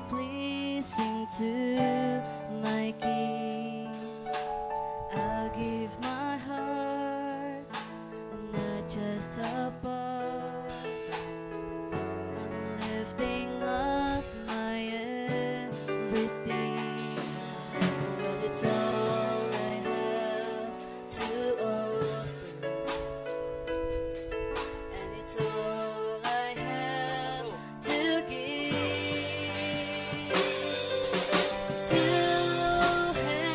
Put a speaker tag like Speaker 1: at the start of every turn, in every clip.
Speaker 1: be pleasing to my King. I'll give my heart, not just a part. I'm lifting up my everything. Lord, it's all I have to offer, and it's all I have to give to Him.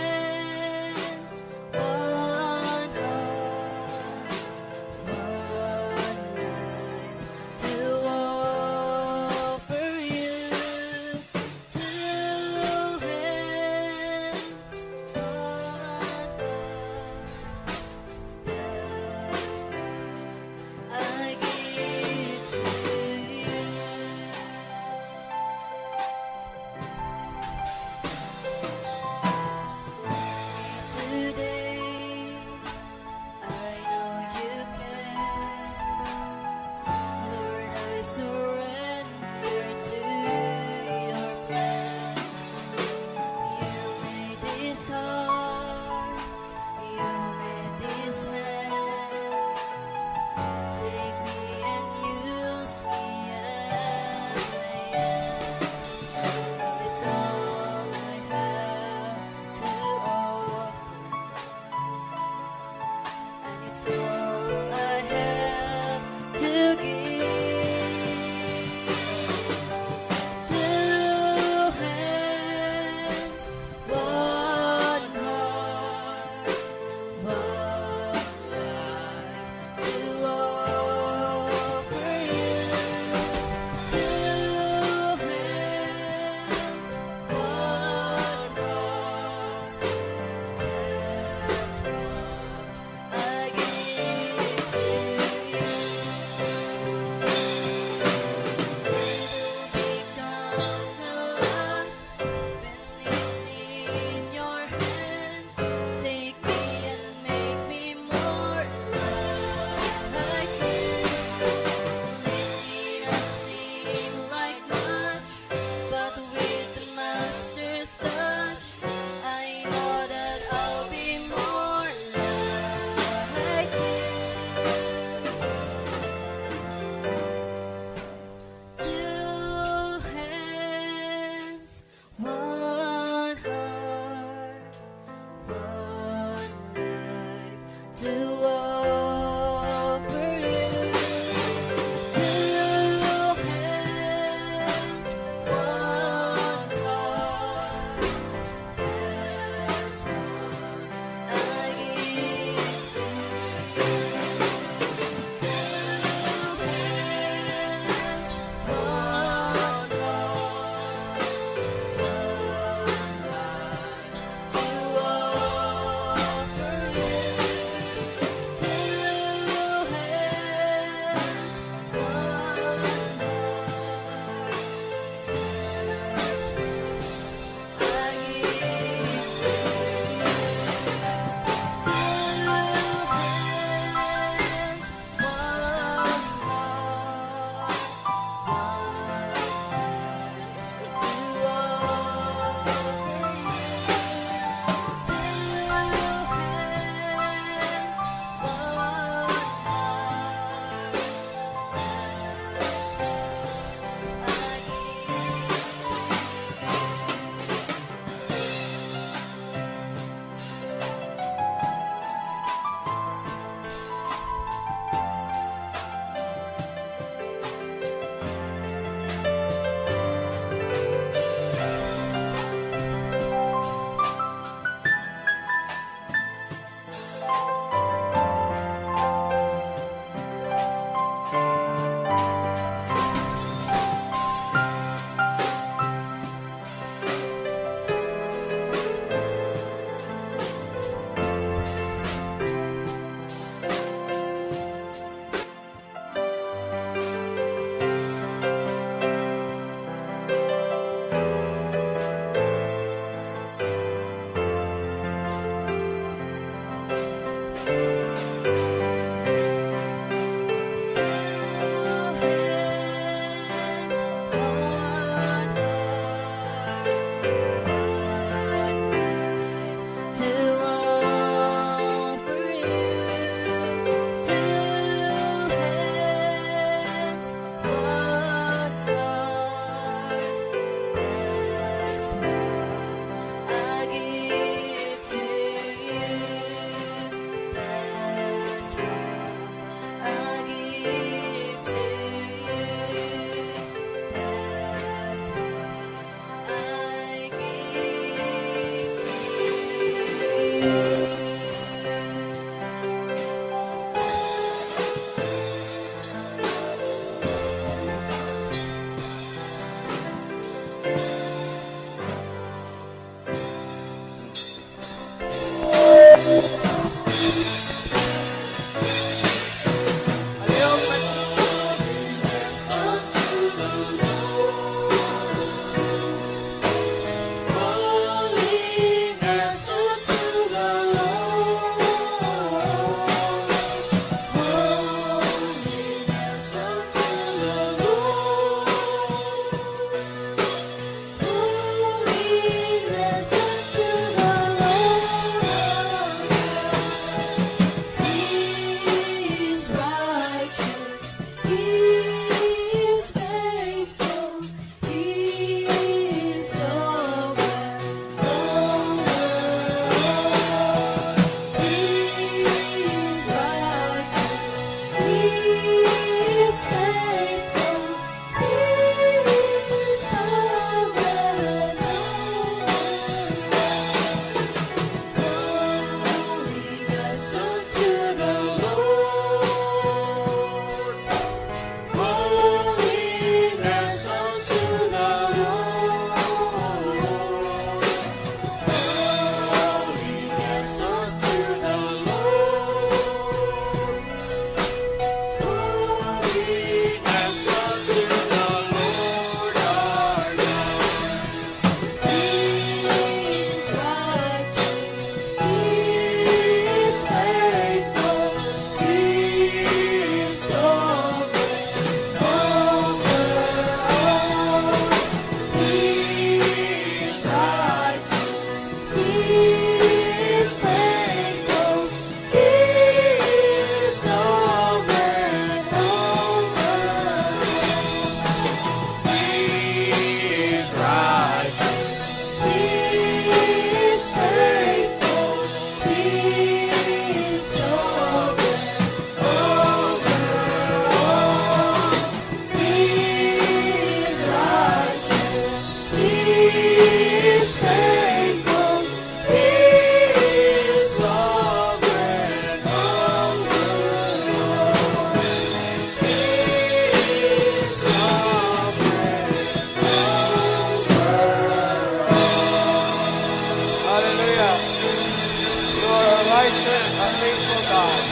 Speaker 2: God.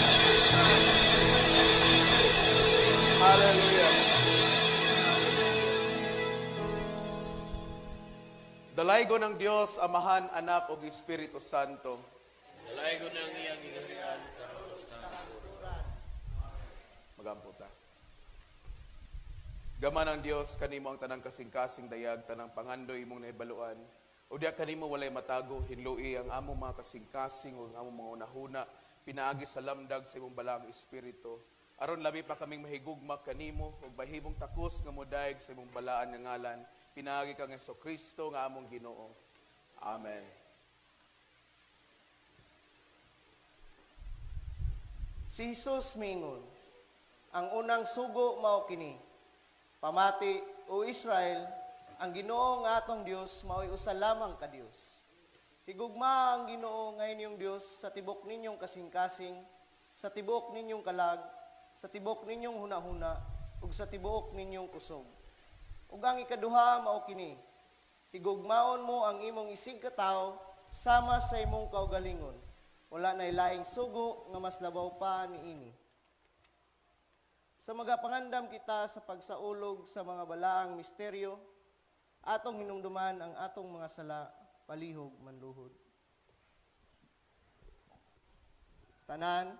Speaker 2: Hallelujah. Dalaygo ng Dios, Amahan, Anak ug Espiritu Santo.
Speaker 3: Dalaygo ng iyang gigarian karon sa
Speaker 2: Magamputa. Gama ng Dios kanimo ang tanang kasing-kasing dayag, tanang pangandoy imong naibaluan. O diya kanimo walay matago, hinlui ang among mga kasing-kasing o ang among mga unahuna, pinaagi sa lamdag sa imong balang espiritu. Aron labi pa kaming mahigugma kanimo ug mahimong takos nga modaig sa imong balaan nga ngalan. Pinaagi kang Jesucristo nga among Ginoo. Amen.
Speaker 4: Si Jesus mingon, ang unang sugo mao kini. Pamati o Israel, ang Ginoo nga atong Dios mao'y usa lamang ka Dios. Higugma ang Ginoo nga inyong Dios sa tibok ninyong kasing-kasing, sa tibok ninyong kalag, sa tibok ninyong hunahuna, ug sa tibok ninyong kusog. Ug ang ikaduha mao kini. Higugmaon mo ang imong isig katawo sama sa imong kaugalingon. Wala na ilaing sugo nga mas labaw pa niini. Sa magapangandam kita sa pagsaulog sa mga balaang misteryo, atong hinumduman ang atong mga sala, palihog manluhod. Tanan,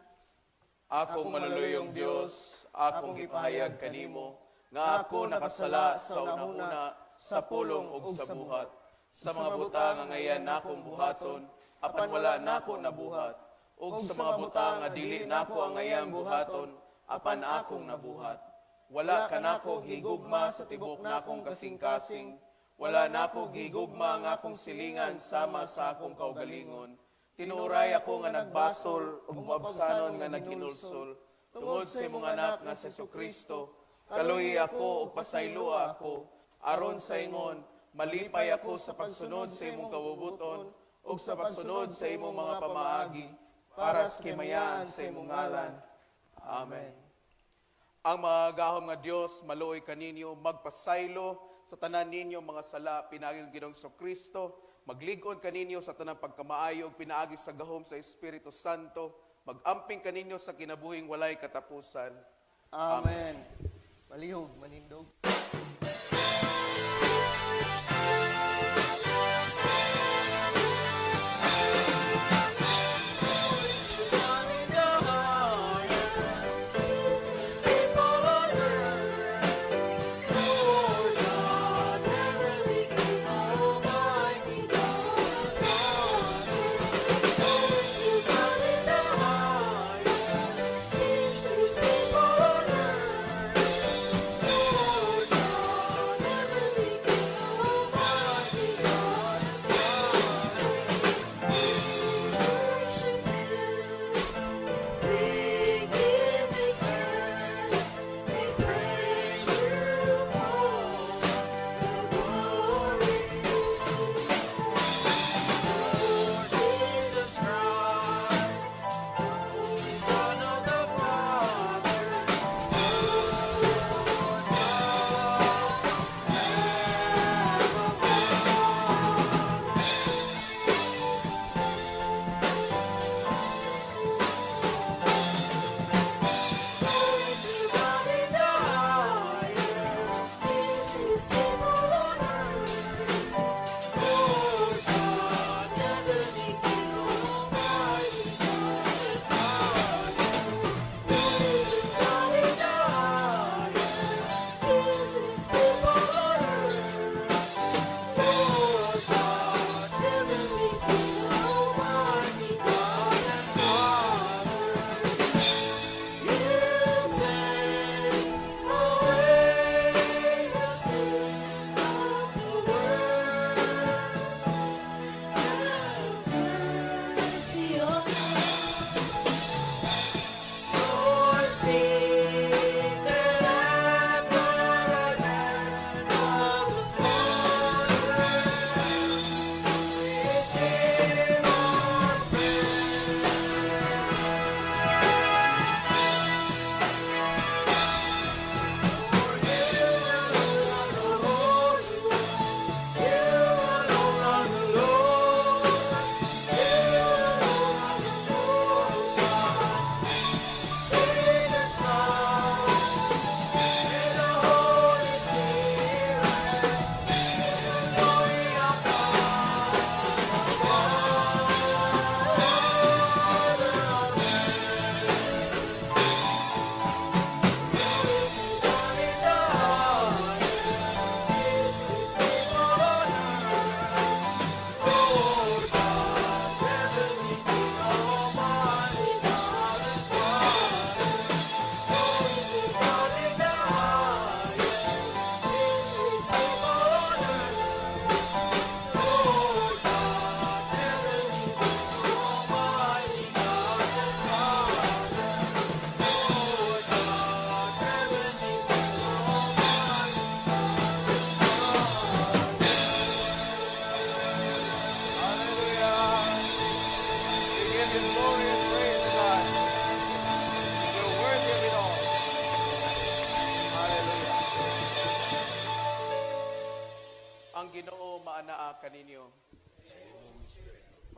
Speaker 2: Akong manuluyong Dios, akong ipahayag kanimo, nga ako nakasala sa unahuna, sa pulong ug sa buhat. Sa mga butang nga ngayon nakong buhaton, apan wala nako nabuhat. Ug sa mga butang nga dili nako ang ngayang buhaton, apan akong nabuhat. Wala ka nako higugma sa tibok nakong kasing-kasing, wala nako higugma nga akong silingan sama sa akong kaugalingon. Tinuray ako nga nagbasol ug mabsanon nga naghinulsol, tungod sa imong anak nga si Jesucristo. Kaluhi ako ug pasaylua ako, aron sa ingon, malipay ako sa pagsunod sa imong kabubuton ug sa pagsunod sa imong mga pamaagi, para sa kimayaan sa imong ngalan. Amen. Ang mga gahom nga Dios maluoy kaninyo, magpasaylo sa tanan ninyo mga sala, pinagi ng Ginoong Jesucristo, maglig-on kaninyo sa tanang pagkamaayo ug pinaagi sa gahom sa Espiritu Santo, magamping kaninyo sa kinabuhing walay katapusan.
Speaker 4: Amen. Palihog manindog.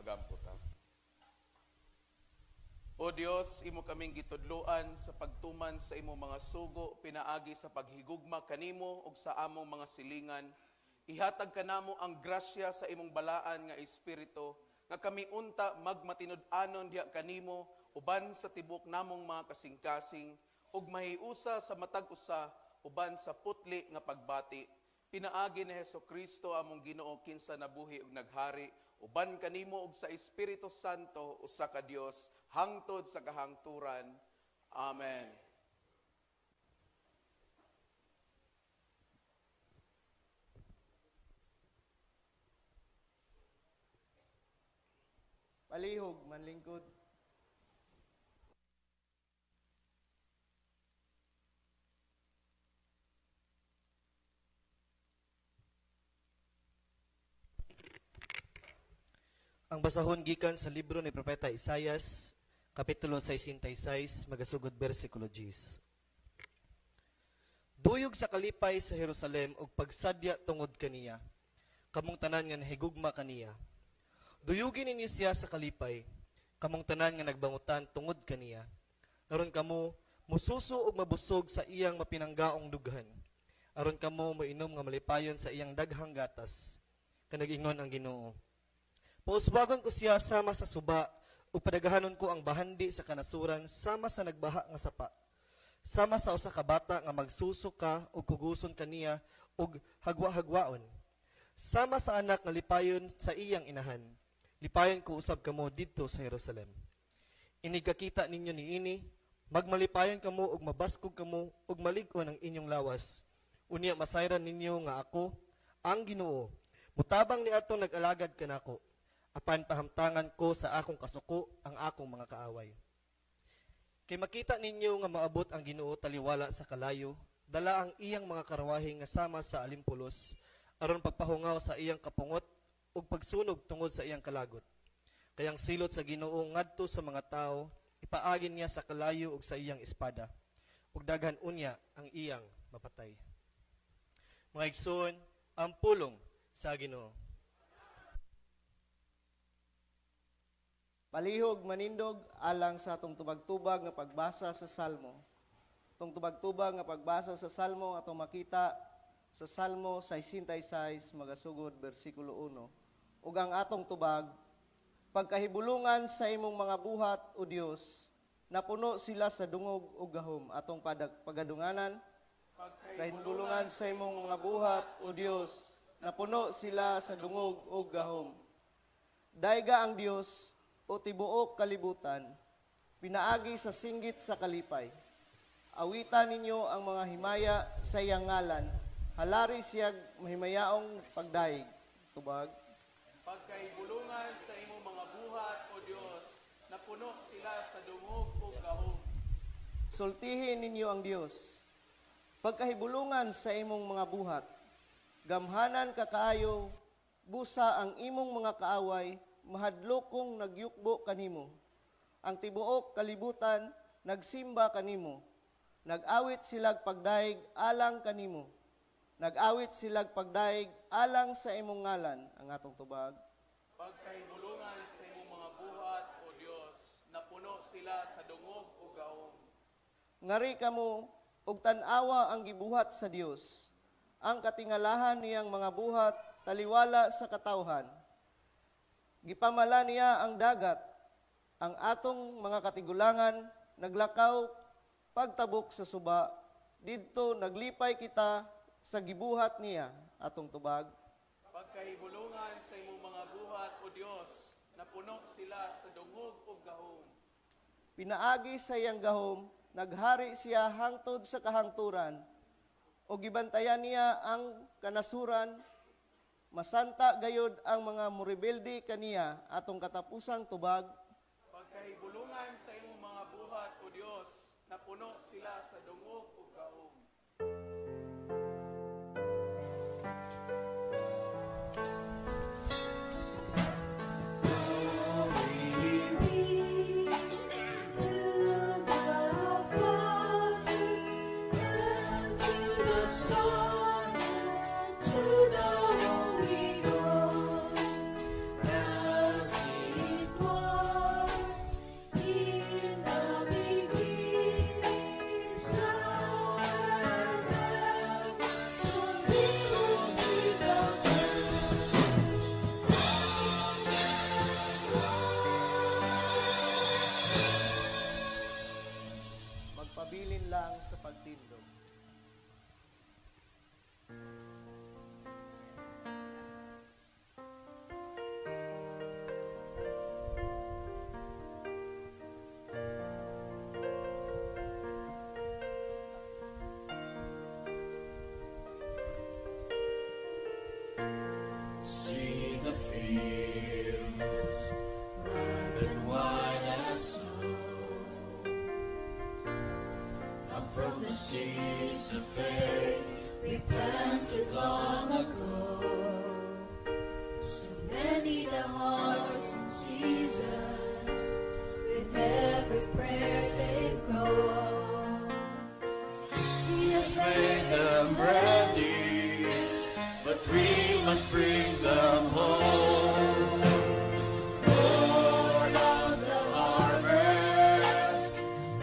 Speaker 2: Magamputa. O Dios, imo kaming gitudloan sa pagtuman sa imo mga sugo, pinaagi sa paghigugma kanimo ug sa among mga silingan. Ihatag kanamo ang grasya sa imong balaan nga espiritu, nga kami unta magmatinud-anon diha kanimo uban sa tibok namong mga kasing-kasing ug mahiusa sa matag usa uban sa putli nga pagbati. Pinaagi ni Hesukristo among Ginoo kinsa nabuhi ug naghari uban kanimo ug sa Espiritu Santo usa ka Dios hangtod sa kahangturan. Amen.
Speaker 4: Palihog, manlingkod.
Speaker 5: Ang basahon gikan sa libro ni Propeta Isaias, Kapitulo 66, magasugod versikulo 10. Duyog sa kalipay sa Jerusalem ug pagsadya tungod kaniya, kamong tanan nga nahigugma kaniya. Duyugin ninyo siya sa kalipay, kamong tanan nga nagbangutan tungod kaniya. Aron kamo mususo ug mabusog sa iyang mapinanggaong dughan. Aron kamo moinom nga malipayon sa iyang daghang gatas. Kanag-ingon ang Ginoo. Pauswagon ko siya sama sa suba, ug padagahanon ko ang bahandi sa kanasuran sama sa nagbaha nga sapa. Sama sa usa ka bata nga magsuso ka ug kuguson kaniya ug hagwa-hagwaon. Sama sa anak nga lipayon sa iyang inahan. Lipayon ko usab kamo didto sa Jerusalem. Inigakita ninyo niini, magmalipayon kamo ug mabaskog kamo ug malig-on ang inyong lawas. Unya masayran ninyo nga ako ang Ginoo. Mutabang ni atong nag-alagad kanako. Apan pahamtangan ko sa akong kasuko ang akong mga kaaway. Kay makita ninyo nga maabot ang Ginoo taliwala sa kalayo, dala ang iyang mga karawahe nga sama sa alimpulos, aron pagpahungaw sa iyang kapungot ug pagsunog tungod sa iyang kalagot. Kayang silot sa Ginoo ngadto sa mga tao, ipaagin niya sa kalayo ug sa iyang espada, ug daghan unya ang iyang mapatay. Mga igsoon, ang pulong sa Ginoo.
Speaker 4: Palihog, manindog, alang sa atong tubag-tubag nga pagbasa sa Salmo. Itong tubag-tubag nga pagbasa sa Salmo, atong makita sa Salmo 66, magasugod, versikulo 1. Ug ang atong tubag, pagkahibulungan sa imong mga buhat, O Dios, napuno sila sa dungog ug gahom. Atong pagadunganan, pagkahibulungan sa imong mga buhat, O Dios, napuno sila sa dungog ug gahom. Dayga ang Dios, o tibuok kalibutan, pinaagi sa singgit sa kalipay. Awitan ninyo ang mga himaya sa iyang ngalan, halari siyag mahimayaong pagdaig. Tubag.
Speaker 2: Pagkahibulungan sa imong mga buhat, O Dios, napuno sila sa dungog ug gahom.
Speaker 4: Sultihin ninyo ang Dios. Pagkahibulungan sa imong mga buhat, gamhanan kakaayo, busa ang imong mga kaaway, mahadlokong nagyukbo kanimo. Ang tibuok kalibutan nagsimba kanimo. Nag-awit silag pagdaig alang kanimo. Nag-awit silag pagdaig alang sa imong ngalan. Ang atong tubag.
Speaker 2: Pagkahibulungan sa imong mga buhat, O Dios, napuno sila sa dungog ug gahom.
Speaker 4: Ngari kamo ug tan-awa ang gibuhat sa Dios. Ang katingalahan niyang mga buhat taliwala sa katawhan. Gipamala niya ang dagat, ang atong mga katigulangan, naglakaw, pagtabok sa suba, didto naglipay kita sa gibuhat niya, atong tubag.
Speaker 2: Pagkahibulungan sa imong mga buhat, O Dios, napuno sila sa dungog ug gahom.
Speaker 4: Pinaagi sa iyang gahom, naghari siya hangtod sa kahangturan, o gibantayan niya ang kanasuran. Masanta gayod ang mga muribeldi kaniya, atong katapusang tubag.
Speaker 2: Pagkahibulungan sa imong mga buhat, O Dios, napuno sila sa dungog ug gahom.
Speaker 1: Son, and to the Holy Ghost, as seeds of faith we planted long ago. So many the hearts in season, with every prayer they grow. He has
Speaker 3: Made them ready, but we must bring them home. Lord of the harvest,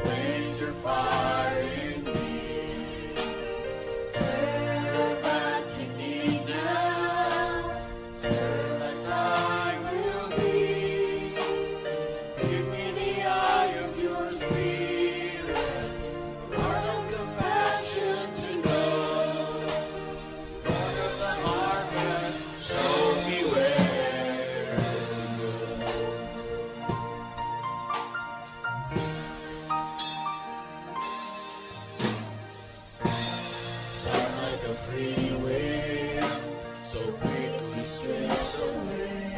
Speaker 3: place your fire in me.
Speaker 1: servant you need now,
Speaker 3: Servant I will be. Give me the eyes of your spirit, heart of compassion to know. Lord of the harvest, show me where to go. Sound like a freeway, so quickly strips away.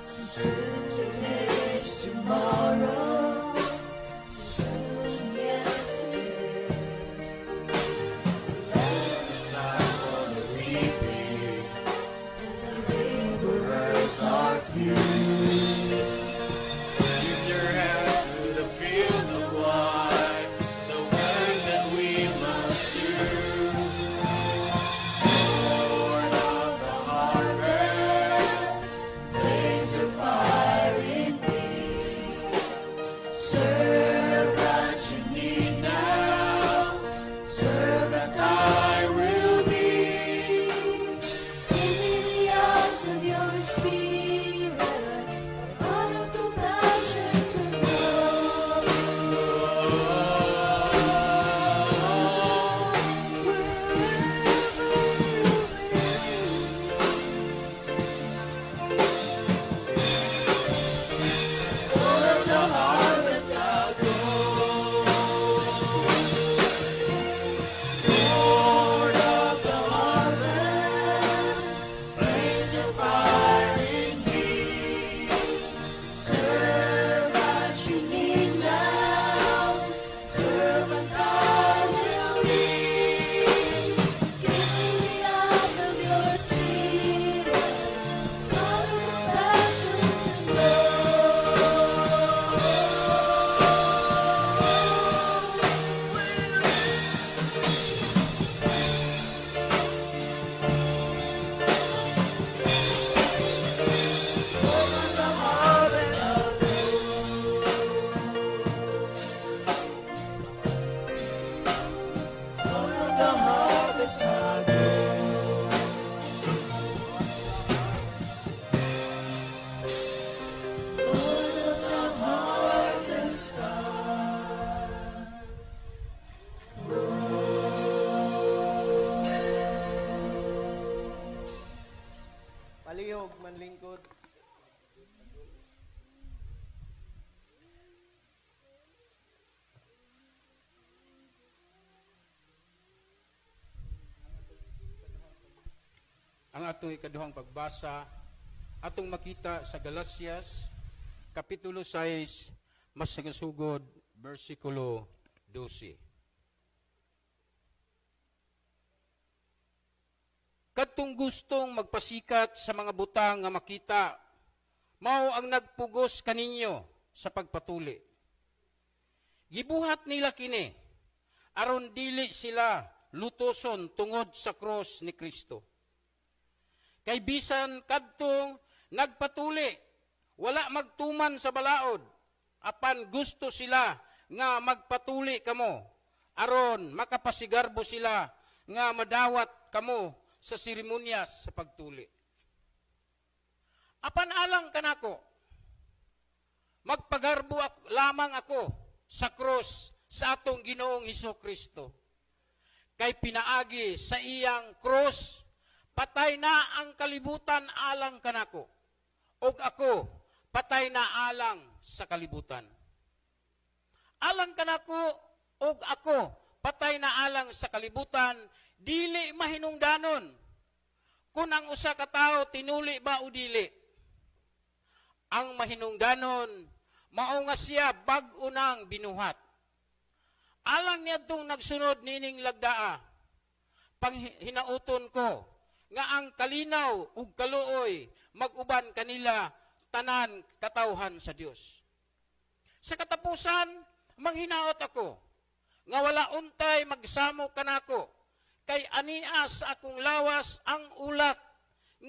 Speaker 3: Too soon
Speaker 1: today's tomorrow, too soon yesterday.
Speaker 3: time for the reaping,
Speaker 1: The laborers are
Speaker 3: few. Give your hand to the fields of wine, the work that we must do. Lord of the harvest, blaze your fire in me. Servant you need now, servant I will be.
Speaker 1: Give me the eyes of your spirit, a heart of compassion to know.
Speaker 3: Lord of the harvest, I'll go. Lord of the harvest, blaze your fire in me. Servant you need now, servant I will be.
Speaker 1: Give me the eyes of your spirit, a heart of compassion to know.
Speaker 3: Lord of the harvest, I'll go. Lord of the harvest, I'll go. Lord of the harvest,
Speaker 4: Palihog, manlingkod.
Speaker 6: Ang atong ikaduhang pagbasa, atong makita sa Galatias, Kapitulo 6, mas nagasugod, versikulo 12. Kadtong gustong magpasikat sa mga butang nga makita, mao ang nagpugos kaninyo sa pagpatuli. Gibuhat nila kini, aron dili sila lutoson tungod sa cross ni Kristo. Kay bisan kadtong nagpatuli, wala magtuman sa balaod, apan gusto sila nga magpatuli kamo, aron makapasigarbo sila nga madawat kamo sa seremonyas sa pagtuli. Apan alang kanako, magpagarbo lamang ako sa cross sa atong Ginoong Hesukristo. Kay pinaagi sa iyang cross, patay na ang kalibutan alang kanako, ug ako patay na alang sa kalibutan. Alang kanako ug ako patay na alang sa kalibutan, dili mahinungdanon kung ang usa ka tawo tinuli ba o dili. Ang mahinungdanon mao nga siya bag-o nang binuhat. Alang niadtong nagsunod nining lagdaa, panghinaoton ko, nga ang kalinaw ug kaluoy mag-uban kanila tanan katawhan sa Dios. Sa katapusan, manghinaot ako, nga wala untay magsamo kanako, kay ania sa akong lawas ang ulat,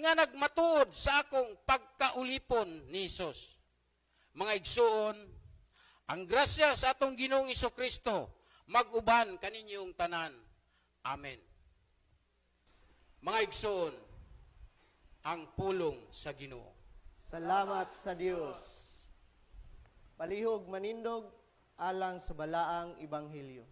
Speaker 6: nga nagmatuod sa akong pagkaulipon ni Hesus. Mga igsuon, ang grasya sa atong Ginoong Hesukristo, mag-uban kaninyong tanan. Amen. Mga igsoon, ang pulong sa Ginoo.
Speaker 4: Salamat sa Dios. Palihog manindog alang sa balaang ebanghelyo.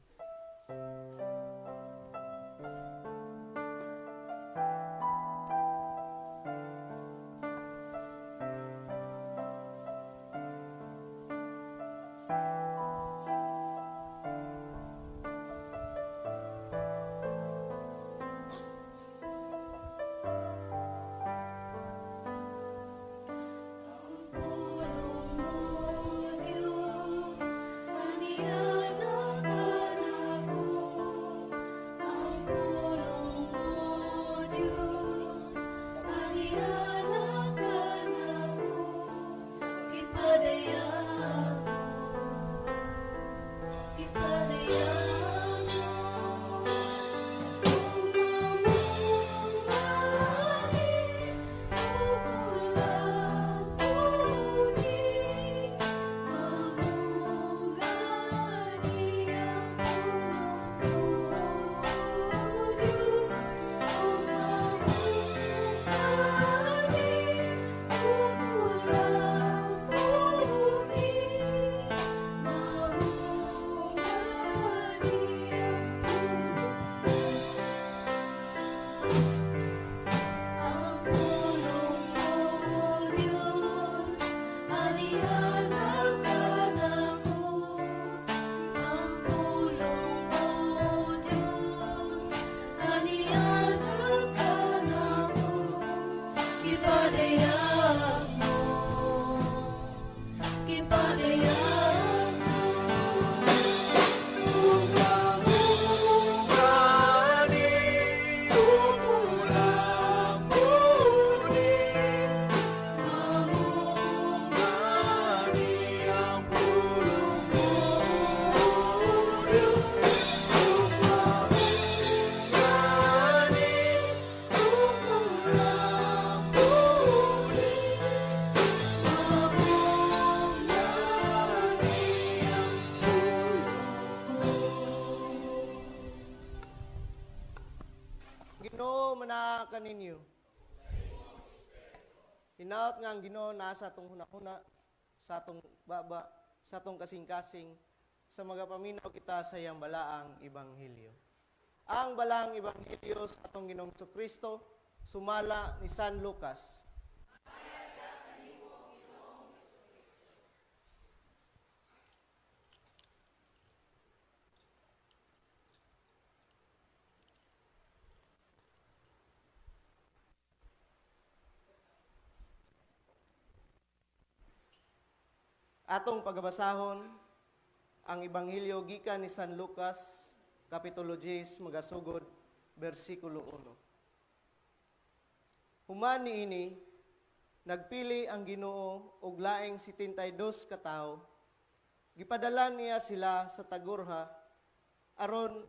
Speaker 1: Pulong mo, Diyos, anihan ako. Ang pulong mo, Diyos, anihan ako. Kipadayaan mo, kipadayaan mo. Ang pulong mo, Diyos, anihan ako. Ang pulong mo, Diyos, anihan ako. Kipadayaan mo, kipadayaan mo.
Speaker 4: Ginoo manaka ninyo. Hinaot nga ang Ginoo nasa atong hunahuna, sa atong baba, sa atong kasing-kasing, sa magapaminaw kita sa iyang balaang ebanghelyo. Ang balaang ebanghelyo sa atong Ginoong Kristo sumala ni San Lucas. Atong pagbasahon ang ebanghelyo gikan ni San Lucas, kapitulo 10, magasugod, bersikulo 1. Human niini, nagpili ang Ginoo og laing 72 ka tawo. Gipadala niya sila sa tagurha aron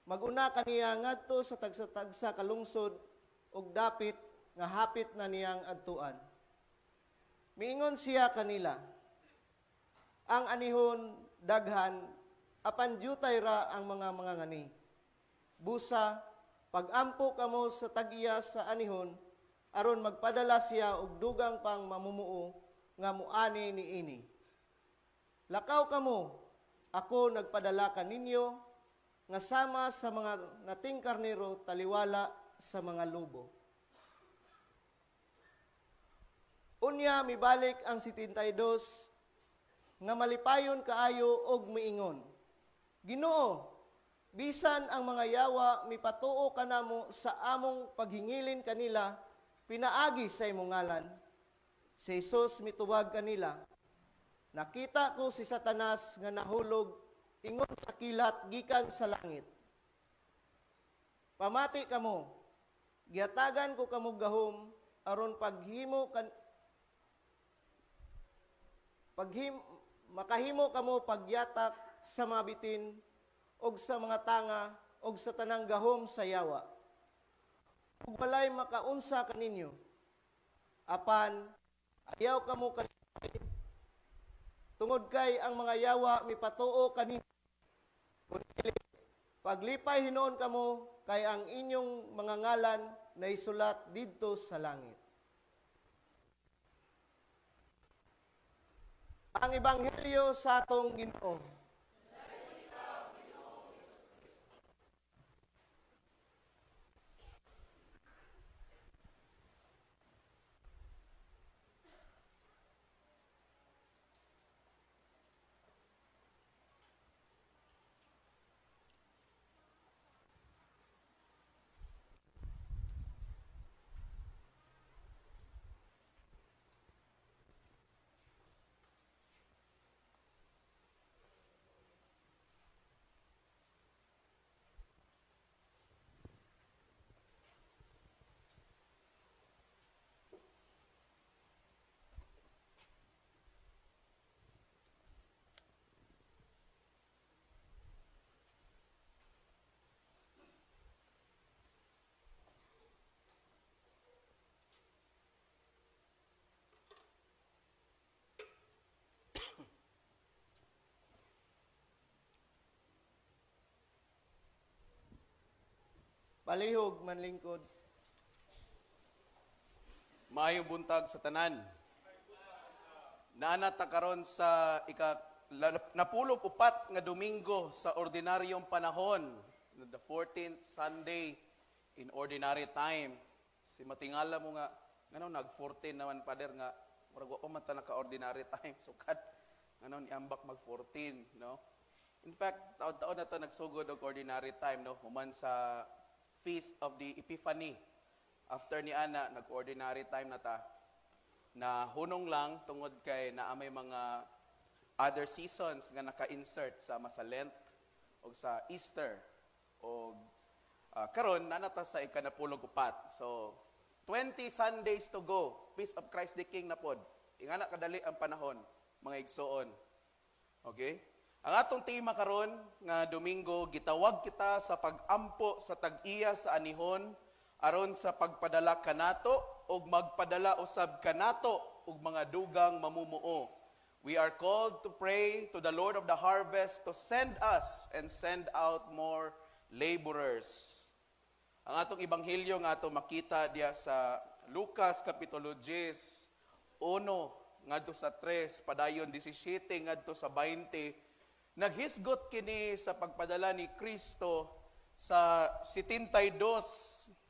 Speaker 4: maguna kaniya ngadto sa tagsa-tagsa kalungsod og dapit nga hapit na niyang adtuan. Miingon siya kanila, ang anihon daghan apan jutay ra ang mga ngani. Busa pag-ampo kamo sa tag-iya sa anihon aron magpadala siya og dugang pang mamumuo nga muani niini. Lakaw kamo, ako nagpadala kaninyo nga sama sa mga nating karnero taliwala sa mga lobo. Unya mibalik ang 72 nga malipayon kaayo og miingon, Ginoo, bisan ang mga yawa mipatuo kanamo sa among paghingilin kanila, pinaagi sa imong ngalan. Si Jesus mituwag kanila, nakita ko si Satanas nga nahulog ingon sa kilat gikan sa langit. Pamati kamo, gihatagan ko kamo gahom aron makahimo kamo pagyatak sa mga bitin og sa mga tanga og sa tanang gahom sa yawa. Ug walay makaunsa kaninyo. Apan ayaw kamo kalipay tungod kay ang mga yawa mipatuo kaninyo. Kun dili, paglipay hinuon kamo kay ang inyong mga ngalan na isulat didto sa langit. Ang ebanghelyo sa atong Ginoo. Palihog manlingkod.
Speaker 2: Maayong buntag sa tanan. Naanata karon sa napulog upat nga Domingo sa ordinaryong panahon, the 14th Sunday in ordinary time. Si matingala mo nga ngano nag-14 naman pader nga murag wa pa man ta naka-ordinary time sukad ngano niambak mag-14, no? In fact, taon-taon na to nagsugod og ordinary time, no? Human sa Feast of the Epiphany. After ni ana, nag-ordinary time na ta. Na hunong lang tungod kay naamay mga other seasons nga naka-insert sa Lent o sa Easter. O karon nanata sa ikanapulog upat. So, 20 Sundays to go. Feast of Christ the King na pod. Ingana kadali ang panahon, mga igsoon. Okay? Ang atong tema karon nga Domingo, gitawag kita sa pag-ampo sa tag-iya sa anihon aron sa pagpadala kanato ug magpadala usab kanato ug mga dugang mamumuo. We are called to pray to the Lord of the harvest to send us and send out more laborers. Ang atong ebanghelyo nga ato makita diya sa Lucas kapitulo 10, 1 ngadto sa 3 padayon 17 ngadto sa 20. Naghisgot kini sa pagpadala ni Kristo sa 72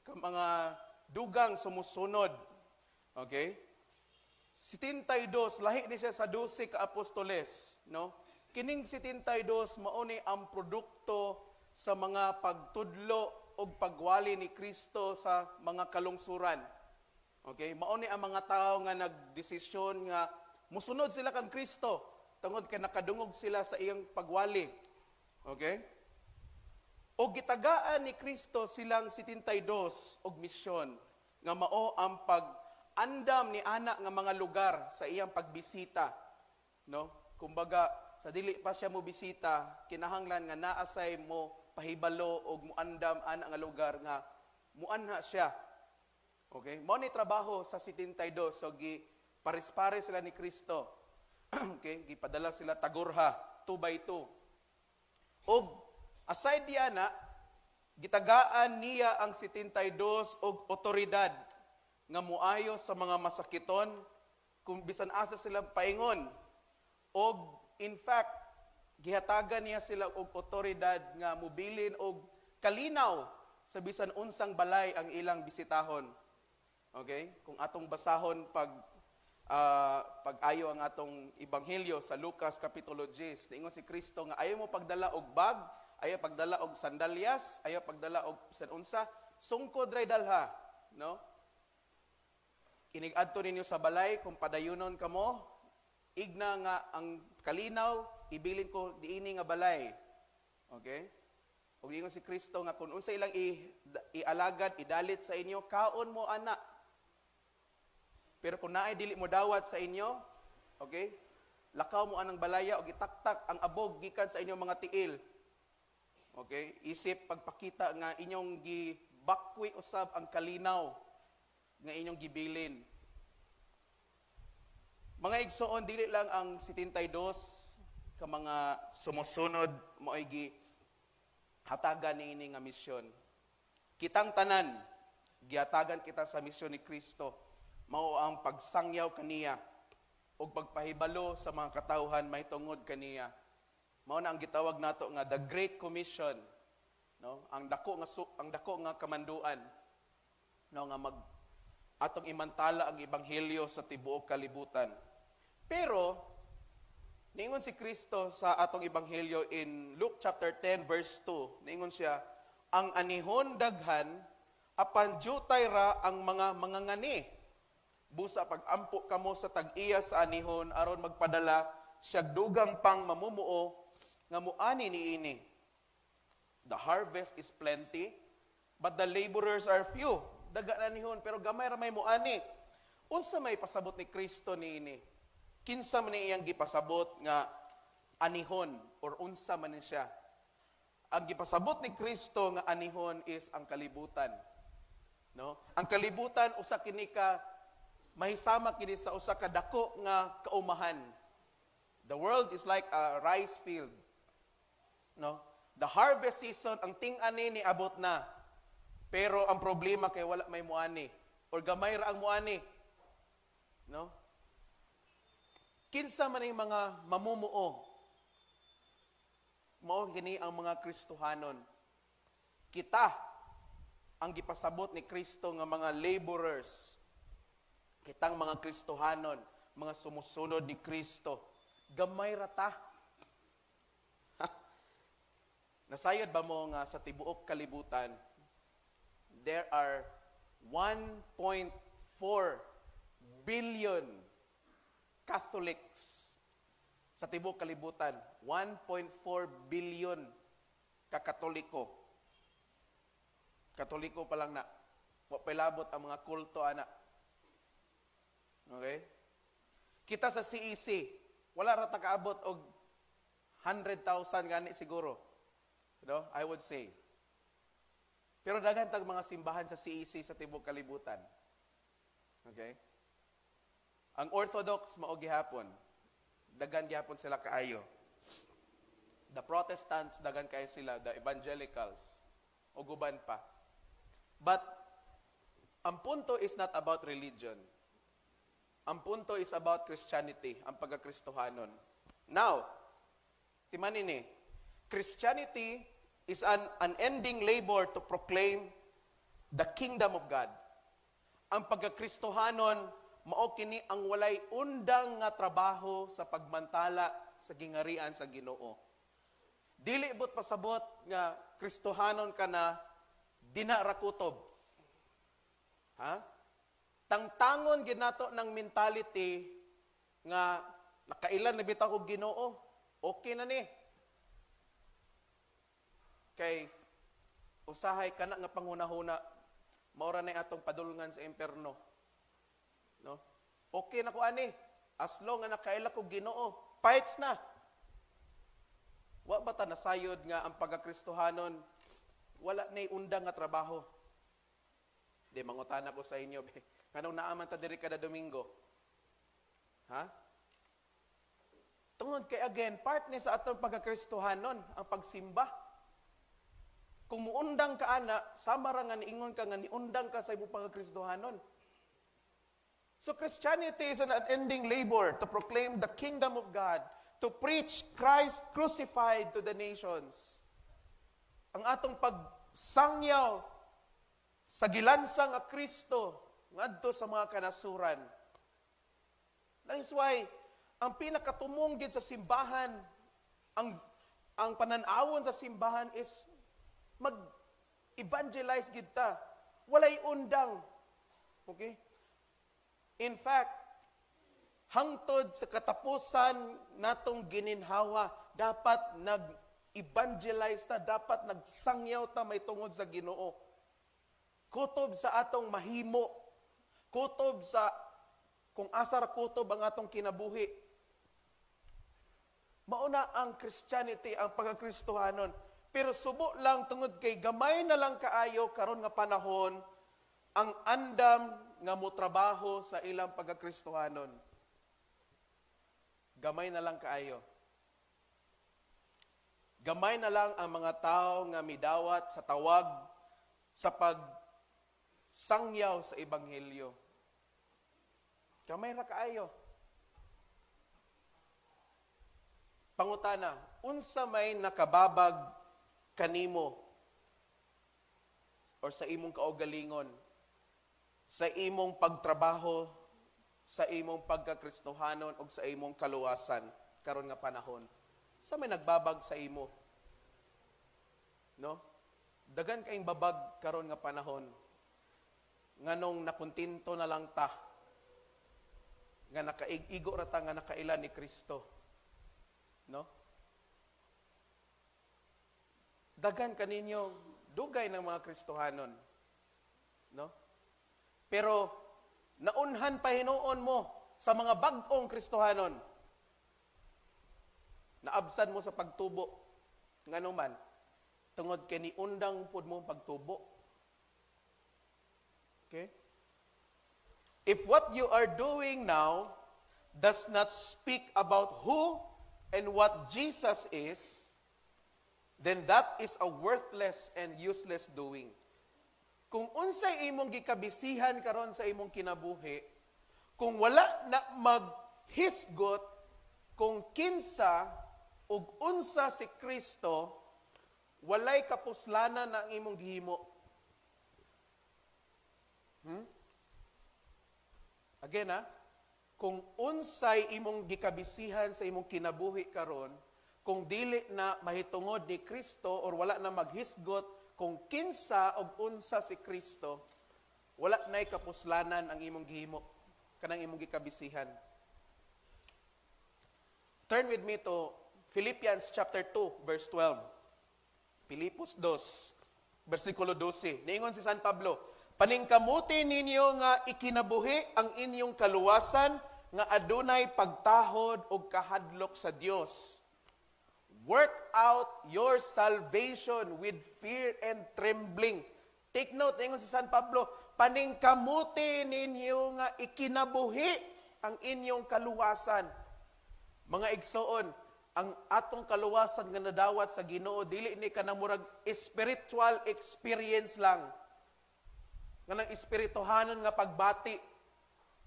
Speaker 2: ka mga dugang sumusunod. Okay? 72, lahi ni siya sa 12 ka apostoles, no? Kining 72 mao ni ang produkto sa mga pagtudlo o pagwali ni Kristo sa mga kalungsuran. Okay? Mao ni ang mga tao nga nagdesisyon nga musunod sila kang Kristo. Tungod kay nakadungog sila sa iyang pagwali. Okay? O gitagaan ni Kristo silang 72 og misyon nga mao ang pag-andam ni ana nga mga lugar sa iyang pagbisita. No? Kumbaga, sa dili pa siya mo bisita, kinahanglan nga naasay mo pahibalo og muandam ana nga lugar nga muanha siya. Okay? Mao ni trabaho sa 72 so pares-pares sila ni Kristo. Okay, gipadala sila tagurha 2 by 2. Og aside diya na gitagaan niya ang 72 og otoridad nga muayo sa mga masakiton kung bisan asa sila paingon. Og in fact gihatagan niya sila og otoridad nga mobilin og kalinaw sa bisan unsang balay ang ilang bisitahon. Okay? Kung atong basahon pag-ayo ang atong ebanghelyo sa Lucas kapitulo 10, niingon si Kristo nga ayaw mo pagdala og bag, ayaw pagdala og sandalyas, ayaw pagdala og bisan unsa, sungkod ray dalha, no? Inig-adto ninyo sa balay kung padayunon kamo, igna nga ang kalinaw ibilin ko diini nga balay. Okay? Ug ingon si Kristo nga kung unsa ilang ialagad, idalit sa inyo, kaon mo ana. Pero kung naay dili mo dawat sa inyo, okay? Lakaw mo anang balaya o gitaktak ang abog gikan sa inyong mga tiil. Okay? Isip pagpakita nga inyong gibakwi usab ang kalinaw nga inyong gibilin. Mga igsoon, dili lang ang 72 ka mga sumusunod mo ay hatagan niini nga misyon. Kitang tanan, gihatagan kita sa misyon ni Kristo. Mao ang pagsangyaw kaniya o pagpahibalo sa mga katawhan may tungod kaniya. Mao na ang gitawag nato nga the Great Commission, no? Ang dako nga kamanduan, no, nga atong imantala ang ebanghelyo sa tibuok kalibutan. Pero niingon si Kristo sa atong ebanghelyo in Luke chapter 10 verse 2, niingon siya, ang anihon daghan apan jutay ra ang mga mangangani. Busa pag-ampo kamo sa tag-iya sa anihon aron magpadala siya dugang pang mamumuo nga muani niini. The harvest is plenty, but the laborers are few. Daga na anihon pero gamay ra may muani. Unsa may pasabot ni Kristo niini? Kinsa man iyang gipasabot nga anihon or unsa man ni siya? Ang gipasabot ni Kristo nga anihon is ang kalibutan. No? Ang kalibutan usa kini ka mahisama kini sa usa ka dako nga kaumahan. The world is like a rice field. No? The harvest season, ang ting-ani ni abot na. Pero ang problema kay wala may muani or gamay ra ang muani. No? Kinsa man ang mga mamumuo? Mao kini ang mga Kristohanon. Kita ang gipasabot ni Kristo nga mga laborers. Kitang mga Kristohanon, mga sumusunod ni Kristo, gamay rata. Nasayod ba mo nga sa tibuok kalibutan, there are 1.4 billion Catholics sa tibuok kalibutan. 1.4 billion ka-Katoliko. Katoliko pa lang na. Wapilabot ang mga kulto, ana. Okay? Kita sa CEC, wala ra ta kaabot og 100,000 gani siguro. No? I would say. Pero daghan tag mga simbahan sa CEC sa tibuok kalibutan. Okay? Ang Orthodox mao gihapon. Daghan gihapon sila kaayo. The Protestants daghan kayo sila, the Evangelicals o guban pa. But ang punto is not about religion. Ang punto is about Christianity, ang pagkakristohanon. Now, timanin ni, Christianity is an unending labor to proclaim the kingdom of God. Ang pagkakristohanon, mao kini ang walay undang nga trabaho sa pagmantala sa gingarian sa Ginoo. Dili but pasabot nga kristohanon ka na dina ra kutob. Ha? Tangtangon ginato ng mentality nga nakailan na bitaw og Ginoo, okay na ni. Kay usahay kana nga panghunahuna, maura na atong padulungan sa imperno. No? Okay na ko ani, as long nga nakaila ko Ginoo, fights na. Wa ba ta nasayod nga ang pagkakristohanon wala nay undang nga trabaho? Di mangutana ko sa inyo, kanong naaman ta diri kada Domingo? Ha? Tungod kay again, part ni sa atong pagkakristohanon ang pagsimba. Kung muundang ka ana, sama ra nga niingon ka nga niundang ka sa imong pagkakristohanon. So Christianity is an unending labor to proclaim the kingdom of God, to preach Christ crucified to the nations. Ang atong pagsangyaw sa gilansa nga Kristo ngadto sa mga kanasuran. That is why ang pinakatumong gid sa simbahan, ang pananawon sa simbahan is mag-evangelize gid ta. Walay undang. Okay? In fact, hangtod sa katapusan natong gininhawa, dapat evangelize ta, dapat nagsangyaw ta may tungod sa Ginoo. Kutob sa atong mahimo, kutob sa kung asar kutob ang atong kinabuhi. Mauna ang Christianity, ang pagkakristohanon. Pero subo lang tungod kay gamay na lang kaayo karon nga panahon ang andam nga motrabaho sa ilang pagkakristohanon. Gamay na lang kaayo. Gamay na lang ang mga tao nga midawat sa tawag sa pagsangyaw sa ebanghelyo. Gamay ra kaayo. Pangutana, unsa may nakababag kanimo or sa imong kaugalingon, sa imong pagtrabaho, sa imong pagkakristohanon o sa imong kaluwasan karon nga panahon? Sa may nagbabag sa imo? No? Dagan kaing babag karon nga panahon. Nganong nakuntinto na lang ta. Nga nakaigo ra ta nga nakaila ni Kristo. No? Dagan kaninyo dugay ng mga Kristohanon. No? Pero naunhan pa hinuon mo sa mga bag-ong Kristohanon. Naabsan mo sa pagtubo. Ngano man, tungod kay ni undang pud mo pagtubo. Okay? If what you are doing now does not speak about who and what Jesus is, then that is a worthless and useless doing. Kung unsay imong gikabisihan karon sa imong kinabuhi, kung wala na maghisgot kung kinsa ug unsa si Kristo, walay kapuslanan na ang imong gihimo. Again kung unsay imong gikabisihan sa imong kinabuhi karon, kung dili na mahitungod ni Kristo or wala na maghisgot kung kinsa o unsa si Kristo, wala na'y kapuslanan ang imong gihimo, kanang imong gikabisihan. Turn with me to Philippians chapter 2, verse 12. Pilipos 2, versikulo 12. Niingon si San Pablo, paningkamuti ninyo nga ikinabuhi ang inyong kaluwasan nga adunay pagtahod o kahadlok sa Dios. Work out your salvation with fear and trembling. Take note, niingon si San Pablo, paningkamuti ninyo nga ikinabuhi ang inyong kaluwasan. Mga igsoon, ang atong kaluwasan nga nadawat sa Ginoo dili ni kanang murag spiritual experience lang. Kanang espirituhanon nga pagbati.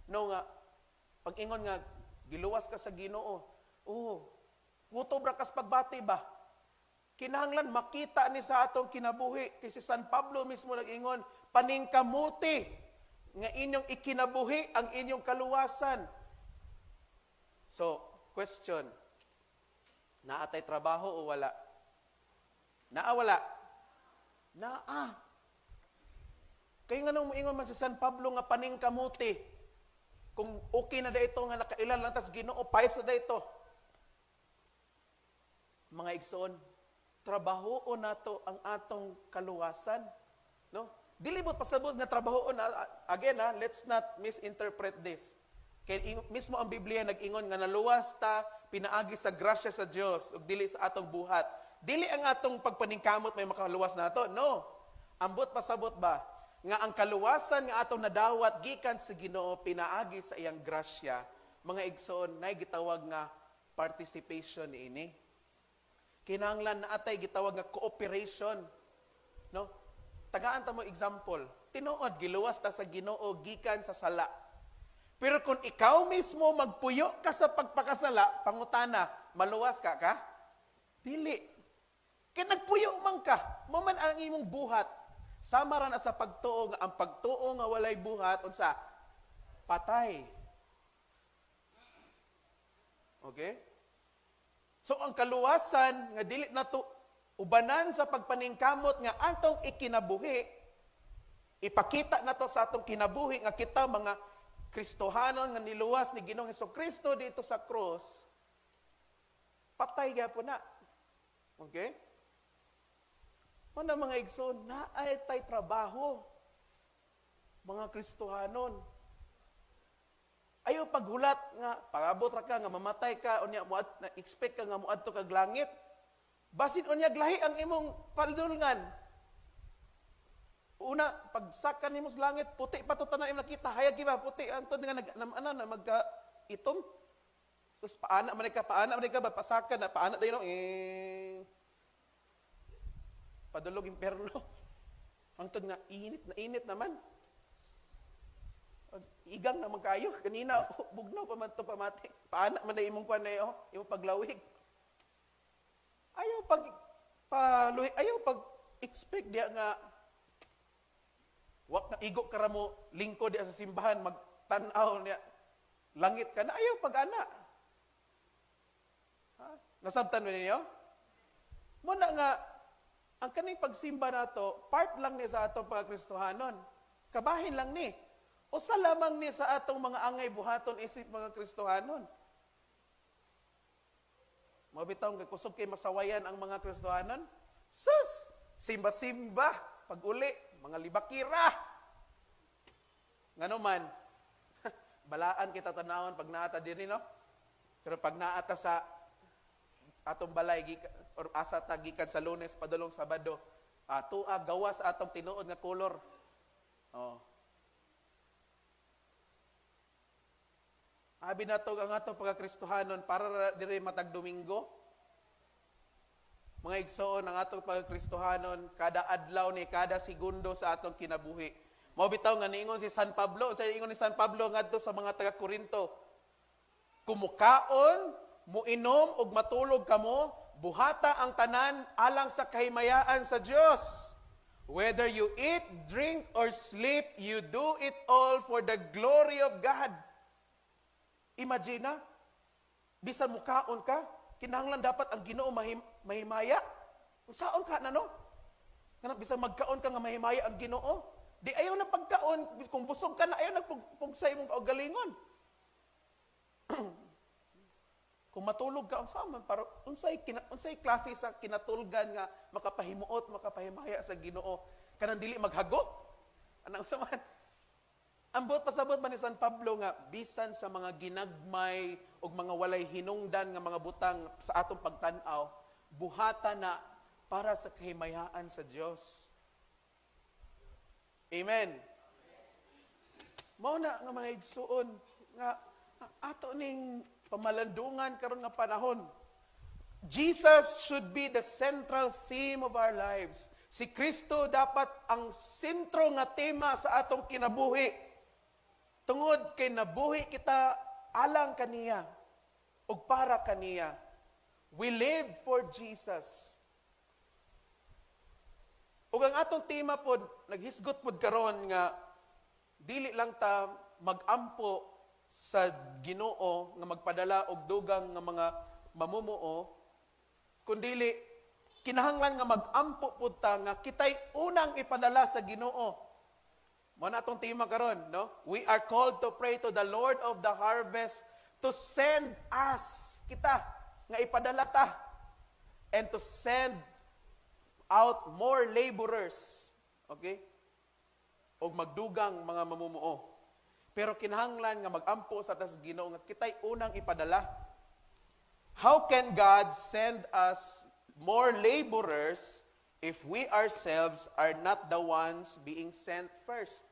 Speaker 2: No nga pag-ingon nga giluwas ka sa Ginoo. Oh, kutob ra kas pagbati ba? Kinahanglan makita ni sa atong kinabuhi kay si San Pablo mismo nag-ingon, paningkamuti nga inyong ikinabuhi ang inyong kaluwasan. So, question, naatay trabaho o wala? Wala? Kaya nga nung moingon man si San Pablo nga paningkamuti, kung okay na dito nga nakailan lang tas Ginoo, payas na dito. Mga igsoon, trabahoon nato ang atong kaluwasan. No? Dilibot pasabot nga trabahoon. Again, let's not misinterpret this. Kaya mismo ang Biblia nag-ingon nga naluwas ta, pinaagi sa grasya sa Dios ug dili sa atong buhat. Dili ang atong pagpaningkamot may makaluwas nato. No. Ambot pasabot ba nga ang kaluwasan nga atong nadawat gikan sa Ginoo pinaagi sa iyang grasya. Mga igsoon, nay gitawag nga participation ini. Kinahanglan na atay gitawag nga cooperation. No? Tagaan ta mo example. Tinuod giluwas ta sa Ginoo gikan sa sala. Pero kung ikaw mismo magpuyo ka sa pagpakasala, pangutana, maluwas ka? Dili. Kaya nagpuyo man ka, maman ang imong buhat. Sama ra na sa pagtuo nga ang pagtuo nga walay buhat unsa patay. Okay? So ang kaluwasan nga dili nato ubanan sa pagpaningkamot nga atong ikinabuhi, ipakita nato sa atong kinabuhi nga kita mga Kristohanon nga niluwas ni Ginoong Hesukristo dito sa cross, patay gyapon na. Okay? Mana mga igsoon, naay tay trabaho. Mga Kristohanon. Ayaw paghulat nga, pagabot ra ka, nga mamatay ka, unya, expect ka nga muadto kag langit. Basin unya glahi ang imong padulngan. Una, pagsakan nimo sa langit, puti pa to tanan imong nakita, hayag kiba puti antod nga na magka itom. Sus paana man ka ba pasakan na paana dayon padulog imperno. Antod nga init naman. Igang na magkayo kanina bugnaw pa man to pamati. Paana man na imong kuan na imong paglawig. Ayaw pag expect dia nga wak na igo ka mo lingkod dia sa simbahan magtan-aw niya langit ka na ayaw pag-ana. Ha? Nasabtan mo ninyo? Muna nga ang kaning pagsimba nato part lang ni sa atong pagkristohanon. Kabahin lang ni. O sa lamang ni sa atong mga angay buhaton isip mga Kristohanon. Mabitaw nga kusog kay masawayan ang mga Kristohanon. Sus! Simba-simba, pag-uli, mga libakira. Ngano man, balaan kita tanawon pag naata diri no? Pero pag naata sa atong balay or asa tagikan sa Lunes padulong Sabado, tuwa gawas atong tinuod nga kolor. Oh. Abi na to ang atong pagkakristohanon para dire matag Domingo. Mga igsoon ang atong pagkakristohanon kada adlaw ni kada segundo sa atong kinabuhi. Mao bitaw nga niingon si San Pablo, sa ingon ni San Pablo ngadto sa mga taga Korinto. Kumukaon, muinom ug matulog kamo, buhata ang tanan alang sa kahimayaan sa Dios. Whether you eat, drink or sleep, you do it all for the glory of God. Imagine na, bisan mukaon ka, kinahanglan dapat ang Ginoo mahimaya. Saan ka na no? Kana bisan magkaon ka nga mahimaya ang Ginoo. Di ayaw na pagkaon, kung busog ka na ayaw na pugsay mong kaugalingon. Kung matulog ka unsa man para unsay klase sa kinatulgan nga makapahimuot, makapahimaya sa Ginoo. Kanang dili maghagop. Anang unsa man? Ambot pasabot man ni San Pablo nga bisan sa mga ginagmay o mga walay hinungdan nga mga butang sa atong pagtan-aw, buhata na para sa kahimayaan sa Dios. Amen. Mao na nga mga igsuon nga ato ning pamalandungan karon nga panahon. Jesus should be the central theme of our lives. Si Kristo dapat ang sentro nga tema sa atong kinabuhi. Tungod kay nabuhi kita alang kaniya o para kaniya. We live for Jesus. Ug ang atong tema pod naghisgot pod karon nga dili lang ta magampo sa Ginoo nga magpadala og dugang nga mga mamumuo, kundili kinahanglan nga magampo pud ta nga kitay unang ipadala sa Ginoo. Mo na atong tema karon, no? We are called to pray to the Lord of the harvest to send us, kita, nga ipadala ta, and to send out more laborers, okay? O magdugang mga mamumuo. Pero kinahanglan nga magampo sa tas Ginoo nga kitay unang ipadala. How can God send us more laborers if we ourselves are not the ones being sent first?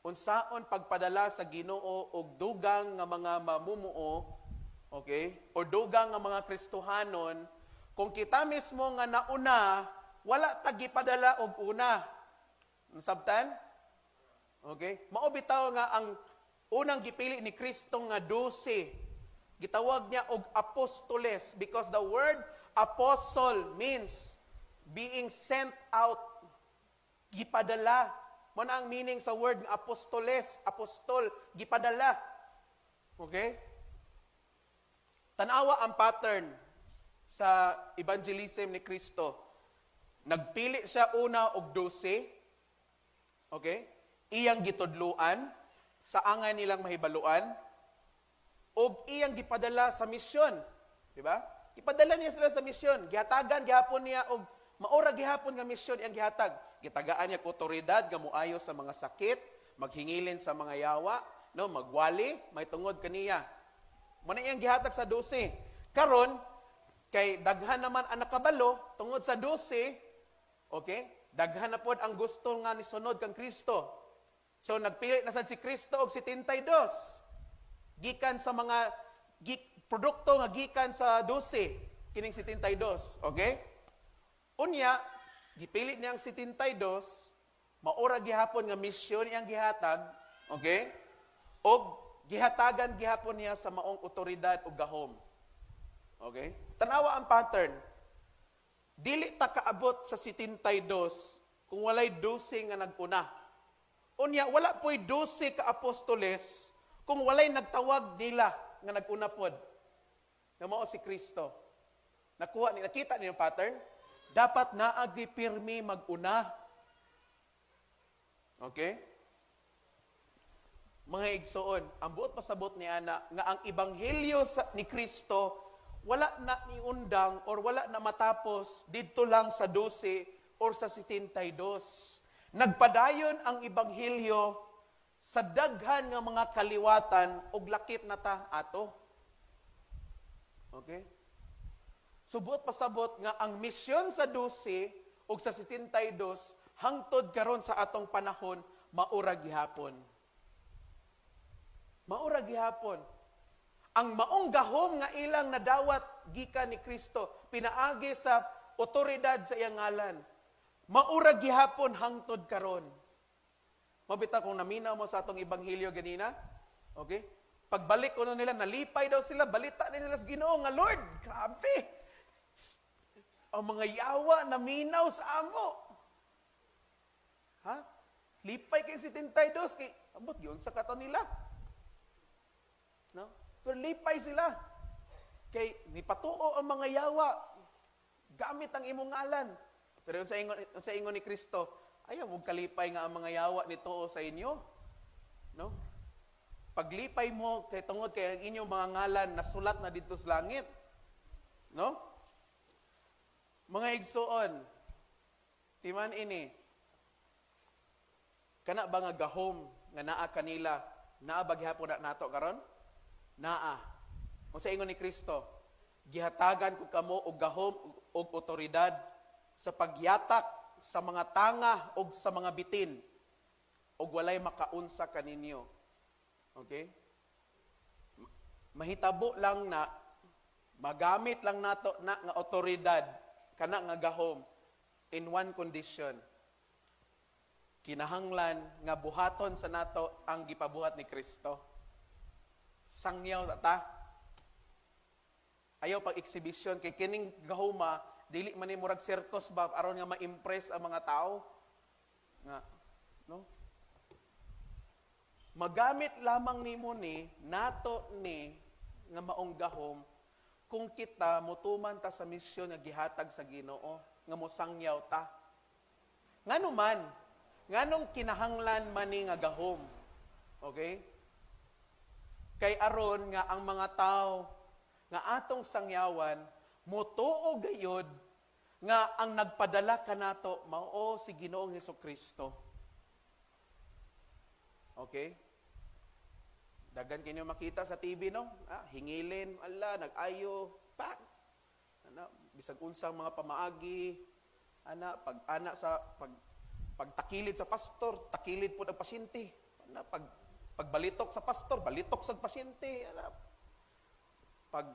Speaker 2: Unsaon pagpadala sa Ginoo og dugang nga mga mamumuo, okay? O dugang nga mga Kristohanon, kung kita mismo nga nauna, wala tagipadala og una. Sabtan? Okay? Mao bitaw nga ang unang gipili ni Kristo nga 12. Gitawag niya og apostoles because the word apostle means being sent out, gipadala. Mo na ang meaning sa word ng apostoles, apostol, gipadala. Okay? Tanawa ang pattern sa evangelism ni Kristo. Nagpili siya una og 12. Okay? Iyang gitudluan, sa angay nilang mahibaluan, og iyang gipadala sa misyon. Di ba? Ipadala niya sila sa misyon. Gihatagan gihapon niya og maura gihapon nga misyon iyang gihatag. Gitagaan niya ko otoridad nga muayo sa mga sakit, maghingilin sa mga yawa, no, magwali, may tungod kaniya. Mo na iyang gihatag sa 12. Karon kay daghan naman ang nakabalo tungod sa 12, okay? Daghan na pod ang gusto nga ni sunod kang Kristo. So nagpili na sad si Kristo og 72. Gikan sa mga produkto nga gikan sa 12, kining 72, okay? Unya, gipili niya ang 72, maura gihapon nga misyon iyang gihatag, okay? Og gihatagan gihapon niya sa maong otoridad ug gahom. Okay? Tanawa ang pattern. Dili ta kaabot sa 72 kung walay 12 nga naguna. Unya, wala po'y 12 ka apostoles kung walay nagtawag nila nga naguna pod. Nga mao si Kristo. Nakita niyo yung pattern? Dapat naagi pirmi maguna. Okay? Mga igsoon, ang buot pasabot ni Ana, nga ang ebanghelyo ni Kristo, wala na niundang or wala na matapos dito lang sa 12 or sa 72. Nagpadayon ang ebanghelyo sa daghan nga mga kaliwatan ug lakip na ta ato. Okay? Subuot pasabot nga ang misyon sa 12 ug sa 72 hangtod karon sa atong panahon maura gihapon. Maura gihapon. Ang maong gahom nga ilang nadawat gikan ni Kristo, pinaagi sa otoridad sa iyang ngalan. Maura gihapon hangtod karon. Mabita kung naminaw mo sa atong ebanghelyo ganina, okay? Pagbalik uno nila, nalipay daw sila, balita nila sa Ginoo nga Lord, grabe. Ang mga yawa naminaw sa amo. Ha? Lipay kay 72 kay abot gyud sa katon nila. No? Pero lipay sila. Kay nipatuo ang mga yawa. Gamit ang imong ngalan. Pero sa ingon ni Kristo, ayaw mong kalipay nga ang mga yawa nituo sa inyo. No? Paglipay mo kay tungod kay ang inyong mga ngalan nasulat na dito sa langit. No? Mga igsoon, timan ini, kana ba nga gahom nga naa kanila, naa ba gihapon na nato karon? Naa. Kung sa ingon ni Kristo, gihatagan ko kamo og gahom og otoridad sa pagyatak sa mga tanga og sa mga bitin og walay makaunsa kaninyo. Okay? Mahitabo lang na magamit lang nato na nga otoridad kana nga gahom in one condition. Kinahanglan nga buhaton sa nato ang gipabuhat ni Kristo. Sangyaw ta. Ayaw pag exhibition kay kining gahoma dili man ni murag circus ba aron nga ma-impress ang mga tao. Nga no? Magamit lamang nimo ni nato ni nga maong gahom kung kita mutuman ta sa misyon nga gihatag sa Ginoo nga mosangyaw ta. Nganuman, nganong kinahanglan man ni nga gahom. Okay? Kay aron nga ang mga tao nga atong sangyawan motuo gayud nga ang nagpadala kanato mao si Ginoong Hesukristo. Okay? Dagan kinyo makita sa TV no? Hingilin, ala, nag-ayo, pak. Ana, bisag unsang mga pamaagi, ana pag-ana sa pagtakilid sa pastor, takilid po ang pasyente. Ana, pagbalitok sa pastor, balitok sa pasyente. Ana, pag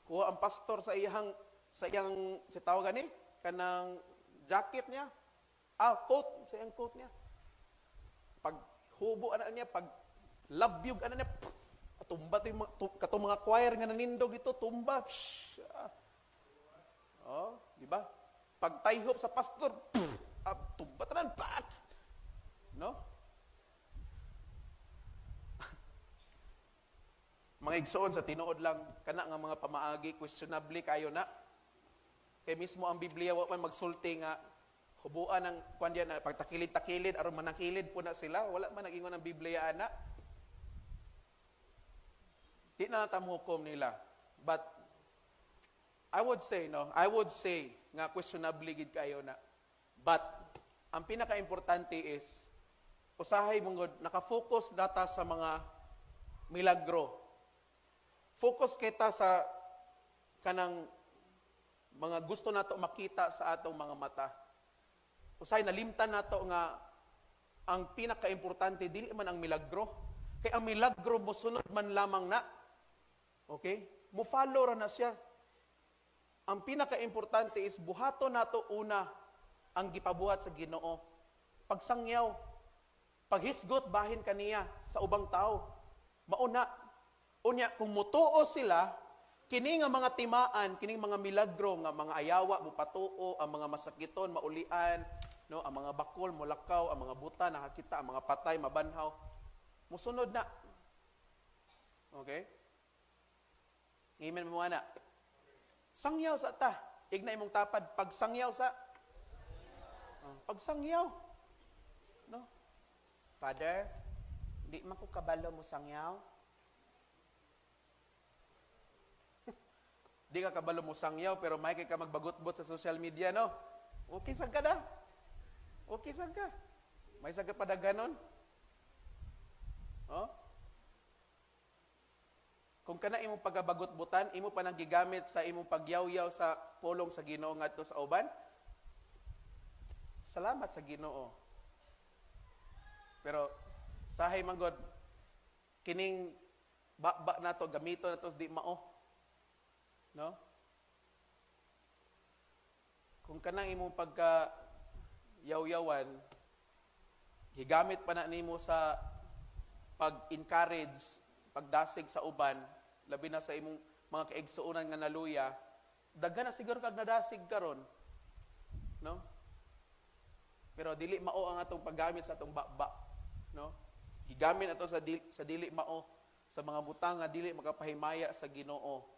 Speaker 2: kuha ang pastor sa iyang si tawag ni kanang jacket niya. Coat, sa iyang coat niya. Pag hubo ana niya, pag labyog ana niya, tumba katong mga choir nga nanindog dito, tumba. Oh, di ba? Pag tayhop sa pastor, tumba tanan, pak. No? Mga igsoon sa tinuod lang kana nga mga pamaagi questionable kayo na. Kay mismo ang Biblia wa man magsulti nga hubuan ng kuan diyan na pagtakilid-takilid aron manakilid po na sila, wala man nag-ingon ang Biblia ana. Di na natam hukom nila. But I would say nga questionably gid kayo na. But ang pinaka-importante is usahay mong naka-focus data sa mga milagro. Focus kita sa kanang mga gusto nato makita sa atong mga mata. Usahay nalimtan nato nga ang pinaka-importante dili man ang milagro. Kay ang milagro mosunod man lamang na. Okay? Mo follow ra na siya. Ang pinaka-importante is buhato nato una ang gipabuhat sa Ginoo. Pagsangyaw, paghisgot bahin kaniya sa ubang tao. Mauna, unya kung mutuo sila, kini nga mga timaan, kining mga milagro nga mga ayawa mupatuo, ang mga masakiton maulian, no, ang mga bakol mulakaw, ang mga buta nakakita, ang mga patay mabanhaw. Musunod na. Okay? Amen mo ana. Sangyaw sa ta. Ignay mong tapad pagsangyaw sa pagsangyaw. No?
Speaker 7: Father, di man ko kabalo mo sangyaw.
Speaker 2: Di ka kabalo mo sangyaw pero may kay ka magbagot-bot sa social media, no? Okay sad ka da. Okay sad ka. May sagad pa daganon. Oh? Kung kana imong pagabagot-butan, imo pa nang gigamit sa imong pagyaw-yaw sa pulong sa Ginoo ngadto sa uban. Salamat sa Ginoo. Pero sahay man God kining ba nato gamito nato di mao. No? Kung kanang imong pagka yaw-yawan, higamit pa na nimo sa pag-encourage, pagdasig sa uban, labi na sa imong mga kaigsuonan nga naluya, daghan na siguro kag nadasig karon. No? Pero dili mao ang atong paggamit sa atong baba, no? Gigamit ato sa dili mao sa mga butang nga dili makapahimaya sa Ginoo.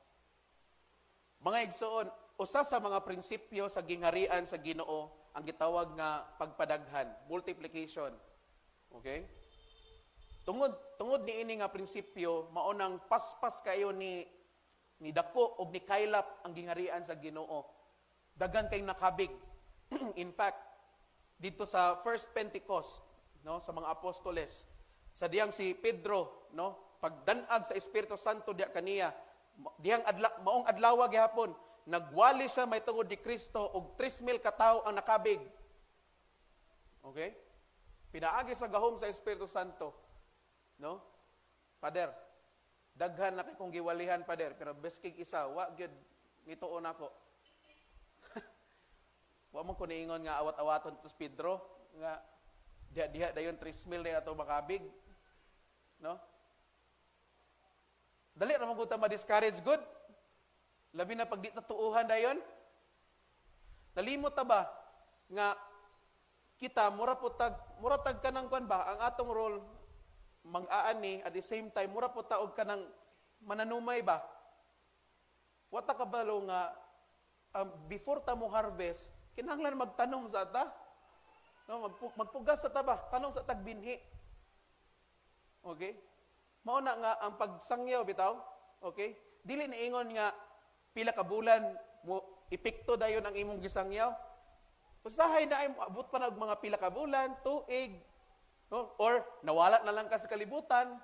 Speaker 2: Mga igsuon, usa sa mga prinsipyo sa gingharian sa Ginoo ang gitawag nga pagpadaghan, multiplication. Okay? Tungod niini nga prinsipyo, mao nang paspas kayo ni dako og ni kaylap ang gingharian sa Ginoo. Daghan kay nakabig. In fact, dito sa First Pentecost, no, sa mga apostoles, sa diyang si Pedro, no, pagdanag sa Espiritu Santo diya kaniya, diyang maong adlaw gihapon, nagwali siya may tungod ni Kristo og 3,000 ka tawo ang nakabig. Okay? Pinaagi sa gahom sa Espiritu Santo. No? Father, daghan na kay kong giwalihan, Father, pero beskig isa, wa gyud mituon ako. Wa man ko niingon nga awat-awaton to Pedro nga diha dayon 3,000 na ato makabig. No? Dali ra man gud ta ma-discourage good. Labi na pag di tatuuhan dayon. Nalimot ta ba nga kita mura tag kanang kuan ba ang atong role mang-aani at the same time mura po ta og kanang mananumay ba. Wa ta kabalo nga before ta mo harvest kinahanglan magtanom sa ta. No, magpugas sa ta ba? Tanom sa tagbinhi. Okay? Mao na nga ang pagsangyaw bitaw, okay? Dili na ingon nga pila ka bulan mo epekto dayon ang imong gisangyaw. Usahay na ay abot pa nag mga pila ka bulan, tuig, no? Or nawala na lang ka sa kalibutan,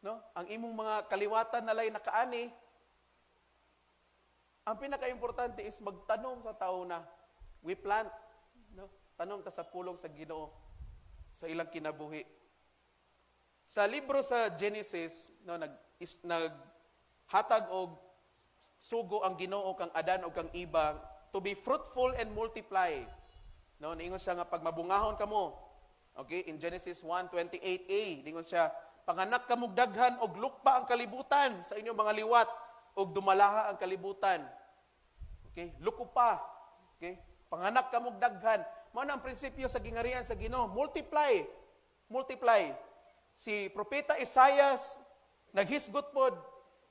Speaker 2: no? Ang imong mga kaliwatan nalay nakaani. Ang pinaka-importante is magtanom sa tao na we plant, no? Tanom ta sa pulong sa Ginoo sa ilang kinabuhi. Sa libro sa Genesis, no, naghatag og sugo ang Ginoo kang Adan o kang Iba to be fruitful and multiply. No, niingon siya nga pag mabungahon kamo. Okay, in Genesis 1:28a, niingon siya, panganak kamog daghan og lukpa ang kalibutan sa inyong mga liwat og dumalaha ang kalibutan. Okay, lukupa. Okay, panganak kamog daghan. Mao na ang prinsipyo sa gingharian sa Ginoo, multiply. Multiply. Si Propeta Isaias naghisgot pod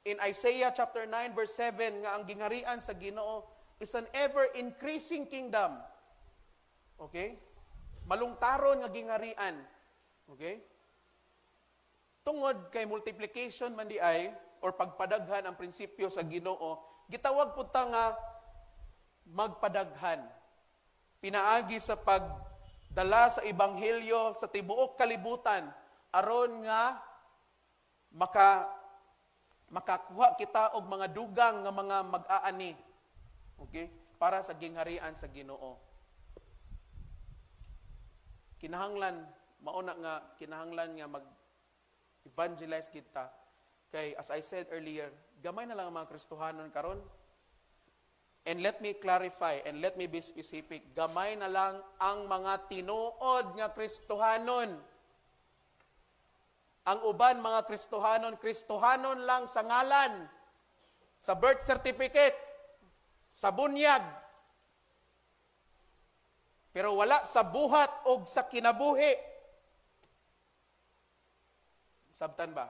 Speaker 2: in Isaiah chapter 9 verse 7 nga ang gingharian sa Ginoo is an ever-increasing kingdom. Okay? Malungtaron nga gingharian. Okay? Tungod kay multiplication man di ay, or pagpadaghan ang prinsipyo sa Ginoo, gitawag po ta nga magpadaghan. Pinaagi sa pagdala sa ebanghelyo sa tibuok kalibutan aron nga makakuha kita og mga dugang nga mga mag-aani. Okay? Para sa gingharian sa Ginoo. Kinahanglan nga mag-evangelize kita. Kay, as I said earlier, gamay na lang ang mga Kristohanon karon. And let me clarify, and let me be specific, gamay na lang ang mga tinuod nga Kristohanon. Ang uban mga Kristohanon lang sa ngalan, sa birth certificate, sa bunyag. Pero wala sa buhat o sa kinabuhi. Sabtan ba?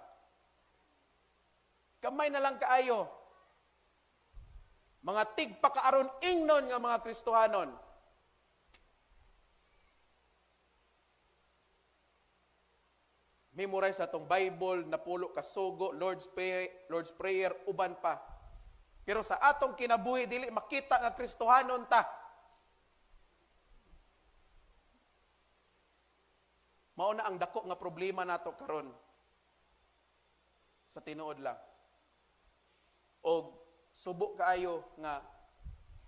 Speaker 2: Kamay na lang kaayo. Mga tigpakaaron ingnon nga mga Kristohanon. Memorize atong Bible, napulo ka sugo, Lord's Prayer, uban pa. Pero sa atong kinabuhi, dili makita nga Kristohanon ta. Mao na ang dako nga problema nato karon sa tinuod lang. O subo kaayo nga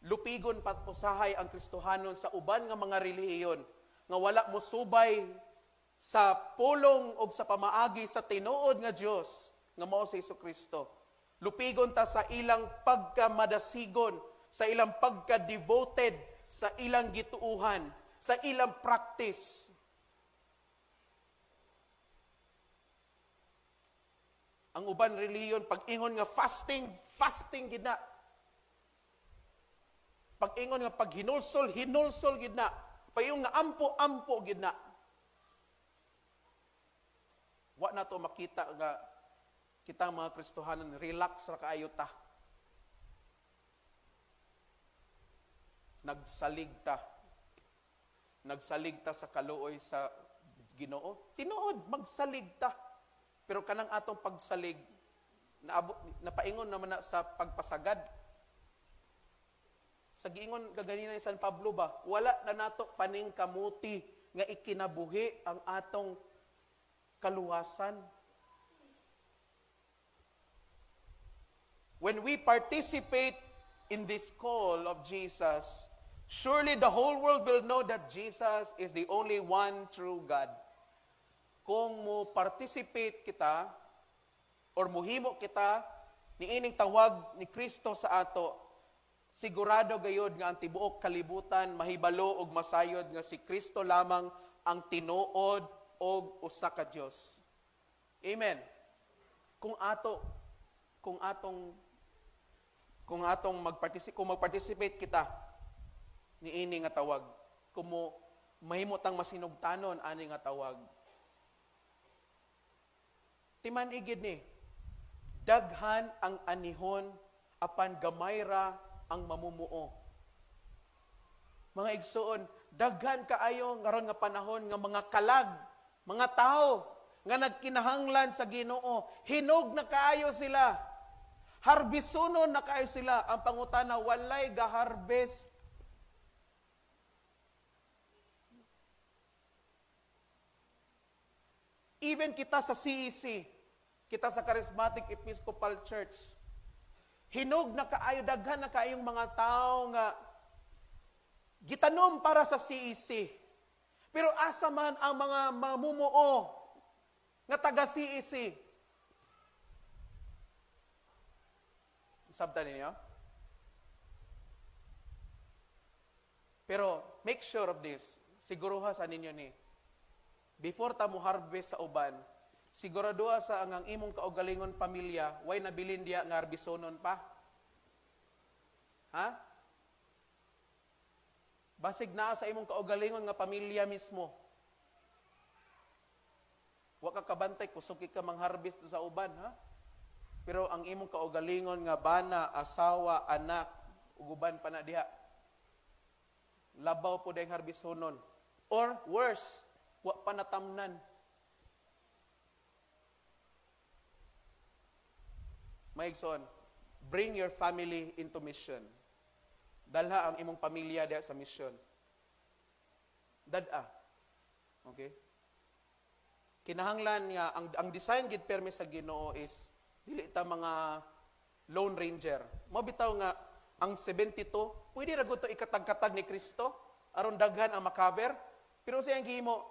Speaker 2: lupigon pat usahay ang Kristohanon sa uban nga mga relihiyon nga wala mo subay sa pulong o sa pamaagi sa tinuod nga Dios nga mao si Jesucristo. Lupigon ta sa ilang pagkamadasigon, sa ilang pagka-devoted, sa ilang gituuhan, sa ilang practice. Ang uban reliyon, pag-ingon nga fasting gid na. Pag-ingon nga paghinulsol gid na. Pag-ingon nga ampo gid na. Wa na to makita nga kita mga Kristohanon, relax ra kaayo ta. Nagsalig ta sa kaluoy sa Ginoo. Tinuod, magsalig ta. Pero kanang atong pagsalig, napaingon naman na sa pagpasagad. Sa giingon kaganina ni San Pablo ba, wala na nato paning kamuti nga ikinabuhi ang atong kaluwasan. When we participate in this call of Jesus, surely the whole world will know that Jesus is the only one true God. Kung mo participate kita or muhimo kita niining tawag ni Kristo sa ato, sigurado gayod nga ang tibuok kalibutan mahibalo og masayod nga si Kristo lamang ang tinuod og usa ka Dios. Amen. Kung magparticipate kita niini nga tawag, kung mahimutang masinugtanon ani nga tawag. Timan igid ni, daghan ang anihon apan gamay ra ang mamumuo. Mga igsoon, daghan kaayo ngaron nga panahon nga mga kalag, mga tao nga nagkinahanglan sa Ginoo, hinog na kaayo sila. Harbisonon na kaayo sila. Ang pangutana, walay ga-harvest. Even kita sa CEC, kita sa Charismatic Episcopal Church, hinog na kaayo, daghan na kaayong mga tao nga gitanom para sa CEC. Pero asa man ang mga mamumuo nga taga CEC? Sabta ninyo? Pero make sure of this. Siguruha sa ninyo ni. Before ta mo harvest sa uban, siguraduha sa ang imong kaugalingon pamilya, way nabilin diya nga harbisonon pa. Ha? Basig naa sa imong kaugalingon nga pamilya mismo. Wa ka kabantay kusog ka mangharvest sa uban, ha? Pero ang imong kaugalingon nga bana, asawa, anak, uguban pa na diha. Labaw po dayang harbisonon. Or worse, wa pa natamnan. Maigsoon, bring your family into mission. Dalha ang imong pamilya diha sa mission. Dada. Okay? Kinahanglan nga ang design gid permi sa Ginoo is dili ta mga lone ranger. Mao bitaw nga ang 72 pwede ra gud to ikatag-katag ni Kristo aron daghan ang makaber. Pero sa iyang gihimo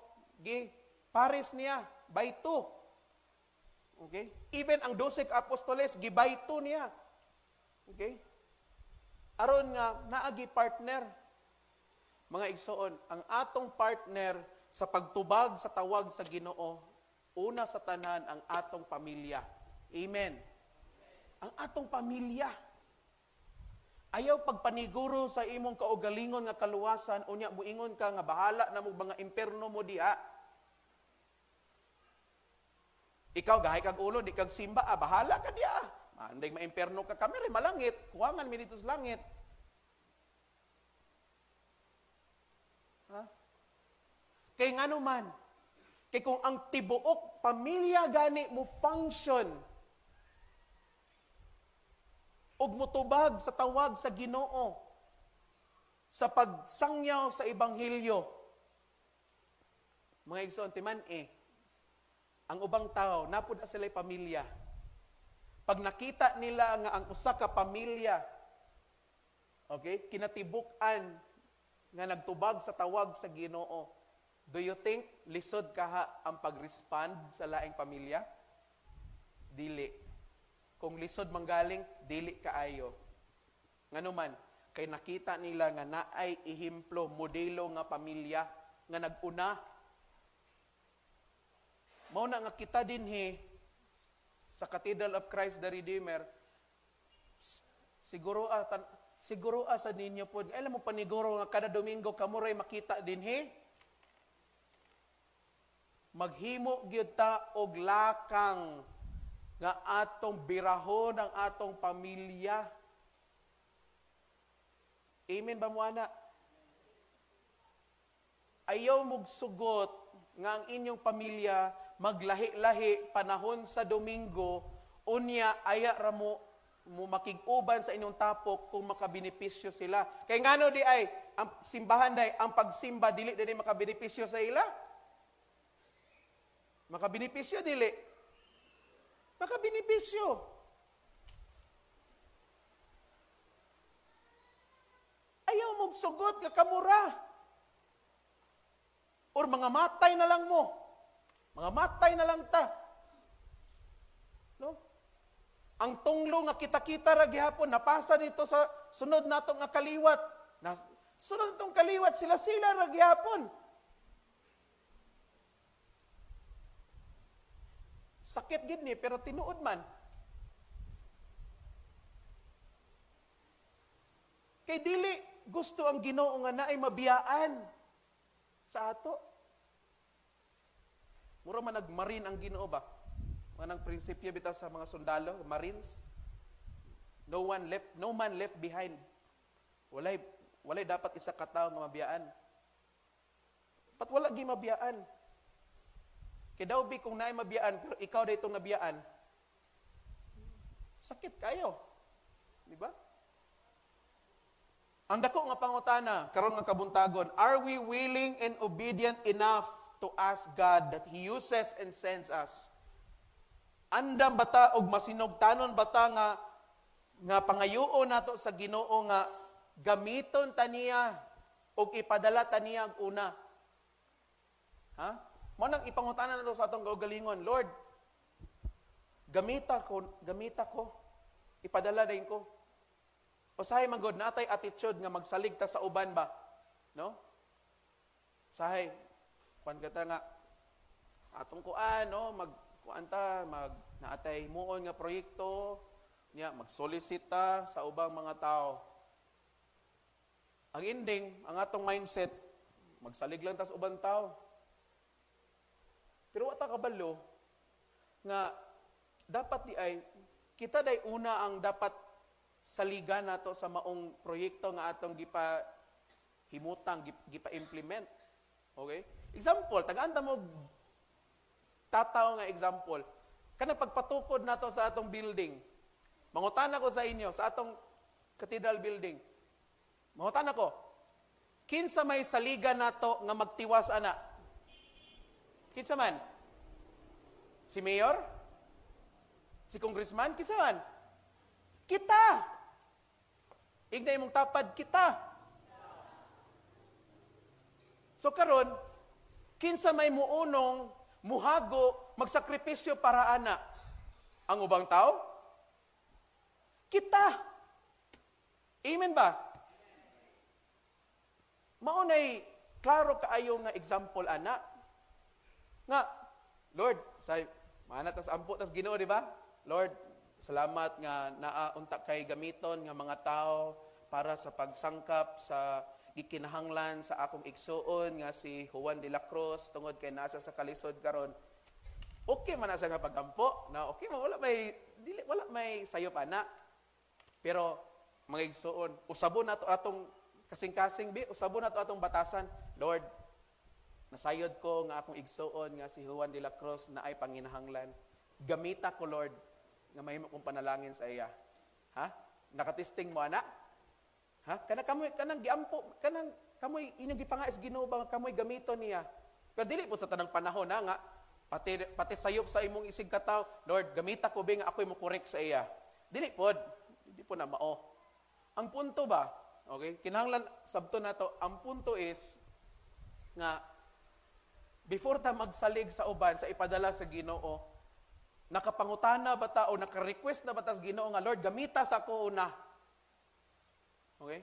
Speaker 2: pares niya by 2. Okay? Even ang 12 apostoles gi by 2 niya. Okay? Aron nga naagi partner. Mga igsoon, ang atong partner sa pagtubag sa tawag sa Ginoo, una sa tanan ang atong pamilya. Amen. Ang atong pamilya. Ayaw pagpaniguro sa imong kaugalingon nga kaluwasan, unya muingon ka nga bahala na mo mga imperno mo diha. Ikaw gahay kag ulo, di kag simba, bahala ka diha. Anday maimperno ka kami rin malangit, kuwangan mi dito sa langit. Ha? Kay ngano man, kay kung ang tibuok pamilya gani mo function ug mutubag sa tawag sa Ginoo sa pagsangyaw sa ebanghelyo. Mga igsoon timan ang ubang tao napud sila pamilya. Pag nakita nila nga ang usa ka pamilya, okay, kinatibuk-an nga nagtubag sa tawag sa Ginoo, do you think lisod kaha ang pag-respond sa laing pamilya? Dili. Kung lisod manggaling, dili kaayo. Nganuman, kay nakita nila nga naay ihimplo, modelo nga pamilya nga nag-una. Mao na nga kita dinhi sa Cathedral of Christ the Redeemer, siguro sa ninyo po, alam mo paniguro nga kada Domingo kamuray makita dinhi. Maghimo gyud ta og lakang nga atong birahon ang atong pamilya. Amen ba mo ana? Ayaw mong sugot nga ang inyong pamilya maglahi-lahi panahon sa Domingo, unya aya ra mo makig-uban sa inyong tapok kung makabenepisyo sila. Kay ngano di ay ang simbahan day ang pagsimba dili dili makabenepisyo sa ila? Makabenepisyo dili? Makabenepisyo. Ayaw mong sugot nga kamura. Or mga matay na lang mo. Mga matay na lang ta. No? Ang tunglo nga kita-kita ra gihapon napasa dito sa sunod nato nga kaliwat. Sunod tong kaliwat sila ra gihapon. Sakit gid ni pero tinuod man. Kay dili gusto ang Ginoo nga naay mabiyaan sa ato. Mura man nagmarin ang Ginoo ba? Manang prinsipyo bitaw sa mga sundalo, Marines. No man left behind. Walay dapat isa ka tawo nga mabiyaan. Pat wala gi mabiyaan. Kay daw bi kung naay mabiyaan pero ikaw day itong nabiyaan. Sakit kayo. Di ba? Ang dako nga pangutana karon nga kabuntagon, are we willing and obedient enough to ask God that He uses and sends us? Andam bata og masinugtanon bata nga pangayoon nato sa Ginoo nga gamiton taniya og ipadala taniya ang una. Ha? Mo nang ipangutana nato sa atong kaugalingon, Lord, gamita ko, ipadala din ko. Usahay man gud natay attitude nga magsalig ta sa uban ba? No? Usahay kuan kata nga atong kuan no, naatay muon nga proyekto niya magsolisita sa ubang mga tao. Ang ending, ang atong mindset, magsalig lang ta sa ubang tao. Pero wata kabalo nga dapat di ay kita day una ang dapat saligan nato sa maong proyekto nga atong himutang gipa-implement. Okay? Example, tagaan mo tataw nga example. Kana pagpatukod nato sa atong building. Mangutan ako sa inyo, sa atong cathedral building. Mangutan ako, kinsa may saligan nato nga magtiwas ana? Kinsa man? Si mayor? Si congressman? Kinsa man? Kita! Ignay mong tapad, kita! So karon, kinsa may muunong, muhago, magsakripisyo para ana? Ang ubang tao? Kita! Amen ba? Maunay, klaro kaayo nga example, ana. Nga, Lord, say, mana tas ampo tas Ginoo, di ba? Lord, salamat nga naaunta kay gamiton nga mga tao para sa pagsangkap sa gikinahanglan sa akong igsuon nga si Juan de la Cruz tungod kay nasa sa kalisod karon. Okay man na siya nga pagampo, na okay man wala may sayop ana. Pero mga igsuon, usabon nato atong kasing-kasing usabon nato atong batasan. Lord, nasayod ko nga akong igsuon nga si Juan de la Cruz na ay panginahanglan. Gamita ko, Lord, nga mahimo kong panalangin sa iya. Ha? Nakatisting mo ana? Ha? Kanang giampo, kamoy inyong gipangais Ginoo ba kamoy gamiton niya. Pero dili po sa tanang panahon na nga pati sayop sa imong isig kataw, Lord, gamita ko ba nga ako'y mo correct sa iya. Dili po na mao. Ang punto ba, okay? Kinahanglan sabto na to, ang punto is nga before ta magsalig sa uban sa ipadala sa Ginoo, nakapangutana ba ta o naka-request na ba ta sa Ginoo nga Lord, gamita sa ako una. Okay?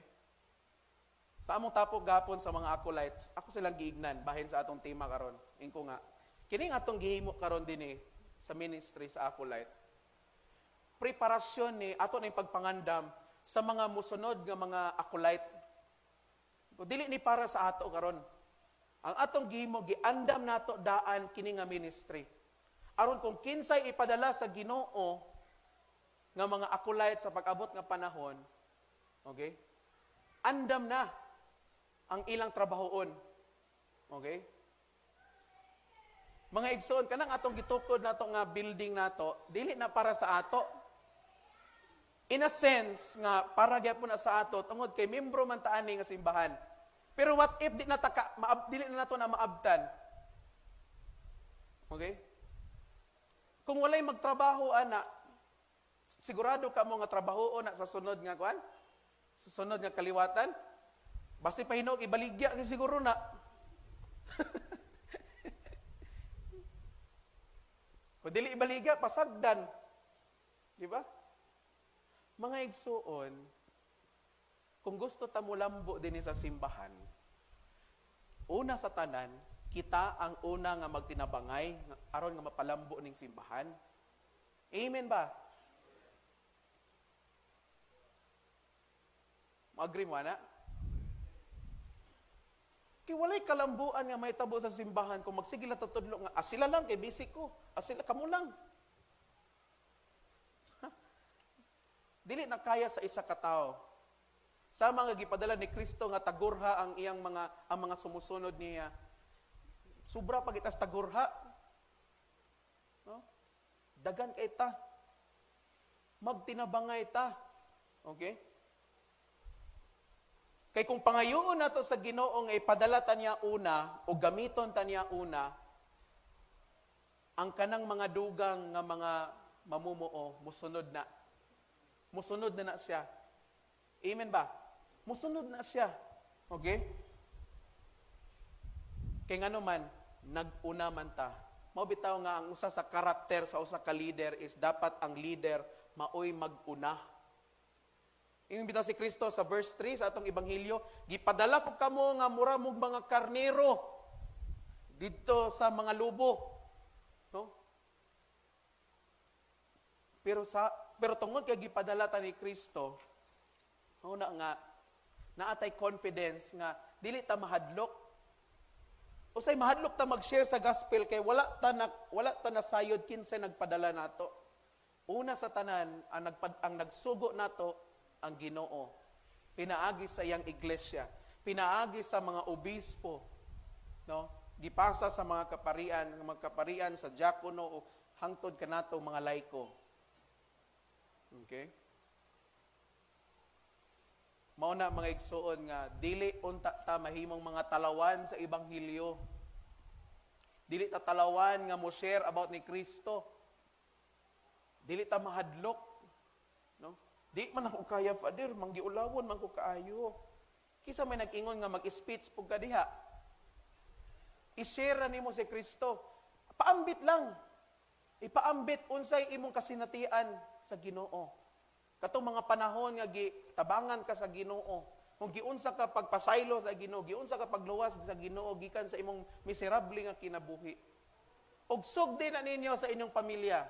Speaker 2: Sa among tapok gapon sa mga acolytes, ako silang giignan bahin sa atong tema karon. Ingko nga, kining atong gihimo karon dinhi sa ministry sa acolyte. Preparasyon ni ato ning pagpangandam sa mga musunod nga mga acolyte. Dili ni para sa ato karon. Ang atong gihimo giandam nato daan kini nga ministry. Aron kung kinsay ipadala sa Ginoo nga mga acolyte sa pag-abot nga panahon, okay? Andam na ang ilang trabahoon. Okay? Mga igsoon, kanang atong gitukod nato nga building nato, dili na para sa ato. In a sense nga para gyapon na sa ato tungod kay membro man ta ani nga simbahan. Pero what if dili na nato na maabtan? Okay? Kung walay magtrabaho ana, sigurado ka mo nga trabaho na sa sunod nga kuan? Sa sunod nga kaliwatan? Basi pa hinog ibaligya ni siguro na. Kung dili ibaligya pasagdan. Di ba? Mga igsuon, kung gusto ta mo lambo din sa simbahan, una sa tanan, kita ang una nga magtinabangay aron nga mapalambo ning simbahan. Amen ba? Mag-agree mo na? Kaya walay kalambuan nga may tabo sa simbahan kung magsigil na tutudlo nga, sila lang, kay basic ko. Sila, kamo lang. Dili na kaya sa isa ka tao. Sa mga gipadala ni Kristo nga tagurha ang mga sumusunod niya. Sobra pagitas tagurha. No? Dagan kay ta. Magtinabangay ta. Okay? Kay kung pangayoon nato sa Ginoo nga ipadala ta niya una o gamiton ta niya una, ang kanang mga dugang nga mga mamumuo musunod na. Musunod na siya. Amen ba? Musunod na siya. Okay? Kay ngano man, nag-una man ta. Mao bitaw nga ang usa sa karakter sa usa ka leader is dapat ang leader maoy mag-una. Ingon bitaw si Kristo sa verse 3 sa atong ebanghelyo, gipadala ko kamo nga mura mong mga karnero didto sa mga lubo. No? Pero tungod kay gipadala ta ni Kristo, una nga naatay confidence nga dili ta mahadlok. Usay mahadlok ta mag-share sa gospel kay wala ta nasayod kinsay nagpadala nato. Una sa tanan ang nagsugo nato ang Ginoo. Pinaagi sa iyang iglesia, pinaagi sa mga obispo, no? Gipasa sa mga kaparian sa diakono o hangtod kanato mga laiko. Okay? mao na mga igsuon nga dili unta ta mahimong mga talawan sa ebanghelyo. Dili ta talawan nga mo share about ni Kristo. Dili ta mahadlok, no? Di man ako kaya, Father, manggiulawon man ko kaayo. Kisa may nag-ingon nga mag-speech pug kadiha. I-share nimo si Kristo. Paambit lang. Ipaambit unsay imong kasinatian sa Ginoo. Katong mga panahon nga gitabangan ka sa Ginoo, kung giunsa ka pagpasaylo sa Ginoo, giunsa ka pagluwas sa Ginoo gikan sa imong miserable nga kinabuhi. Og sugdi na ninyo sa inyong pamilya.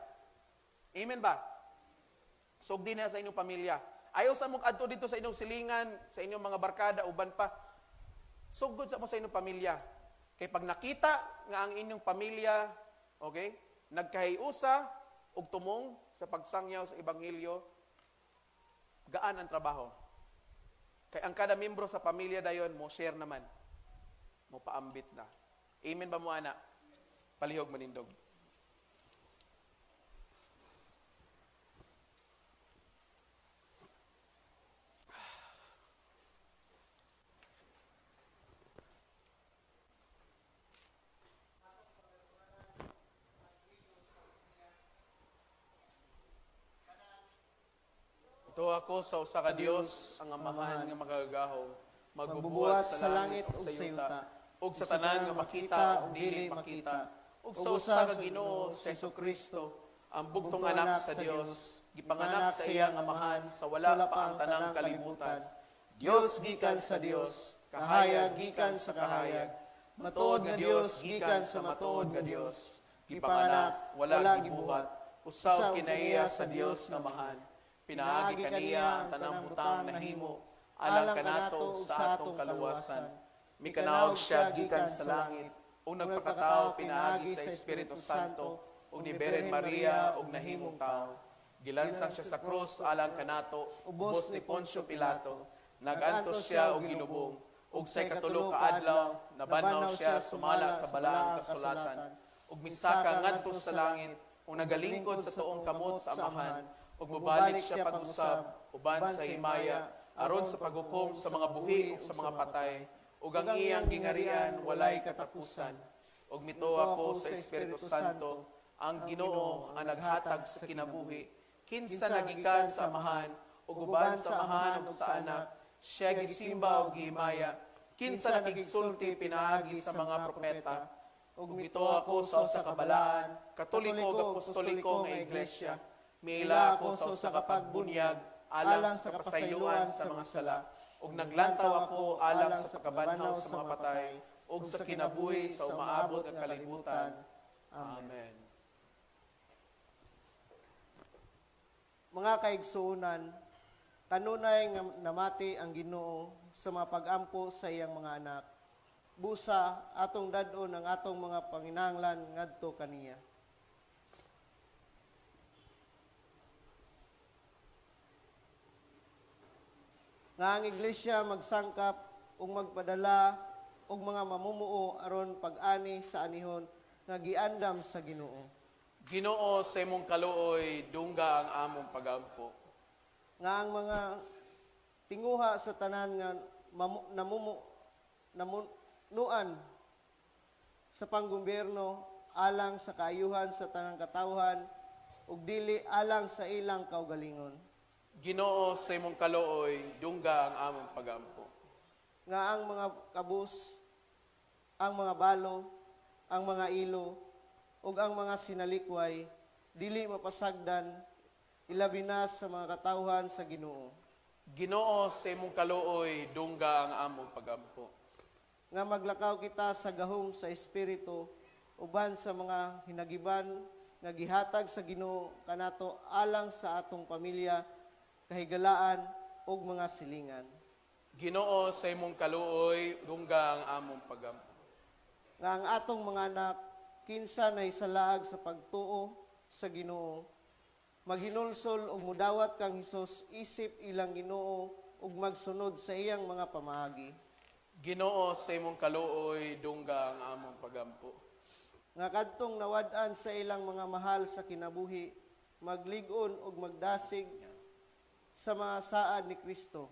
Speaker 2: Amen ba? Sugdi na sa inyong pamilya. Ayaw sa mong adto dito sa inyong silingan, sa inyong mga barkada, uban pa. Sugod sa mo sa inyong pamilya. Kay pag nakita nga ang inyong pamilya, okay, nagkahiusa og tumong sa pagsangyaw sa ebanghelyo, gaan ang trabaho. Kay ang kada miyembro sa pamilya dayon mo share naman. Mo paambit na. Amen ba mo ana? Palihog manindog. Ito ako sa usa ka Dios, ang amahan nga makagahom, magbubuhat sa langit ug sa yuta, ug sa tanan nga makita ug dili makita, ug sa usa ka Ginoo sa Jesucristo, ang bugtong anak sa Dios, gipanganak sa iyang amahan sa wala pa ang tanang kalibutan. Dios gikan sa Dios, kahayag gikan sa kahayag, matuod nga Dios gikan sa matuod nga Dios, gipanganak wala gibuhat, usaw kinaiya sa Dios nga amahan. Pinaagi kaniya ang tanang butang nahimo, alang kanato sa atong kaluwasan. Mikanawag siya gikan sa langit, ug nagpakatao pinaagi sa Espiritu Santo, ug ni Beren Maria ug nahimong tao. Gilansang siya sa krus alang kanato, ubos ni Poncio Pilato. Nagantos siya og gilubong, ug sa ikatulo ka adlaw nabanaw siya sumala sa balaang kasulatan, ug misaka ngadto sa langit, ug nagalingkod sa tuong kamot sa amahan. Ug mobalik siya pag-usab uban sa himaya aron sa paghukom sa mga buhi ug sa mga patay, ug ang iyang gingarian walay katapusan. Ug mituwa ko sa Espiritu Santo, ang Ginoo ang naghatag sa kinabuhi, kinsa nagikan sa amahan, ug uban sa amahan ug sa anak, siya gisimba ug gihimaya, kinsa nakigsulti pinaagi sa mga propeta. Ug mituwa ko sa usa ka balaan, katoliko ug apostoliko nga iglesia. Miila ako sa usa ka pagbunyag alang sa kapasayloan sa mga sala, ug naglantaw ako alang sa pagkabanhaw sa mga patay, ug sa kinabuhi sa umaabot nga kalibutan. Amen.
Speaker 4: Mga kaigsuonan, kanunay nga namati ang Ginoo sa mga pag-ampo sa iyang mga anak. Busa atong dadon ang atong mga panginahanglan ngadto kaniya. Nga ang iglesia magsangkap ug magpadala og mga mamumuo aron pag-ani sa anihon nga giandam sa Ginoo.
Speaker 2: Ginoo sa imong kaluoy dungga ang among pagampo.
Speaker 4: Nga ang mga tinguha sa tanan nga namunuan sa panggobyerno alang sa kaayuhan sa tanang katawhan ug dili alang sa ilang kaugalingon.
Speaker 2: Ginoo sa imong kaluoy dungga ang among pagampo.
Speaker 4: Nga ang mga kabus, ang mga balo, ang mga ilo, ug ang mga sinalikway, dili mapasagdan, ilabi na sa mga katawhan sa Ginoo.
Speaker 2: Ginoo sa imong kaluoy dungga ang among pagampo.
Speaker 4: Nga maglakaw kita sa gahom sa Espiritu, uban sa mga hinagiban, nga gihatag sa Ginoo kanato alang sa atong pamilya, kahigalaan, ug mga silingan.
Speaker 2: Ginoo sa imong kaluoy dungga ang among pagampo.
Speaker 4: Nga ang atong mga anak, kinsa na isalaag sa pagtuo sa Ginoo, maghinulsol ug mudawat kang Hesus isip ilang Ginoo ug magsunod sa iyang mga pamaagi.
Speaker 2: Ginoo sa imong kaluoy dungga ang among pagampo.
Speaker 4: Nga kadtong nawad-an sa ilang mga mahal sa kinabuhi, maglig-on ug magdasig sa mga saad ni Kristo.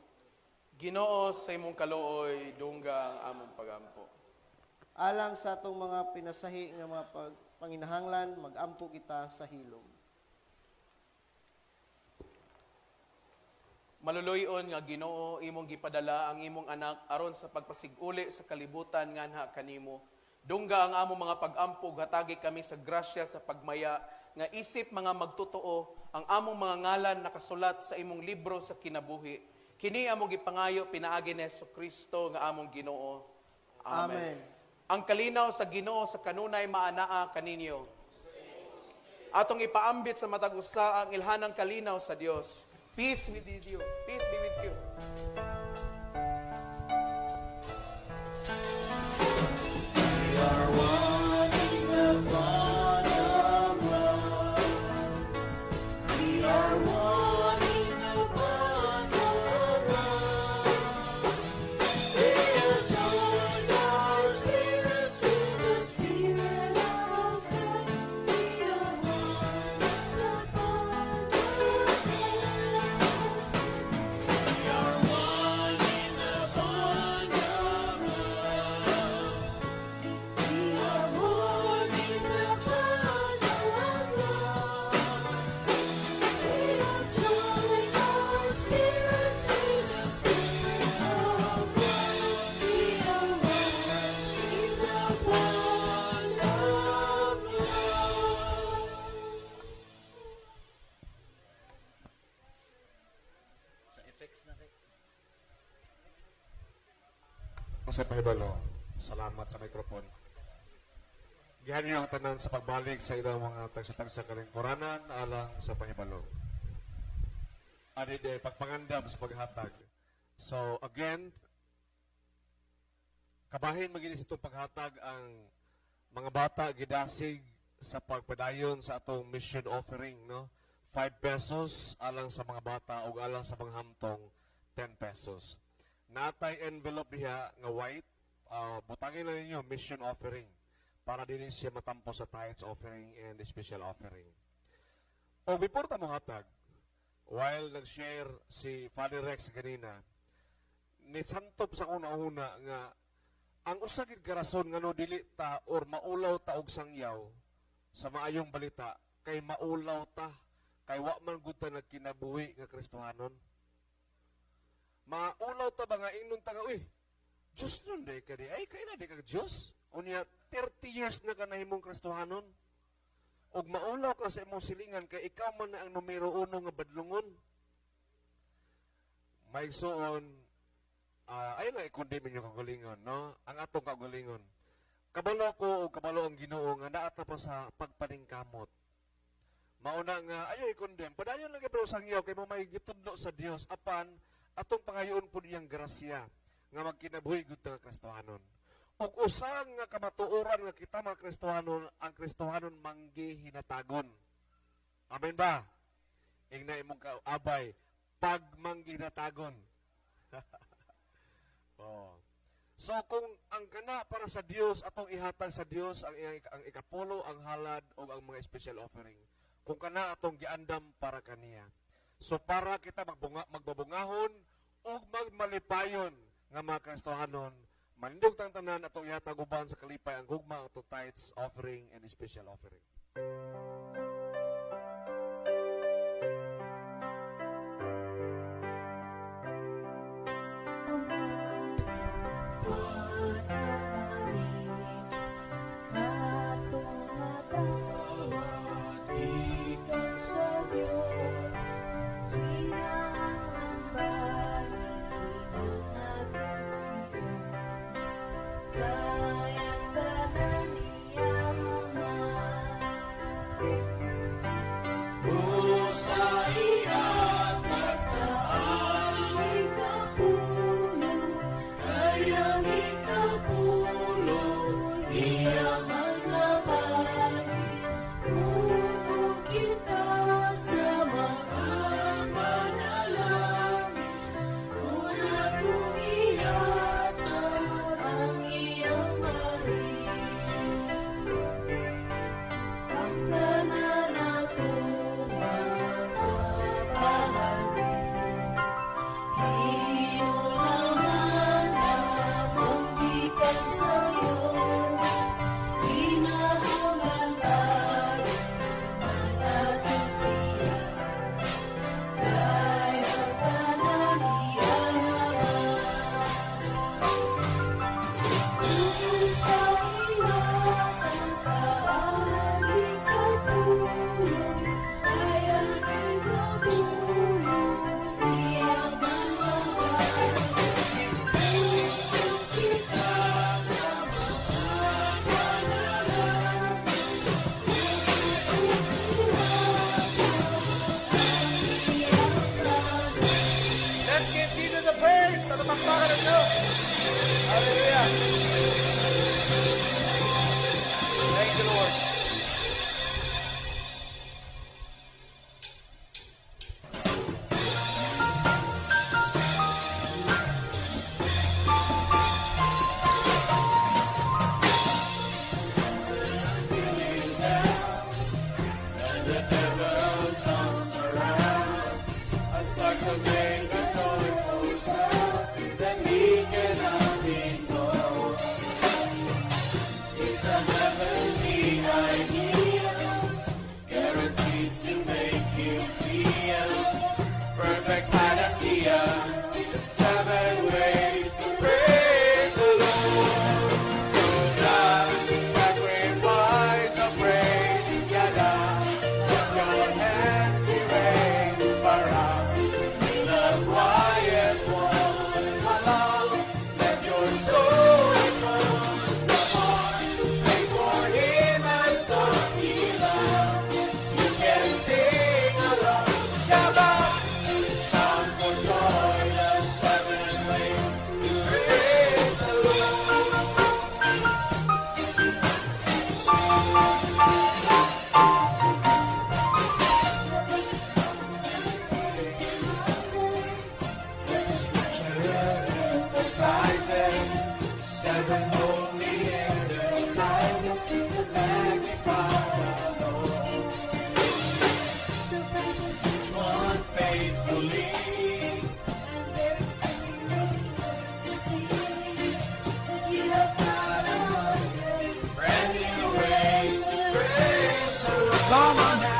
Speaker 2: Ginoo sa imong kaluoy dungga ang among pagampo.
Speaker 4: Alang sa atong mga pinasahi nga mga panginahanglan, magampo kita sa hilom.
Speaker 2: Maluloyon nga Ginoo, imong gipadala ang imong anak aron sa pagpasiguli sa kalibutan nganha kanimo. Dungga ang among mga pag-ampo, hatagi kami sa grasya sa pagmaya nga isip mga magtotoo ang among mga ngalan nakasulat sa imong libro sa kinabuhi. Kini among gipangayo pinaagi ni Jesucristo nga among Ginoo.
Speaker 4: Amen.
Speaker 2: Ang kalinaw sa Ginoo sa kanunay maanaa kaninyo. Atong ipaambit sa matag usa ang ilhanang kalinaw sa Dios. Peace with you. Peace be with you.
Speaker 3: We are one in the bond of love. We are one in the bond of love. We have joined our spirits to the
Speaker 1: Spirit of God, we are one, the bond of love.
Speaker 3: We are one in the bond of love.
Speaker 1: We are one in the bond of love. We have joined our spirits to the Spirit of God. We are one in the bond of love.
Speaker 8: Sa Pahibalo, salamat sa microphone. Gihan niyo ang tanan sa pagbalik sa ilang mga tagsa-tagsa kalingkuranan alang sa Pahibalo. Ani de pagpangandam sa paghatag. So again, kabahin maginis itong paghatag ang mga bata gidasig sa pagpadayon sa atong mission offering, no? 5 pesos alang sa mga bata ug alang sa mga hamtong 10 pesos. Natay envelope diha nga white, butangin na ninyo mission offering para din siya matampo sa tithes offering and special offering. O before ta mo hatag, while nag-share si Father Rex ganina, ni santop sa una-una nga ang usa gid ka rason nga no dili ta or maulaw ta og sangyaw sa maayong balita kay maulaw ta kay wa man gud ta nagkinabuhi nga Kristohanon. Maulaw ta ba nga ingnon ta nga, uy, Diyos nun day ka di. Ay, kailan di ka Diyos? Unya, 30 years na ka na himong Kristohanon. Og maulaw ka sa imong silingan, kay ikaw man na ang numero 1 nga badlungon. Maigsoon, ayun na i-condemn ninyo kagalingon, no? Ang atong kagalingon. Kabalo ko o kabalo ang Ginoo nga naata pa sa pagpaningkamot. Mauna nga, ayaw i-condemn. Padayon lang kayo sangyaw, kay mo may gitudlo sa Dios apan, atong pangayoon po niyang grasya nga magkinabuhi gud nga Kristohanon. Og usang nga kamatuoran nga kita mga Kristohanon, ang Kristohanon manggi hinatagon. Amen ba? Ingna imong kaabay pag manggi hinatagon. Oh. So kung ang kana para sa Dios atong ihatag sa Dios ang ikapulo, ang halad o ang mga special offering. Kung kana atong giandam para kaniya. So para kita magbabungahon o magmalipayon nga mga Kristohanon, manindog tang tanan atong ihatag uban sa kalipay ang gugma atong tithes, offering, and special offering.
Speaker 1: Kaya tanan niya
Speaker 2: Let's give Jesus the praise sa napakpakan ng Diyos. Hallelujah. Thank you, Lord.
Speaker 3: I start to make a joyful sound that He cannot ignore. It's a heavenly idea, guaranteed to make you feel perfect panacea. The 7 ways to praise the Lord. To God, sacrifice of praise, yada. Let your hands be raised for us. The quiet ones allow. Let your soul rejoice. The heart, pray for Him and salty love. You can sing along. Shabbat, shout for joy. The 7 ways to praise the Lord. Emphasizes 7 holy exercises to magnify the Lord. Each one faithfully. Brand new ways to praise the Lord. Come on now.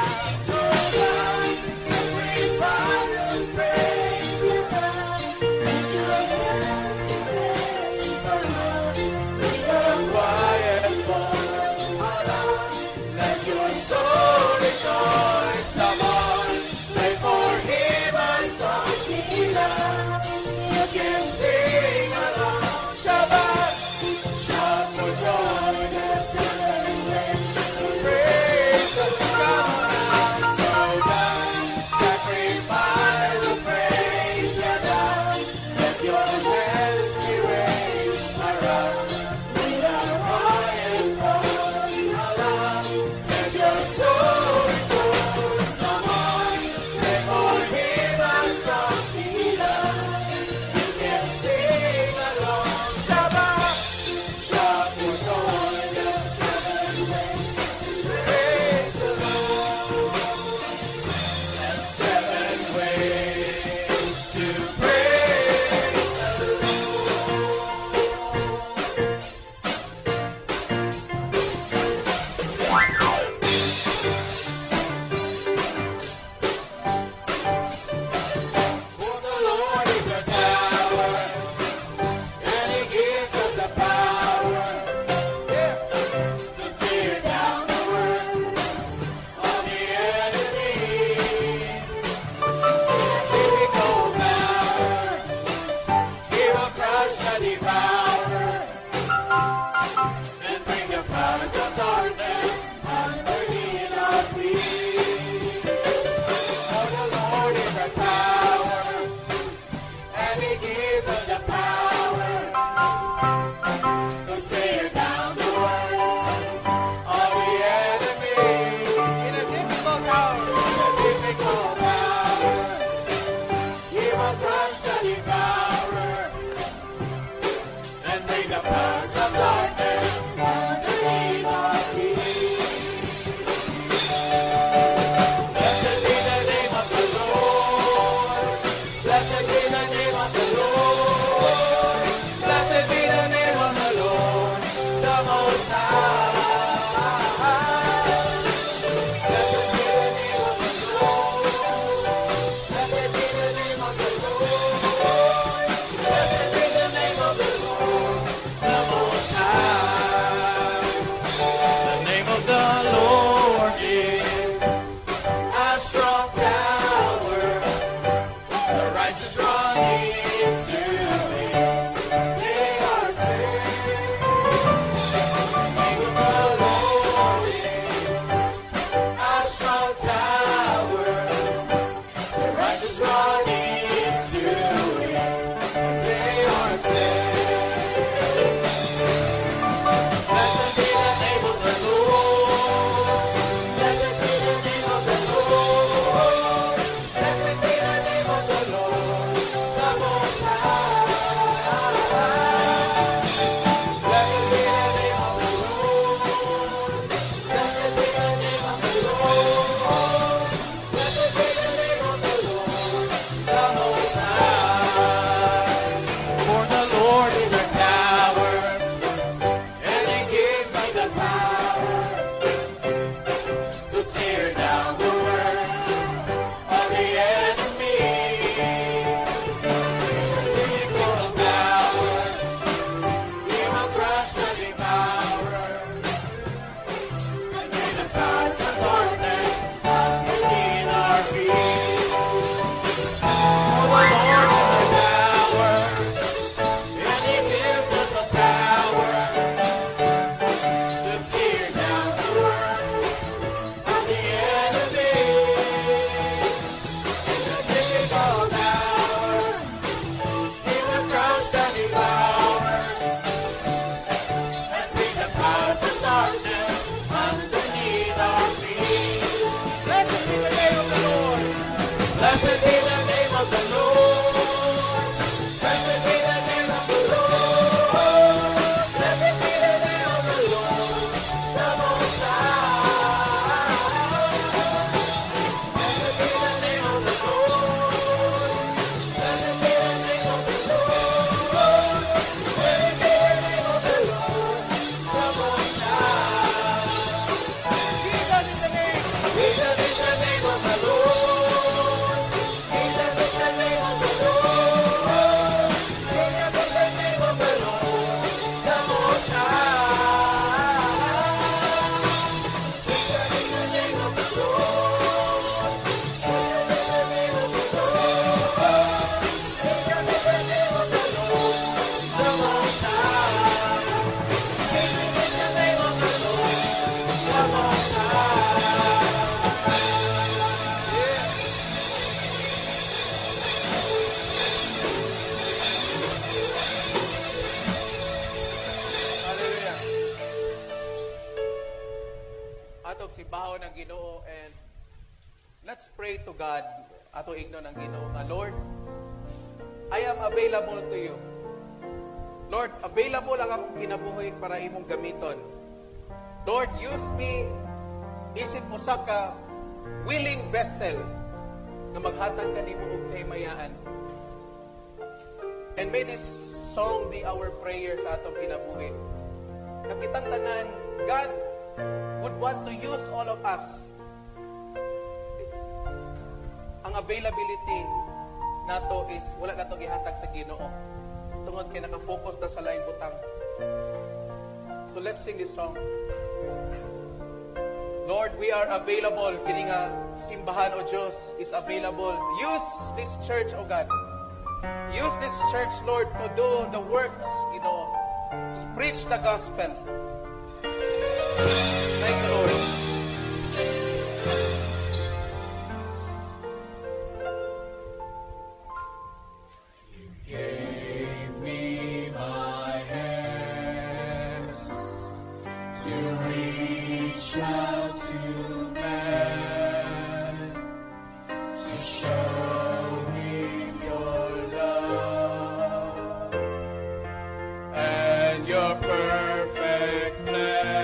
Speaker 3: So loud, sacrifice and praise the Lord. Let your hands to praise the Lord. With a quiet voice, aloud, let your soul rejoice. Come on, play for Him a song to love. You can sing along. Shabbat, shout for joy. The 7 ways to praise the Lord. Come on, sacrifice of praise, yada. Let your hands be raised around. With a quiet voice, aloud. Let your soul rejoice. Come on, play for Him a song to love. You can sing along. Shabbat, shout for joy. The 7 ways to praise the Lord. And 7 ways to praise the For the Lord is a tower, and He gives us the power, yes, to tear down the works of the enemy. Difficult power, He will crush the devourer, and bring the powers of darkness underneath our feet. For the Lord is a tower, and He gives us the power to tear down the works of the enemy. In a difficult hour, He will crush the devourer, and bring the powers of darkness underneath our feet. Blessed be the name of the Lord. Blessed be the name of the Lord. Blessed be the name of the Lord, the Most High. Blessed be the name of the Lord. Blessed be the name of the Lord. Blessed be the name of the Lord, the Most High. The name of the Lord is a strong tower. The righteous run into it. They are saved. The name of the Lord is a strong tower. The righteous run into
Speaker 2: simbahan ng Ginoo, and let's pray to God. Ato igno ng Ginoo nga, Lord, I am available to you. Lord, available ang akong kinabuhi para imong gamiton. Lord, use me isip usa ka willing vessel na maghatag kanimo og kahimayaan. And may this song be our prayer sa atong kinabuhi. Nakitang tanan, God would want to use all of us. Ang availability nato is wala nato gihatag sa Ginoo. Tungod kay naka-focus na sa laing butang. So let's sing this song. Lord, we are available. Kini nga simbahan o Diyos is available. Use this church, O God. Use this church, Lord, to do the works, Ginoo. To preach the gospel. Thank you, Lord.
Speaker 3: Gave me my hands to reach out to man, to show him your love and your perfect plan.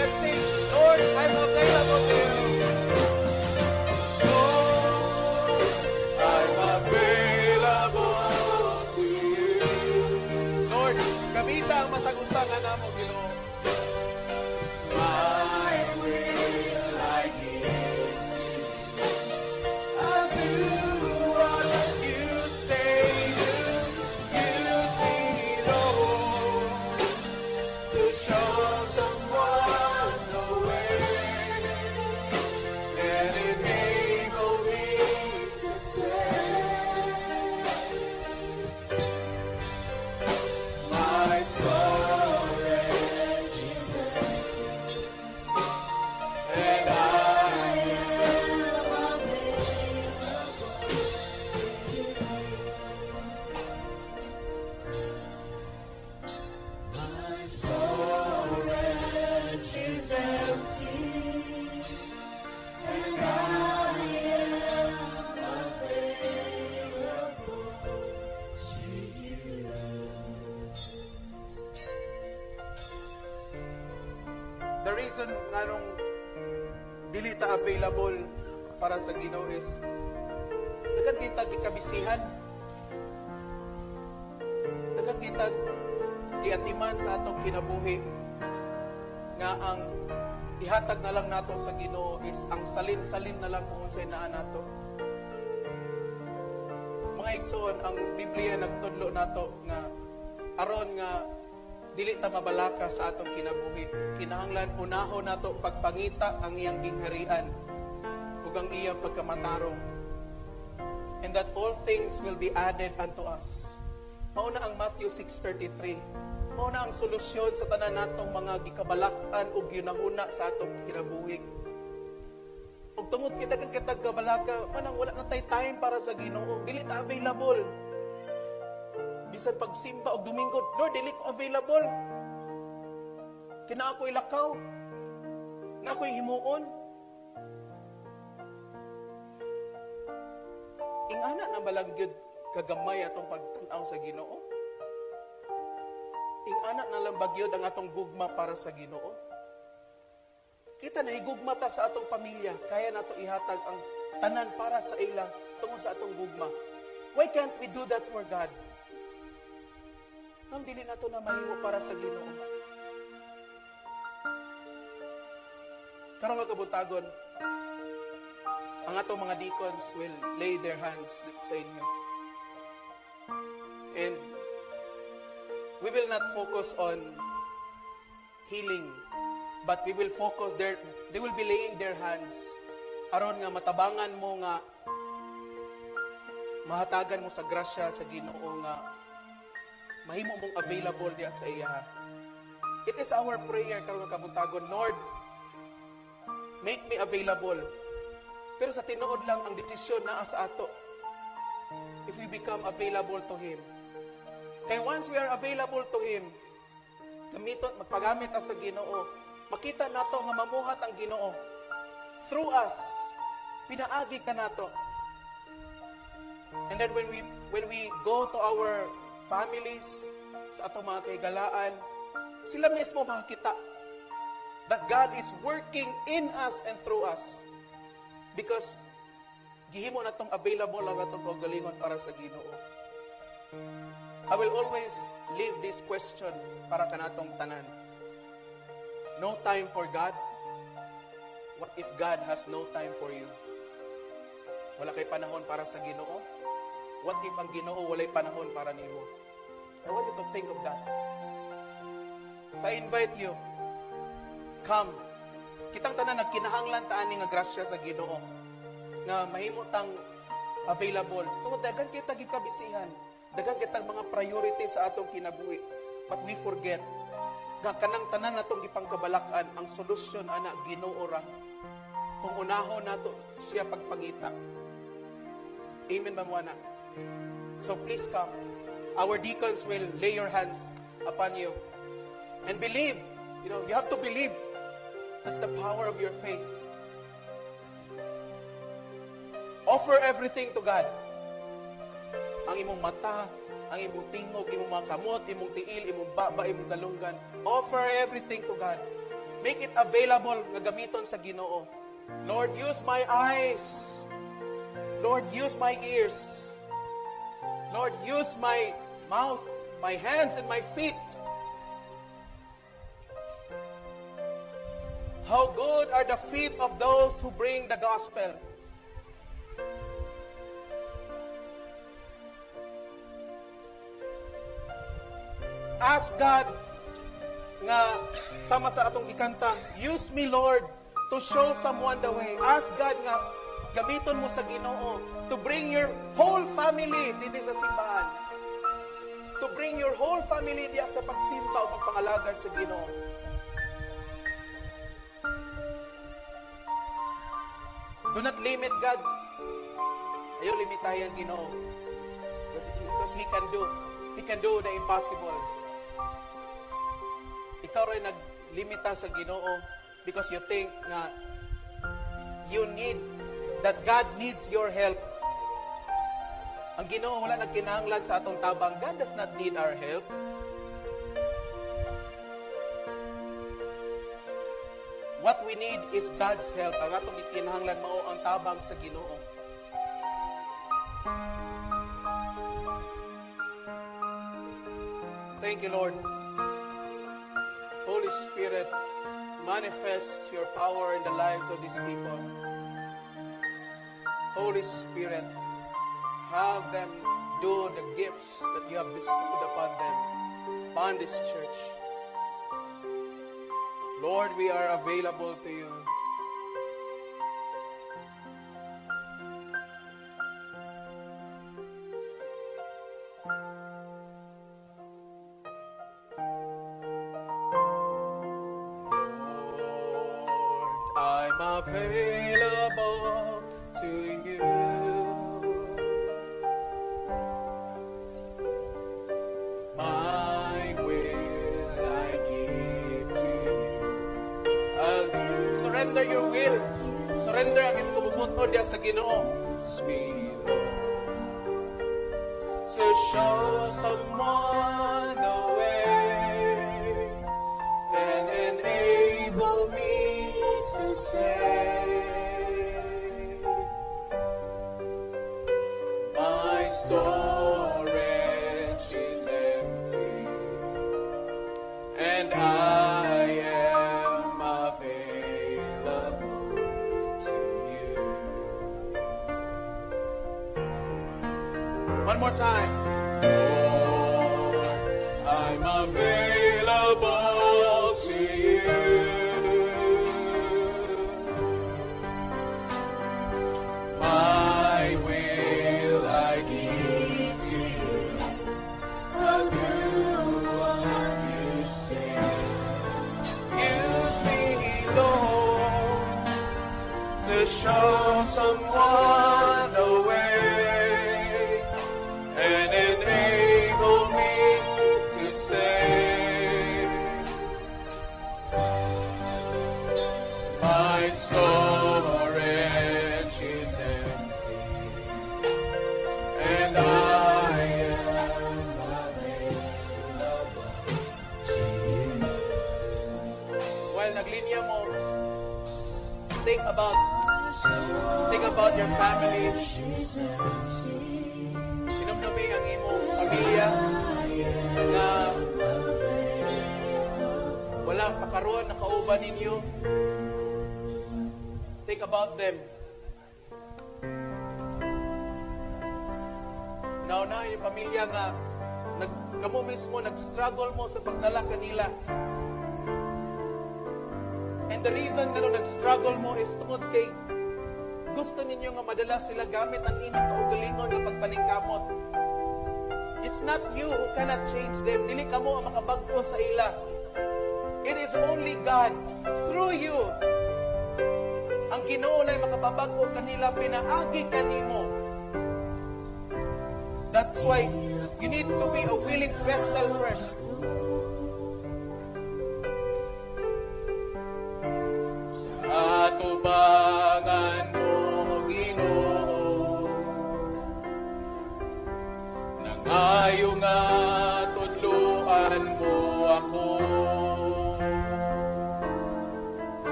Speaker 2: let's sing, Lord, I'm available to you. Lord, I'm available to you. Lord, kamita ang matag-usangan namo, Ginoo. My will I give to you. I'll do what you say do. Use me, Lord, to show someone the way and enable me to say, my storage is empty, and I am available to you. My storage is empty, and I am available to you. The reason nga nung dili ta available para sa Ginoo is dagan kita gikabisihan. Dagan kita giatiman sa atong kinabuhi nga ang ihatag na lang nato sa Ginoo is ang salin-salin na lang kung unsay naa nato. Mga igsoon, ang Biblia nagtudlo nato nga aron nga dili ta mabalaka sa atong kinabuhi, kinahanglan unahon nato pagpangita ang iyang gingharian ug ang iyang pagkamatarong, and that all things will be added unto us. Mao na ang Matthew 6:33. Mao na ang solusyon sa tanan natong mga gikabalak-an ug ginahuna sa atong kinabuhi. Ug tungod kita kang kitag kabalaka, manang wala na tay time para sa Ginoo, dili ta available. Bisan pagsimba og Domingo, Lord, dili ko available. Kina ako ilakaw. Na ako'y himuon. Ingana na balang gyud kagamay atong pagtan-aw sa Ginoo. Ingana na lang bagyod ang atong gugma para sa Ginoo. Kita na higugma ta sa atong pamilya, kaya nato ihatag ang tanan para sa ila tungod sa atong gugma. Why can't we do that for God? Nang dili nato na mahimo para sa Ginoo. Karong nga kabutagon, ang atong mga deacons will lay their hands sa inyo. And we will not focus on healing, but we will focus they will be laying their hands aron nga matabangan mo nga mahatagan mo sa grasya sa Ginoo nga mahimo mong available diya sa iya. It is our prayer karong kabuntagon, Lord, make me available. Pero sa tinuod lang ang desisyon naa sa ato. If we become available to Him. Kaya once we are available to Him, magpagamit sa Ginoo, makita nato nga mamuhat ang Ginoo. Through us, pinaagi ka nato. And then when we go to our families, sa atong mga kaigalaan, sila mismo makakita that God is working in us and through us. Because gihimo na tong available ang atong kaugalingon para sa Ginoo. I will always leave this question para kanatong tanan. No time for God? What if God has no time for you? Wala kay panahon para sa Ginoo? What if ang Ginoo walay panahon para nimo? I want you to think of that. So I invite you, come. Kitang tanan nagkinahanglan ta ani nga grasya sa Ginoo nga mahimo tang available. Tungod daghan kita gikabisihan, daghan kitang mga priority sa atong kinabuhi. But we forget nga kanang tanan natong gipangkabalakan ang solusyon ana Ginoo ra. Kung unahon nato siya pagpangita. Amen ba mo ana? So please come. Our deacons will lay your hands upon you. And believe. You have to believe. That's the power of your faith. Offer everything to God. Ang imong mata, ang imong tingog, imong mga kamot, imong tiil, imong baba, imong dalunggan. Offer everything to God. Make it available nga gamiton sa Ginoo. Lord, use my eyes. Lord, use my ears. Lord, use my mouth, my hands, and my feet. How good are the feet of those who bring the gospel. Ask God nga sama sa atong ikanta, use me, Lord, to show someone the way. Ask God nga gamiton mo sa Ginoo to bring your whole family dinhi sa simbahan. To bring your whole family diya sa pagsimba o pagpangalagad sa Ginoo. Do not limit God. Ayaw limitayan Ginoo. Because He can do. He can do the impossible. Ikaw rin naglimita sa Ginoo because you think nga you need, that God needs your help. Ang Ginoo wala nagkinahanglan sa atong tabang. God does not need our help. What we need is God's help. Ang atong ikinahanglan mao ang tabang sa Ginoo. Thank you, Lord. Holy Spirit, manifest your power in the lives of these people. Holy Spirit, have them do the gifts that you have bestowed upon them, upon this church. Lord, we are available to you. Lord, I'm available to you. My will I give to you. Surrender your will. Surrender ang imong kabubuton diya sa Ginoo. Sweet Lord, to show someone the way and enable me to say, my storage is empty and I am available to you. One more time. Lord, I'm available to you. My will I give to you. I'll do what you say. Use me, Lord, to show someone the way and enable me to say, my storage is empty and I am available to you. While naglinya mo, think about your family. Inumdumi ang imong pamilya na wala pa karon nakauban ninyo. Think about them. Nauna yung pamilya nga kamo mismo nag-struggle mo sa pagdala kanila. And the reason nga nag-struggle mo is tungod kay gusto ninyo nga madala sila gamit ang inyong kaugalingon nga pagpaningkamot. It's not you who cannot change them. Dili kamo ang makabag-o sa ila. It is only God through you. Ang Ginoo lay makapabag-o kanila, pinaagi kanimo. That's why you need to be a willing vessel first. Sa tubangan mo, Ginoo, nangayo nga tudluan mo ako.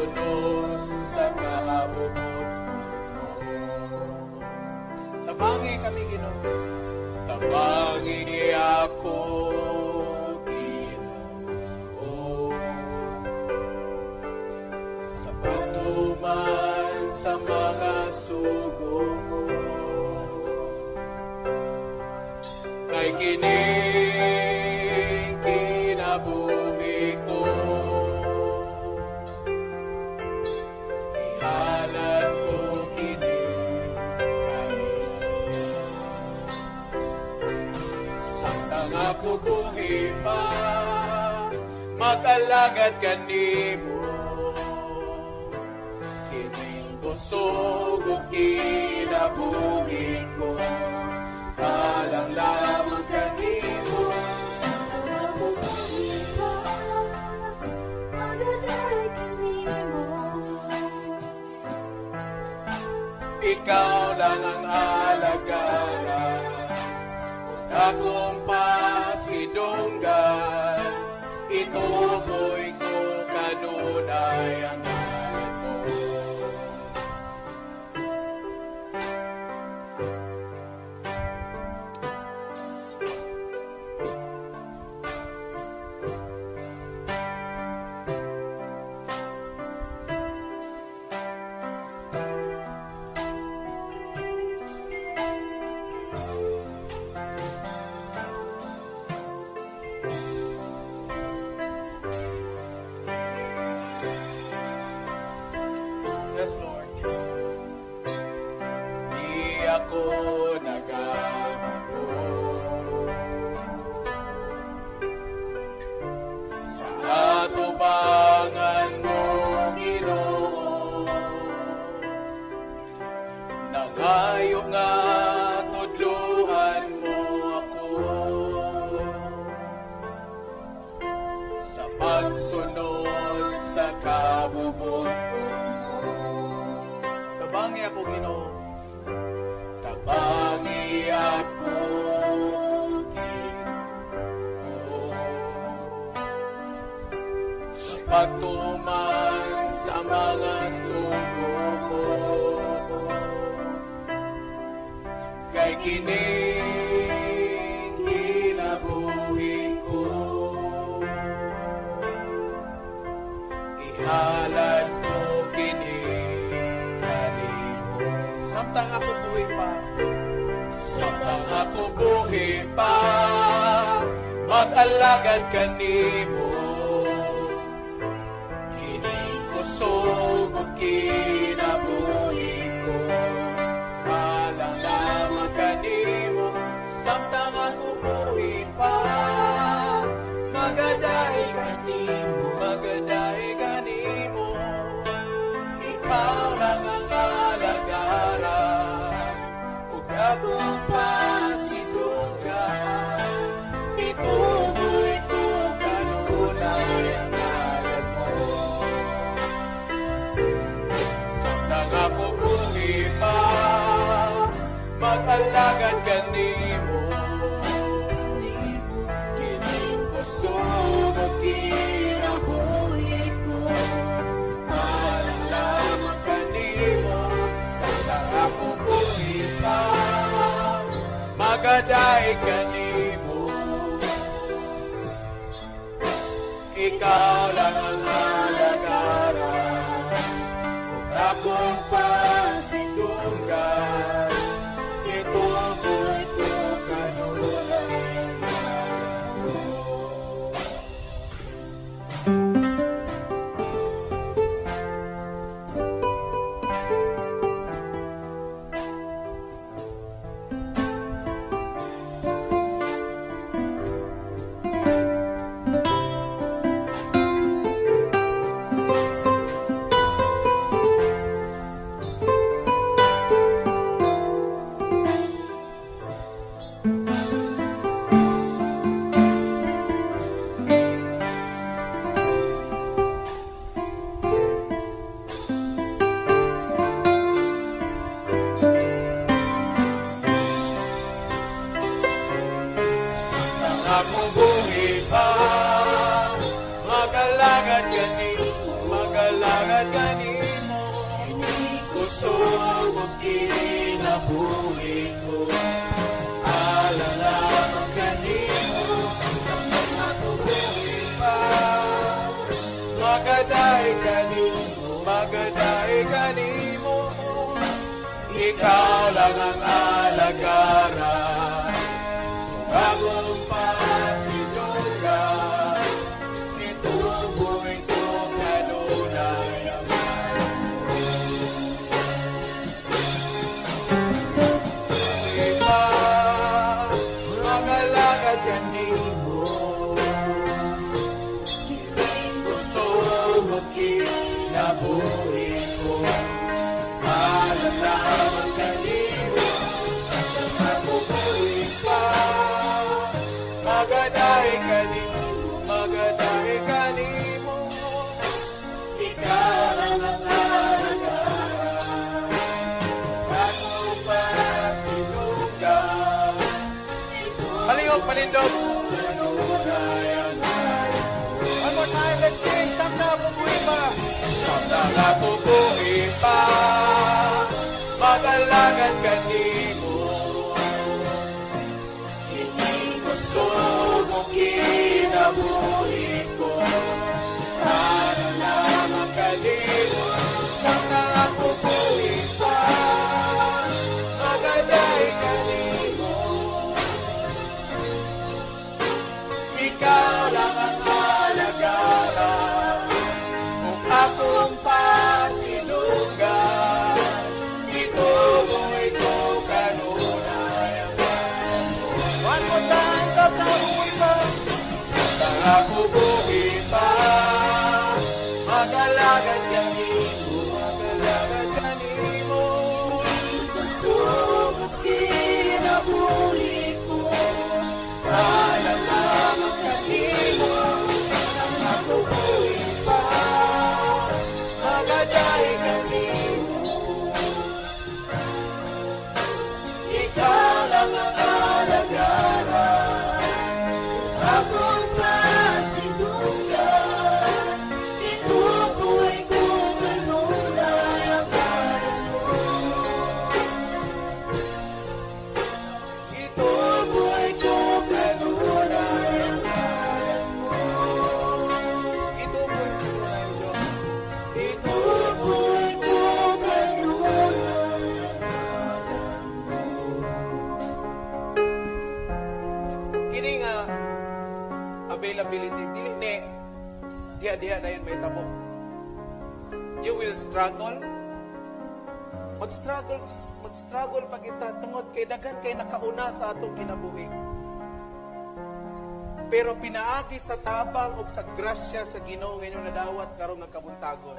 Speaker 2: pagsunod sa kahabubot mo. Tabangi kami, Ginoo. Tabangi ako, Ginoo. Sa pagtuman sa mga sugo mo. Kay kining kinabuhi ko. Ihalan ko kining samtang ako buhi pa, mag-alagad kanimo. Kining kusog o kinabuhi ko, halang lamang kanimo. Ikaw lang ang alagaran, kung akong pasidunggan, ituboy ko kanunay ang ngalan mo. Yes, Lord. Di ako nagbabago sa atubangan mo, Ginoo. Nangayo nga tudluhan mo ako sa pagsunod sa kabubot mo. Tabangi ako, Ginoo. Tabangi ako, Ginoo. Sa pagtuman sa mga sugo mo. Kay kining kinabuhi ko. Ihalad ko kining kanimo. Samtang ako buhi pa, samtang ako buhi pa, mag-alagad kanimo. Kining kusog o kinabuhi ko, halang lamang kanimo. Samtang ako buhi pa, magadahi kanimo, magadahi kanimo. Ikaw lang ang alagaran, ug akong pasidunggan, ituboy ko kanunay ang ngalan mo. Samtang ako buhi pa, mag-alagad kanimo. Kining kusog o kinabuhi ko, halang lamang kanimo. Samtang ako buhi pa, magaday kanimo. Ikaw lang ang alagaran, kung akong pasidunggan, ituboy ko kanunay ang ngalan mo. Samtang ako buhi pa, mag-alagad kanimo, mag-alagad magaday kanimo, magaday kanimo. Ikaw lang ang alagaran, kung akong pasinugan, itubo ito kanunay ang iba, magalagad kanimo. Busog o kinabuhi ko, malalaman kanimo, sa nabubuhi pa. Magaday kanimo, magaday kanimo. Ikaw lang ang alagaran, akong pasinugan. Halingog, panindog. One more time, let's sing. Samna bubuhi pa. Samna nga bubuhi pa. Magalagan kanimo. Hindi gusto mo kinabuhi ko. Para lamang kanimo. Samna nga bubuhi pa. Magaday kanimo. Ikaw lang ang alagaran, kung akong pasinugan, itubo ito kanunay ang ganon mo. One more time, sa tabuhi pa, sa tabuhi pa, magalagan kanimo, magalagan kanimo. Gusto mo kinabuhi ko, para lamang kanimo, sa nabubuhi pa, magaday kanimo. Ikaw lang ang alagaran, akong pasinugan, itubuhay ko kanunay ang ganon mo. Itubuhay ko kanunay ang ganon mo. Itubuhay ko kanunay ang Diyos. Itubuhay ko kanunay ang ganon mo. Kini nga availability, dili ni diha dayon may tabo. You will struggle. Mag-struggle pag kita tungod kay daghan kay nakauna sa atong kinabuhi. Pero pinaagi sa tabang ug sa grasya sa Ginoo nga inyong nadawat karon nga kabuntagon.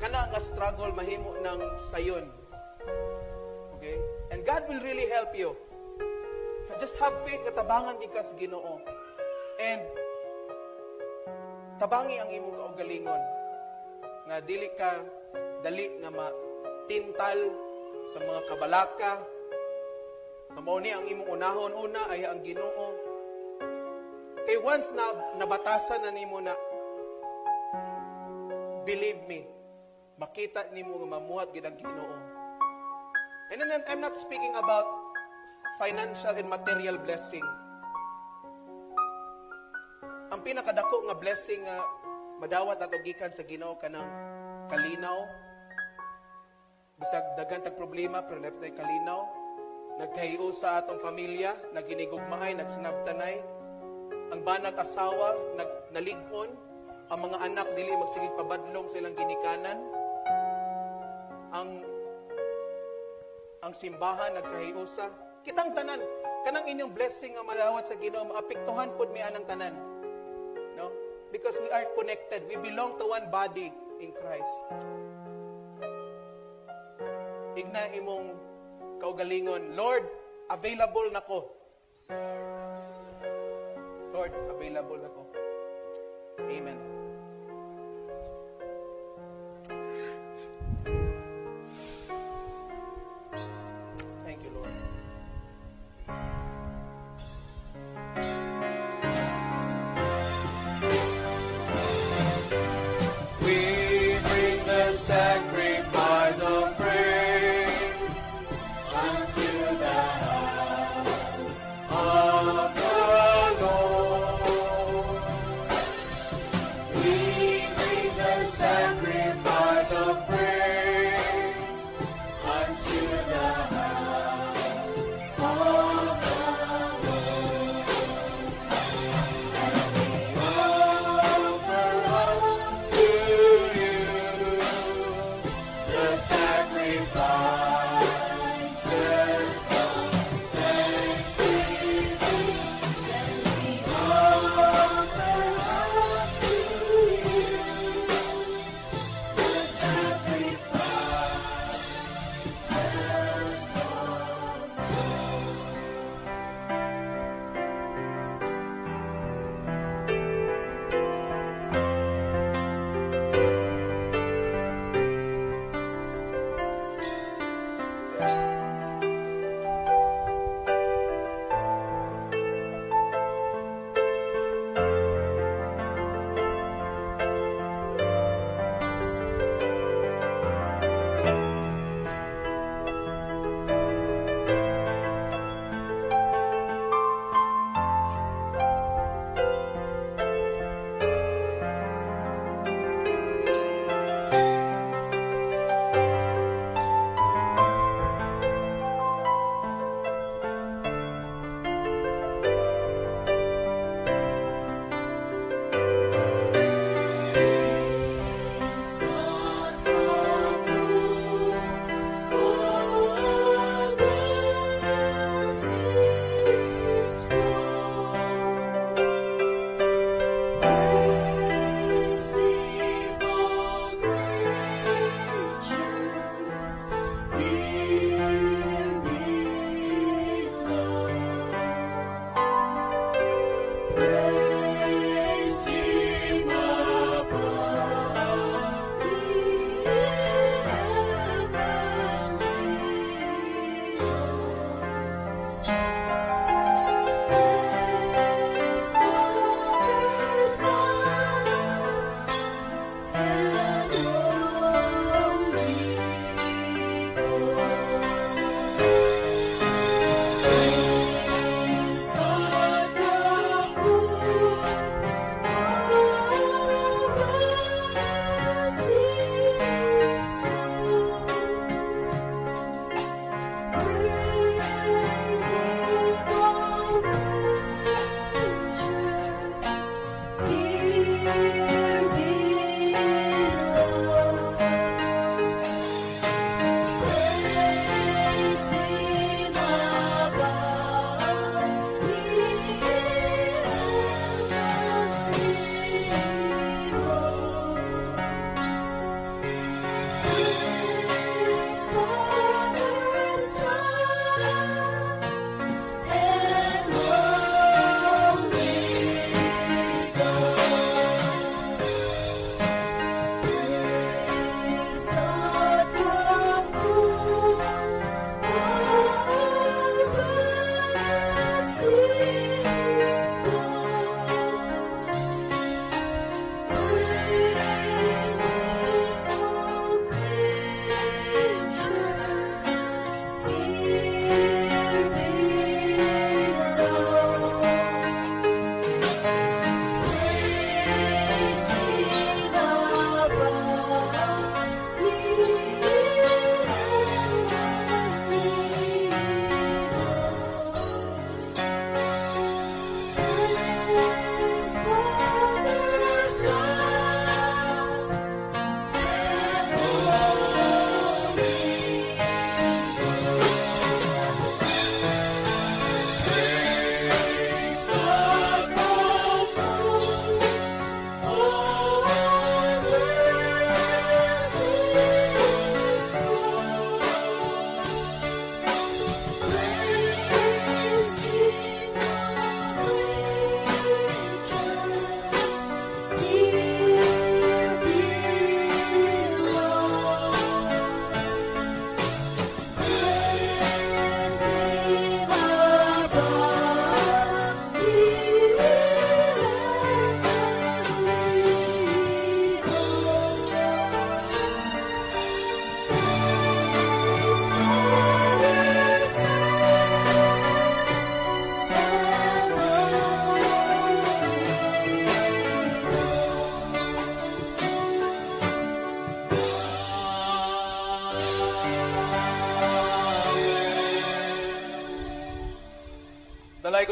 Speaker 2: Kana nga struggle mahimo ng sayon. Okay? And God will really help you. Just have faith nga tabangan ka sa Ginoo. And tabangi ang imong kaugalingon nga dili ka dali nga matintal sa mga kabalaka. Mao ni ang imong unahon una ay ang Ginoo. Kay once na nabatasan na nimo na, believe me, makita nimo nga mamuhat gid ang Ginoo. And then I'm not speaking about financial and material blessing. Ang pinakadako nga blessing nga madawat ato gikan sa Ginoo kanang kalinaw. Bisag daghan tag problema pero napay kalinaw. Nagkahiyo sa atong pamilya, naginigugmaay, nagsinabtanay. Ang banag asawa nalig-on, ang mga anak dili magsigig pabadlong sa ilang ginikanan. Ang simbahan nagkahiusa. Kitang tanan, kanang inyong blessing nga madawat sa Ginoo maapektuhan pud mi anang tanan. No? Because we are connected. We belong to one body in Christ. Igna imong kaugalingon, Lord, available nako. Lord, available nako. Amen. Thank you, Lord. We bring the sacrifice of praise unto the house of the Lord.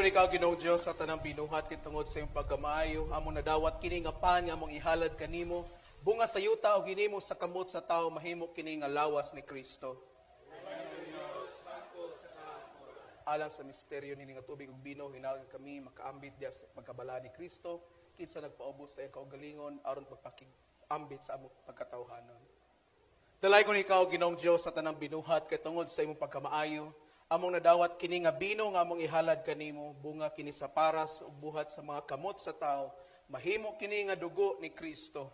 Speaker 2: ko ikaw Ginoong Dios sa tanang binuhat kay tungod sa imong pagkamaayo, among nadawat kini nga pan nga among ihalad kanimo, bunga sa yuta o ginimo sa kamot sa tao mahimo kini nga lawas ni Kristo. Alang sa misteryo ni nga tubig ug bino, hinalang kami makaambit diya sa pagkabala ni Kristo, kinsa nagpaubos sa iyang kaugalingon aron pagpakiambit sa among pagkatawhanon. Dalay ko ikaw Ginoong Dios sa tanang binuhat kay tungod sa imong pagkamaayo, among nadawat kini nga bino nga among ihalad kanimo, bunga kini sa paras ug buhat sa mga kamot sa tao, mahimo kini nga dugo ni Kristo.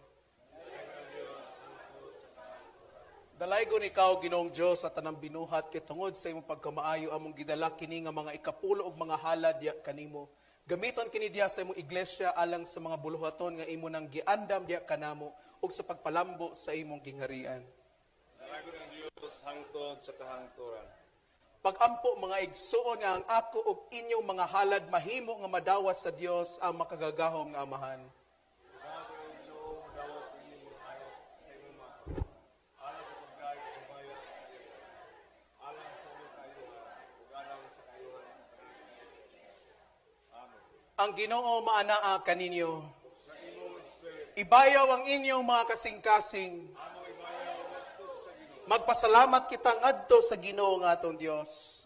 Speaker 2: Dalaygon ikaw Ginoong Dios sa tanang binuhat kay tungod sa imong pagkamaayo among gidala kini nga mga ikapulo ug mga halad diya kanimo. Gamiton kini diya sa imong iglesia alang sa mga buluhaton nga imo nang giandam diya kanamo ug sa pagpalambo sa imong gingharian.
Speaker 8: Dalagon ang Dios hangtod sa kahangturan.
Speaker 2: Pagampo mga igsuon nga ang ako ug inyong mga halad mahimo nga madawat sa Dios ang makagagahom nga amahan. Ang Ginoo maanaa kaninyo. Ibayaw ang inyong mga kasing-kasing. Magpasalamat kita ngadto sa Ginoo nga atong Dios.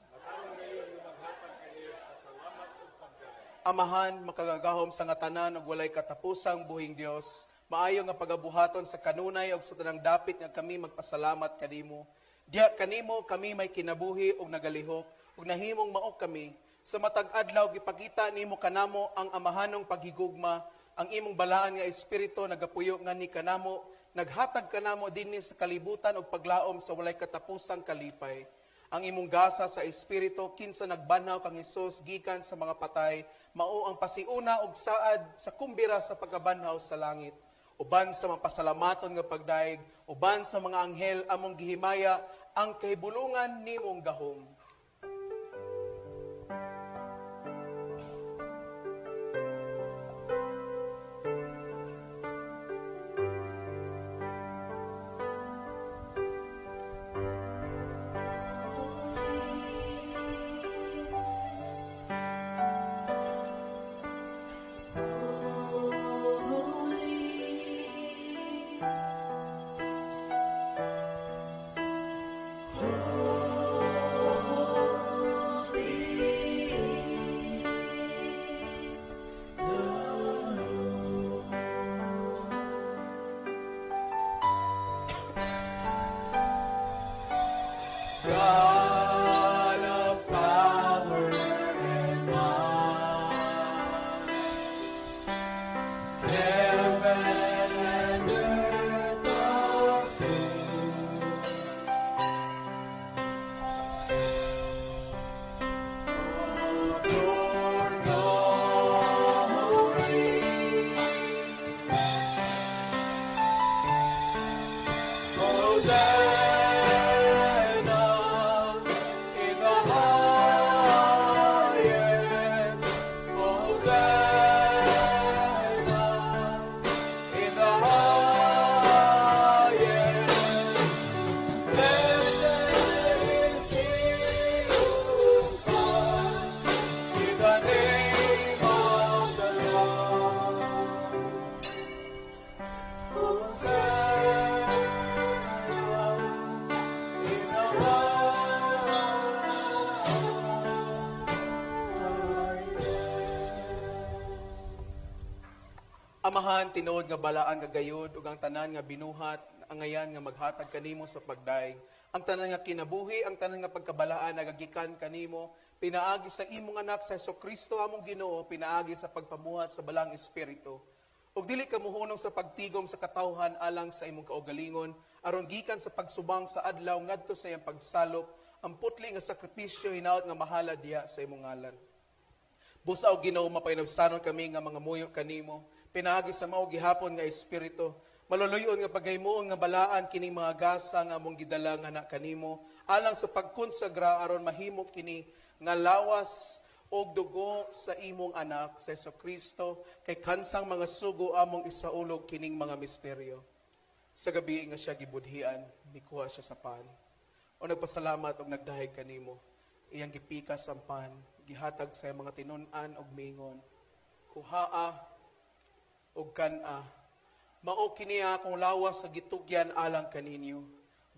Speaker 2: Amahan, makagagahom sa nga tanan ug walay katapusang buhing Dios. Maayo nga pagabuhaton sa kanunay ug sa tanang dapit nga kami magpasalamat kanimo. Diya kanimo kami may kinabuhi ug nagalihok ug nahimong mao kami. Sa matag adlaw gipakita nimo kanamo ang amahanong paghigugma, ang imong balaan nga espiritu nagapuyo nga ni kanamo, naghatag kanamo dinhi sa kalibutan ug paglaom sa walay katapusang kalipay. Ang imong gasa sa espiritu kinsa nagbanhaw kang Hesus gikan sa mga patay, mao ang pasiuna ug saad sa kumbira sa pagkabanhaw sa langit. Uban sa mapasalamaton nga pagdaig, uban sa mga anghel among gihimaya ang kahibulungan nimong gahom. God of power and might, heaven and earth are full of your glory. Hosanna in the highest. Hosanna in the highest. Blessed is he who comes in the name of the Lord. Hosanna in the Amahan, tinuod nga balaan nga gayud ug ang tanan nga binuhat, ang ngayan nga maghatag kanimo sa pagdaig. Ang tanan nga kinabuhi, ang tanan nga pagkabalaan nagagikan kanimo, pinaagi sa imong anak sa Hesukristo among Ginoo, pinaagi sa pagpamuhat sa balang espiritu. Ug dili ka muhunong sa pagtigom sa katawhan alang sa imong kaugalingon, aron gikan sa pagsubang sa adlaw ngadto sa iyang pagsalop, ang putli nga sakripisyo hinaot nga mahala diha sa imong ngalan. Busa og Ginoo mapainabsanon kami nga mga muyo kanimo, pinaagi sa mao gihapon nga espiritu, maluluyon nga pagaymuon nga balaan kining mga gasa nga among gidala nga na kanimo, alang sa pagkonsagra aron mahimo kini nga lawas og dugo sa imong anak sa Hesukristo kay kansang mga sugo among isaulog kining mga misteryo. Sa gabi nga siya gibudhian, mikuha siya sa pan. O nagpasalamat og nagdahig kanimo. Iyang gipikas ang pan, gihatag sa mga tinun-an og miingon, kuhaa og kana, mao kini akong lawas sa gitugyan alang kaninyo,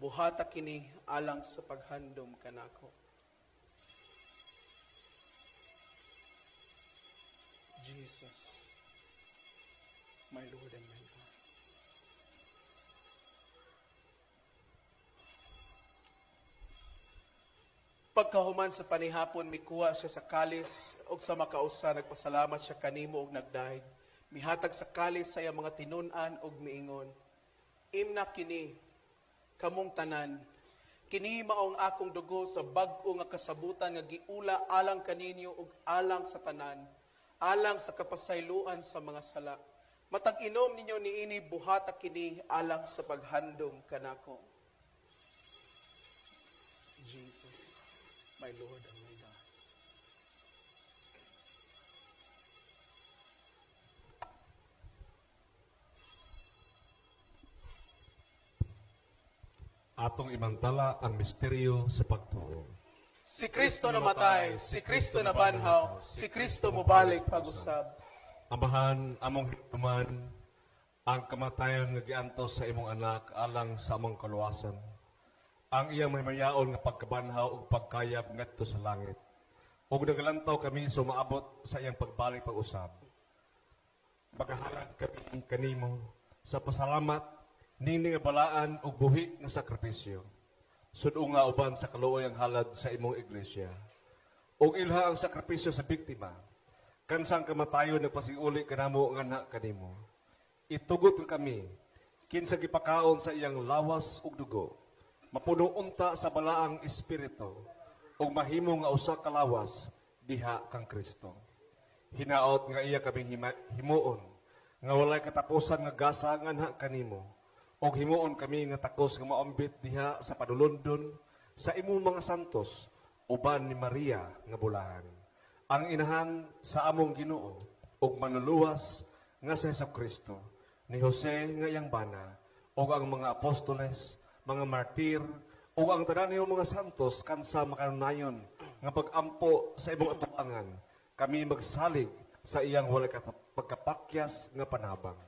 Speaker 2: buhata kini alang sa paghandom kanako. Jesus, my Lord and my God. Pagkahuman sa panihapon, mikuha siya sa kalis o sa makausa, nagpasalamat siya kanimo og nagdahig. Mihatag sa kalis sa iyang mga tinun-an og miingon, imna kini, kamong tanan, kini maong akong dugo sa bag-o nga kasabutan nga giula alang kaninyo ug alang sa tanan, alang sa kapasayloan sa mga sala. Matag inom ninyo niini buhata kini alang sa paghandom kanako. Jesus, my Lord and my God.
Speaker 8: Atong imantala ang misteryo sa pagtuo.
Speaker 2: Si Kristo namatay, si Kristo nabanhaw, si Kristo mubalik pag-usab.
Speaker 8: Amahan, among hituman, ang kamatayon nga giantos sa imong anak alang sa among kaluwasan. Ang iyang may mayaon nga pagkabanhaw ug pagkayap ngadto sa langit. Ug nagalantaw kami sa maabot sa iyang pagbalik pag-usab. Magahalad kami kanimo sa pasalamat nini nga balaan ug buhi nga sakripisyo. Sudo nga uban sa kaluoy ang halad sa imong iglesia. Ug ilha ang sakripisyo sa biktima. Kansang kamatayon nagpasiuli kanamo nga na kanimo. Itugot kami kinsa gipakaon sa iyang lawas ug dugo. Mapuno unta sa balaang espiritu ug mahimo nga usa ka lawas diha kang Kristo. Hinaot nga iya kaming himuon nga walay katapusan nga gasa nga na kanimo. Og himuon kami nga takos nga maambit diha sa padulondon sa imong mga santos uban ni Maria nga bulahan. Ang inahan sa among Ginoo ug manluluwas nga si Jesucristo, ni Jose nga iyang bana, ug ang mga apostoles, mga martir, ug ang tanan niyong mga santos kansa makanunayon nga pag-ampo sa imong atubangan, kami magsalig sa iyang walay pagkapakyas nga panabang.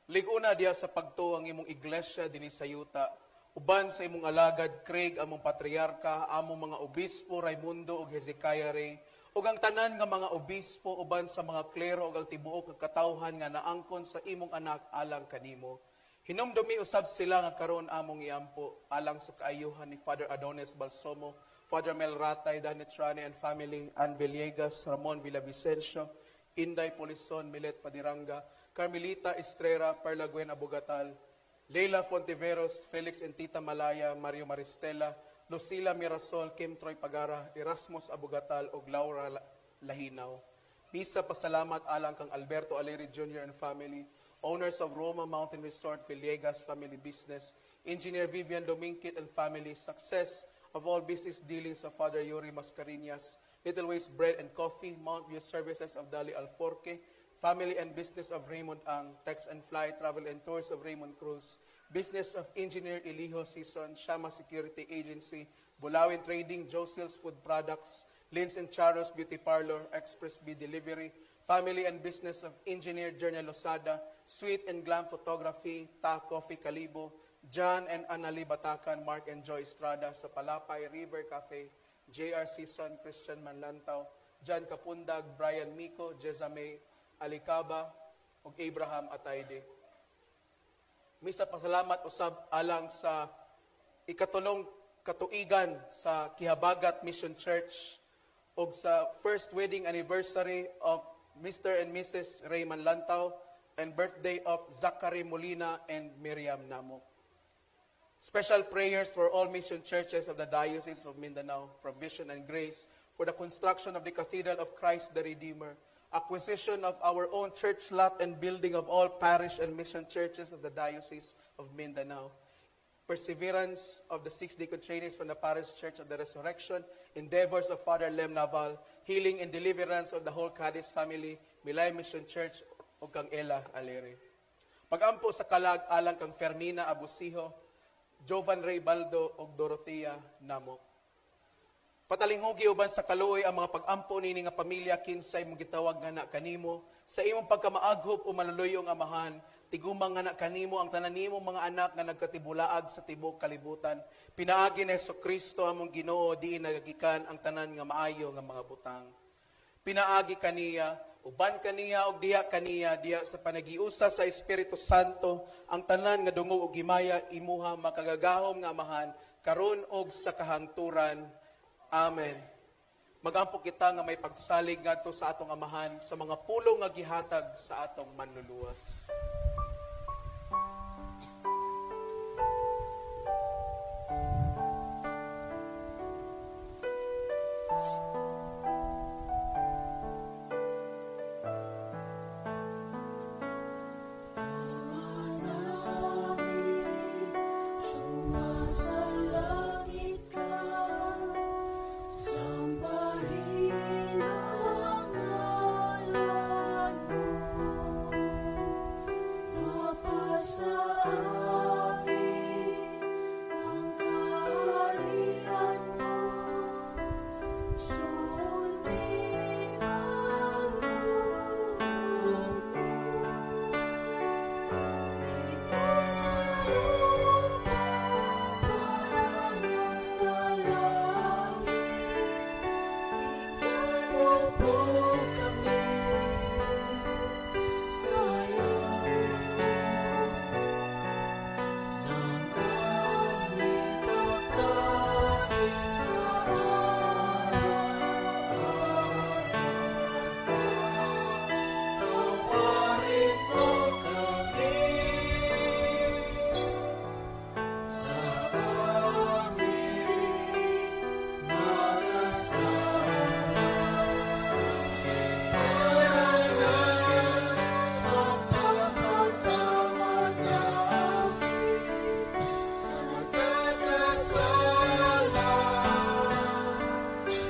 Speaker 2: Liguna diya sa pagtuo ang imong iglesia dinhi sa yuta, uban sa imong alagad Craig, among patriarka, among mga obispo Raimundo ug Hezekiah Ray, ug ang tanan nga mga obispo uban sa mga klero ug ang tibuok nga katawhan nga naangkon sa imong anak alang kanimo. Hinumdumi usab sila nga karon among iampo alang sa kaayuhan ni Father Adonis Balsomo, Father Mel Ratay, Danitrani and family, Ann Villegas, Ramon Villavicencio, Inday Polison, Milet Padiranga, Carmelita Estrera, Perla Gwen Abugatal, Leila Fontiveros, Felix and Tita Malaya, Mario Maristela, Lucila Mirasol, Kim Troy Pagara, Erasmus Abugatal, ug Laura Lahinaw. Misa pasalamat alang kang Alberto Aleri Jr. and family, owners of Roma Mountain Resort, Villegas Family Business, Engineer Vivian Dominguez and family, success of all business dealings of Father Yuri Mascarinas, Little Ways Bread and Coffee, Mount View Services of Dali Alforque, family and business of Raymond Ang, Text and Fly, Travel and Tours of Raymond Cruz, business of Engineer Elijo Season, Shama Security Agency, Bulawin Trading, Josil's Food Products, Lins and Charos Beauty Parlor, Express B Delivery, family and business of Engineer Jernia Losada, Sweet and Glam Photography, Ta Coffee Calibo, John and Anali Batacan, Mark and Joy Estrada sa Palapay River Cafe, JR Season, Christian Manlantaw, John Kapundag, Brian Miko, Jezame Alicaba, ug Abraham Atayde. Misa pasalamat usab alang sa ikatulong katuigan sa Kihabagat Mission Church ug sa first wedding anniversary of Mr. and Mrs. Raymond Lantaw and birthday of Zachary Molina and Miriam Namo. Special prayers for all mission churches of the Diocese of Mindanao, provision and grace for the construction of the Cathedral of Christ the Redeemer, acquisition of our own church lot and building of all parish and mission churches of the Diocese of Mindanao, perseverance of the 6 deacon trainees from the Parish Church of the Resurrection, endeavors of Father Lem Naval, healing and deliverance of the whole Cadiz family, Milay Mission Church, o kang Ella Aleri. Pagampo sa kalag alang kang Fermina Abusiho, Jovan Ray Baldo, o Dorothea Namo. Patalinghugi uban sa kaluoy ang mga pag-ampo nini nga pamilya kinsay mong gitawag nga na kanimo. Sa imong pagkamaaghop o maluluyong amahan, tigumang nga na kanimo ang tanan nimong mga anak nga nagkatibulaag sa tibok kalibutan. Pinaagi ni Jesucristo among Ginoo diin nagagikan ang tanan nga maayo nga mga butang. Pinaagi kaniya, uban kaniya og diha kaniya diha sa panagiusa sa Espiritu Santo ang tanan nga dungog og himaya imuha makagagahom nga amahan karon og sa kahangturan. Amen. Magampo kita nga may pagsalig ngadto sa atong amahan sa mga pulong nga gihatag sa atong manluluwas.
Speaker 1: Sumasalangit ka, sambahin ang ngalan mo. Mapasa amin ang kaharian mo. Sundin ang loob mo. Ikaw sa lupa, parang sa langit. Ikaw po kami ngayon. Nang aming kakain sa tawarin mo kami sa aming mga sala. Ang pagpapatawad namin sa nagkakasala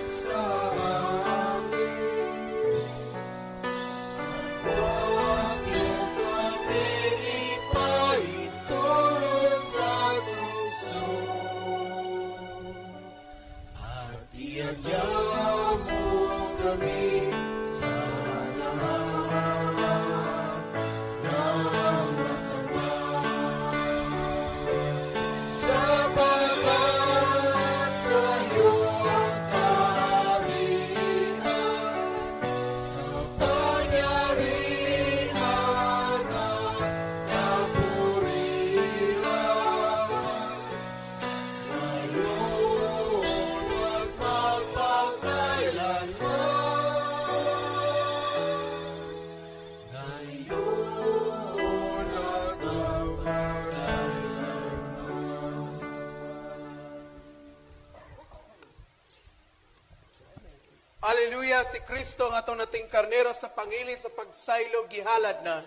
Speaker 1: sa amin. Huwag niyo kami ipaituro sa tukso at iadya mo kami sa lahat ng masama. Sapagkat sa iyo ang kaharian, kapangyarihan at kapurihan, ngayon at magpakailanman. Ngayon at magpakailanman.
Speaker 2: Hallelujah, si Kristo ang atong nating karnero sa pangilin sa pagsaylo gihalad na.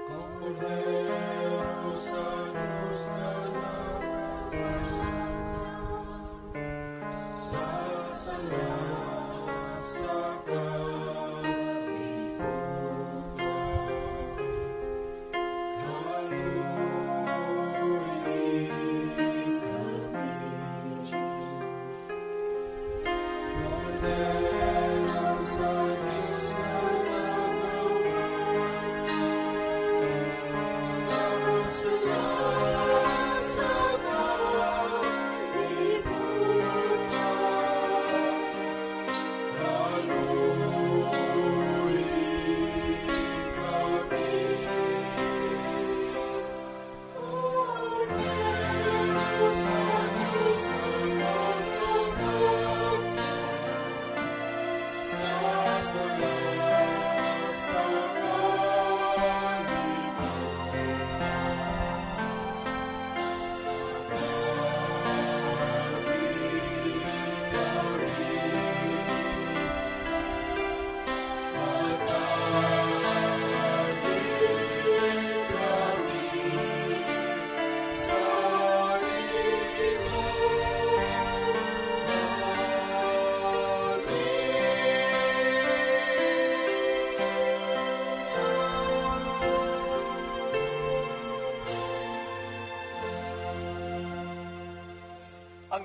Speaker 3: Cordero sa cruz na nagpasya, sasala sa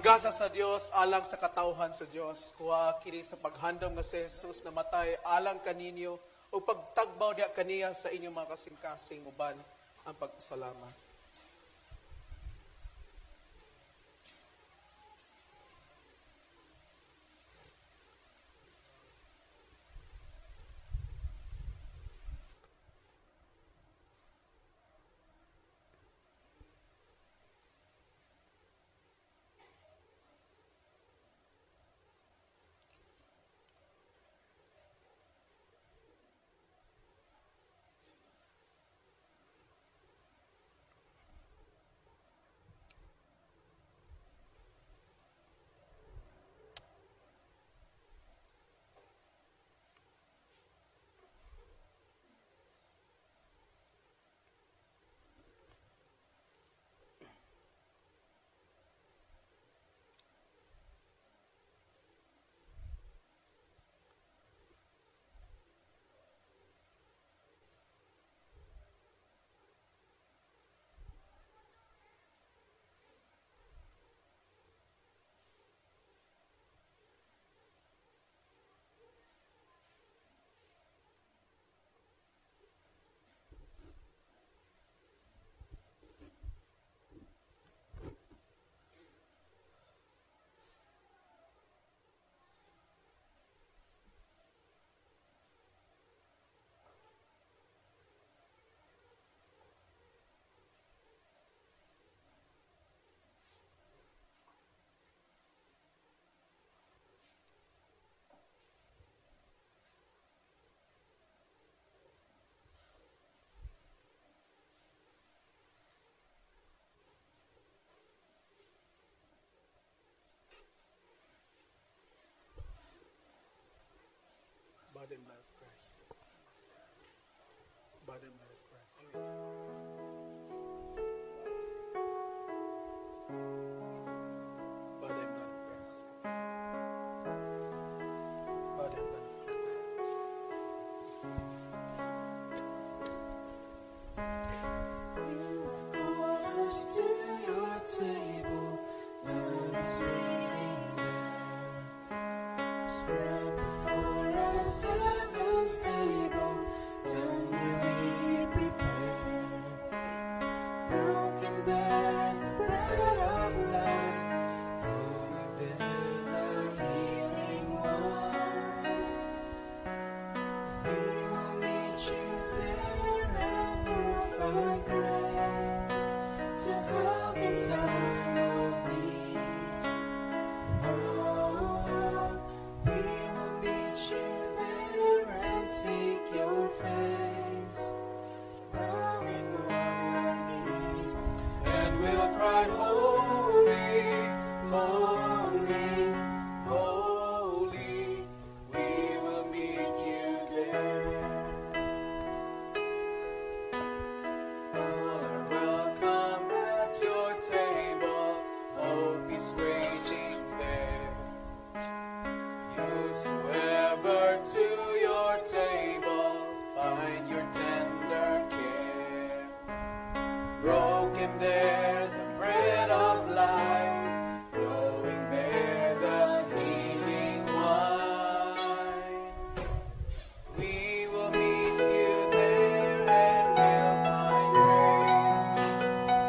Speaker 2: Manggasa sa Dios alang sa katawhan sa Dios. Kuha kini sa paghandom nga si Jesus namatay alang kaninyo o pagtagbaw niya kaniya sa inyong mga kasing-kasing uban ang pagpasalamat. Body and blood of Christ. Body and blood of Christ. Body and blood of Christ. Body and blood of Christ.
Speaker 3: Call us to your table, love is waiting there. Spread before us heaven's table, tenderly prepared. Broken bread, the bread of life, flowing there, the healing wine. We will meet you there and we'll find grace to help in time of need. Oh, we will meet you there and seek your face, bowing on our knees, and we'll cry, holy, holy, holy. We will meet you there.
Speaker 2: Father, welcome at your table. Hope is waiting there. Whosoever to your table find your tender care. Broken there, the bread of life, flowing there, the healing wine. We will meet you there and we'll find grace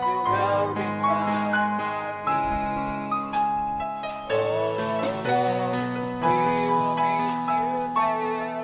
Speaker 2: to help in time of need. Oh, we will meet you there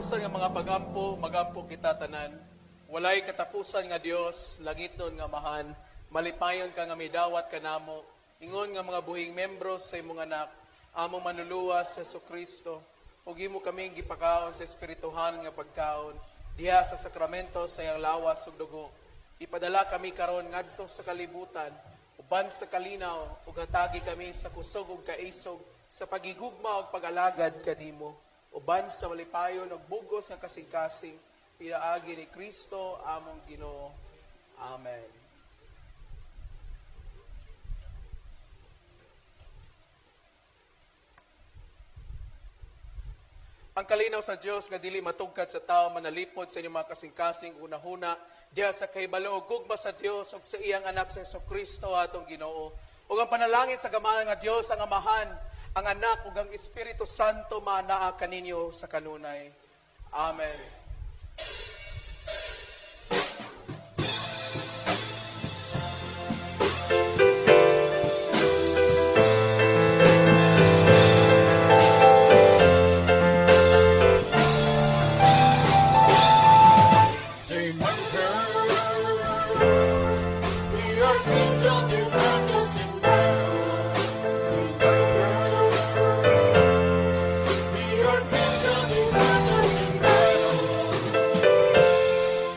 Speaker 2: katapusan nga mga pagampo, magampo kita tanan. Walay katapusan nga Dios, langiton nga mahan, malipayon ka nga midawat kanamo. Ingon nga mga buhing membro sa imong anak, amo manluluwas sa Kristo. Ug imo kaming gipakaon sa espirituhan nga pagkaon diha sa sakramento sa iyang lawas ug dugo. Ipadala kami karon ngadto sa kalibutan, uban sa kalinaw, ug hatagi kami sa kusog ug kaisog sa pagigugma ug pag-alagad kanimo. Uban sa malipayon ug bugos nga kasing-kasing, pinaagi ni Kristo among Ginoo. Amen. Ang kalinaw sa Dios nga dili matugkad sa tao manalipod sa inyong mga kasing-kasing unahuna diha sa kahibalo ug gugma sa Dios ug sa iyang anak sa Kristo atong Ginoo. Ug ang panalangin sa gamanan nga Dios ang Amahan, ang Anak ug ang Espiritu Santo maanaa kaninyo sa kanunay. Amen.
Speaker 3: Say, my girl, the archangel defend us in battle. Say, my girl, the archangel defend us in battle.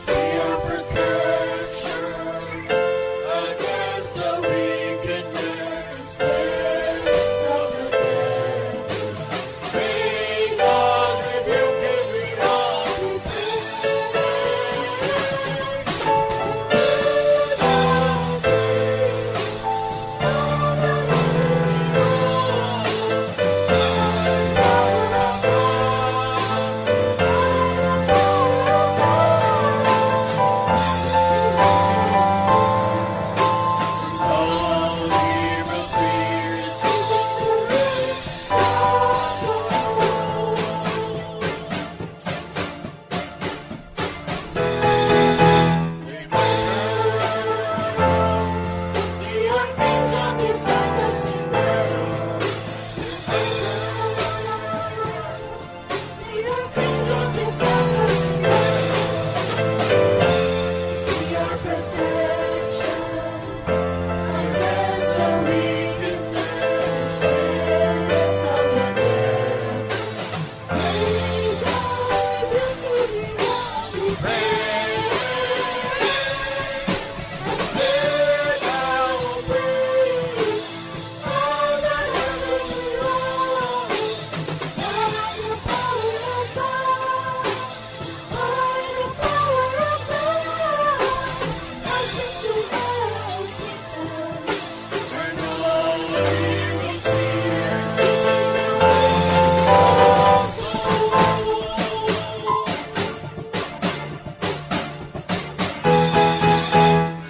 Speaker 3: Be our protection against the wickedness and snares of the devil. May God rebuke every wrong who all evil spirits Say, my girl, the archangel defend us in battle. The archangel defend us in battle. Be our protection against the wickedness and snares of the devil. May God rebuke every wrong who Turn all evil spirits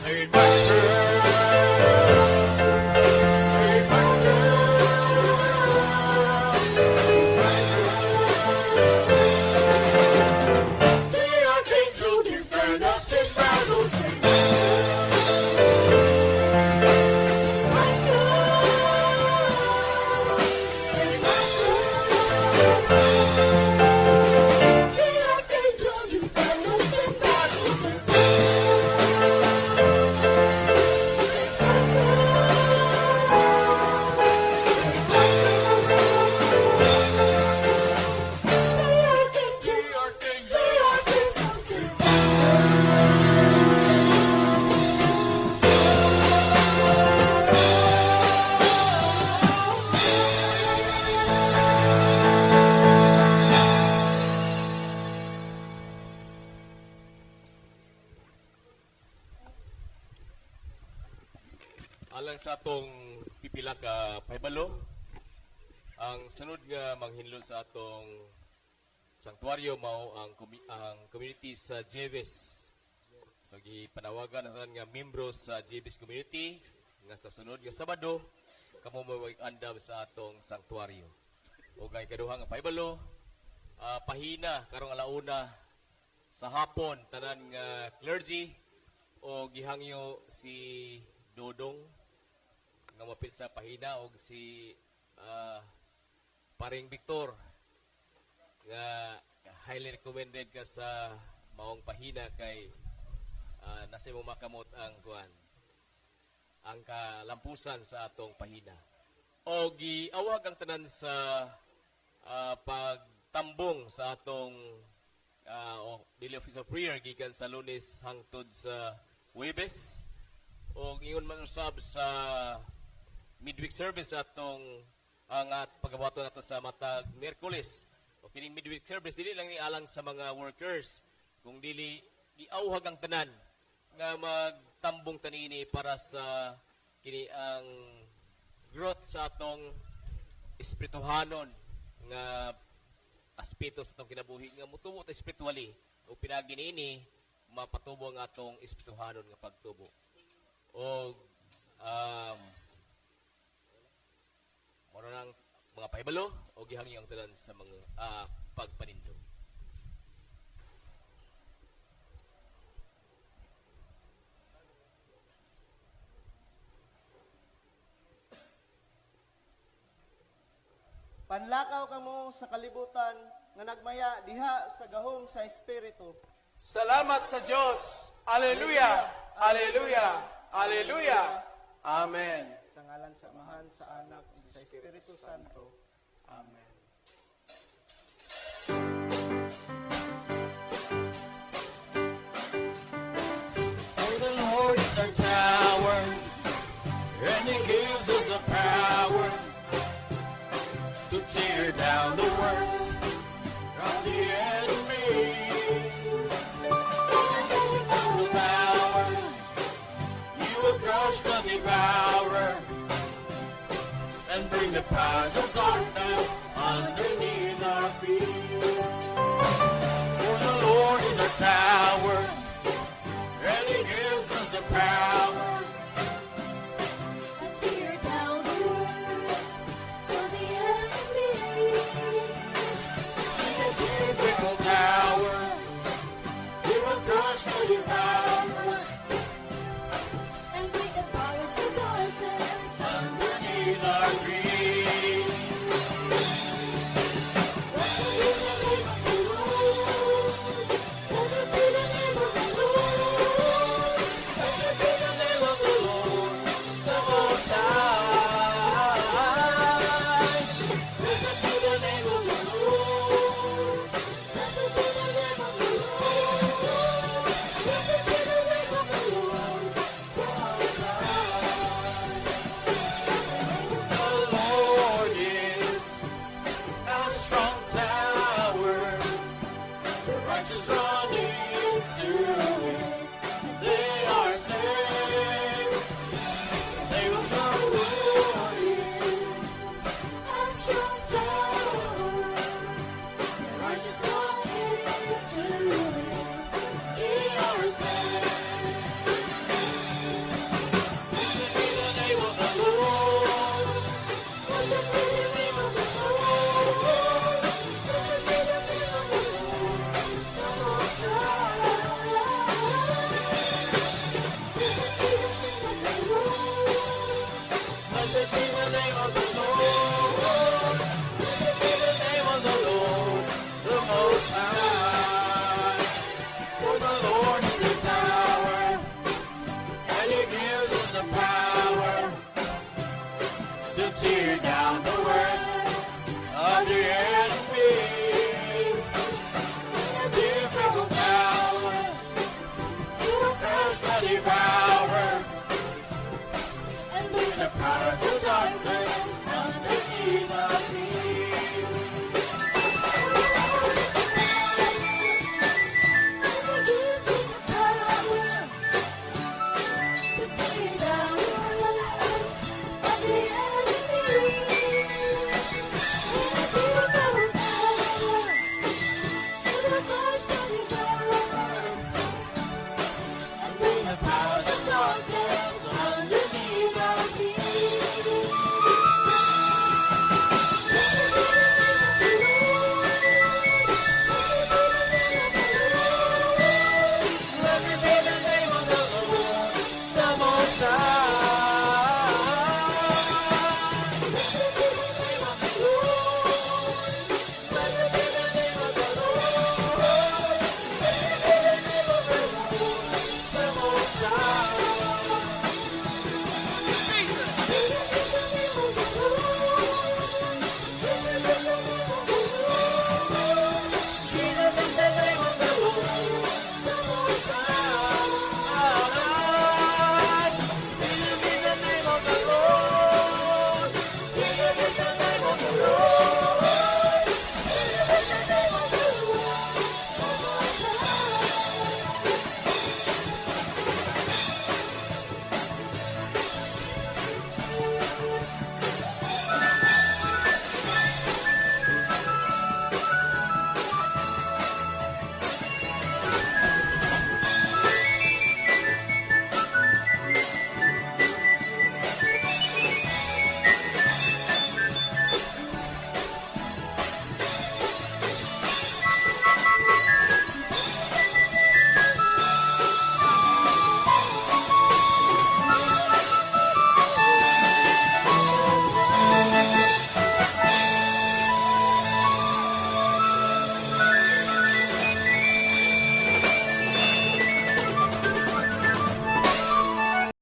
Speaker 3: Say, my girl, say, my girl, the archangel defend us in battle. Say, my girl, say, my girl, the archangel defend us in battle. Say,
Speaker 9: Alang sa atong pipila ka pahibalo, ang sunod nga manghinlo sa atong sanktuaryo mao ang community sa Jeves. So gipanawagan naton nga membro sa Jeves community nga sa sunod nga Sabado kamo mag-andam sa atong sanktuaryo. O nga ikaduha nga pahibalo, pahina karong alauna sa hapon tanan nga clergy o gihangyo si Dodong nga mapit sa pahina og si paring Victor nga highly recommended ka sa maong pahina kay nasa mo makamot ang kuan ang kalampusan sa atong pahina. O giawag ang tanan sa pagtambong sa atong daily office of prayer gikan sa Lunes hangtod sa Huwebes. O ingon man usab sa midweek service atong ang pagkabuhaton nato sa matag Miyerkules. O kining midweek service dili lang ni alang sa mga workers, kung dili giawhag ang tanan nga magtambong tanini para sa kini ang growth sa atong espirituhanon nga aspeto sa atong kinabuhi nga mutubo ta spiritually o pinagi niini mapatubo ang atong espirituhanon nga pagtubo. O moro nang mga pahibalo o gihangyo ang tanan sa mga pagpanindog.
Speaker 4: Panlakaw kamo sa kalibutan nga nagmaya diha sa gahom sa Espiritu.
Speaker 2: Salamat sa Diyos. Alleluia! Alleluia! Alleluia! Amen.
Speaker 4: Sa ngalan sa Amahan, sa Anak, ug sa Espiritu Santo.
Speaker 2: Amen.
Speaker 3: For the Lord is our tower, and He gives us the power to tear down the works of the enemy. From the power, you will crush the devourer and bring the powers of darkness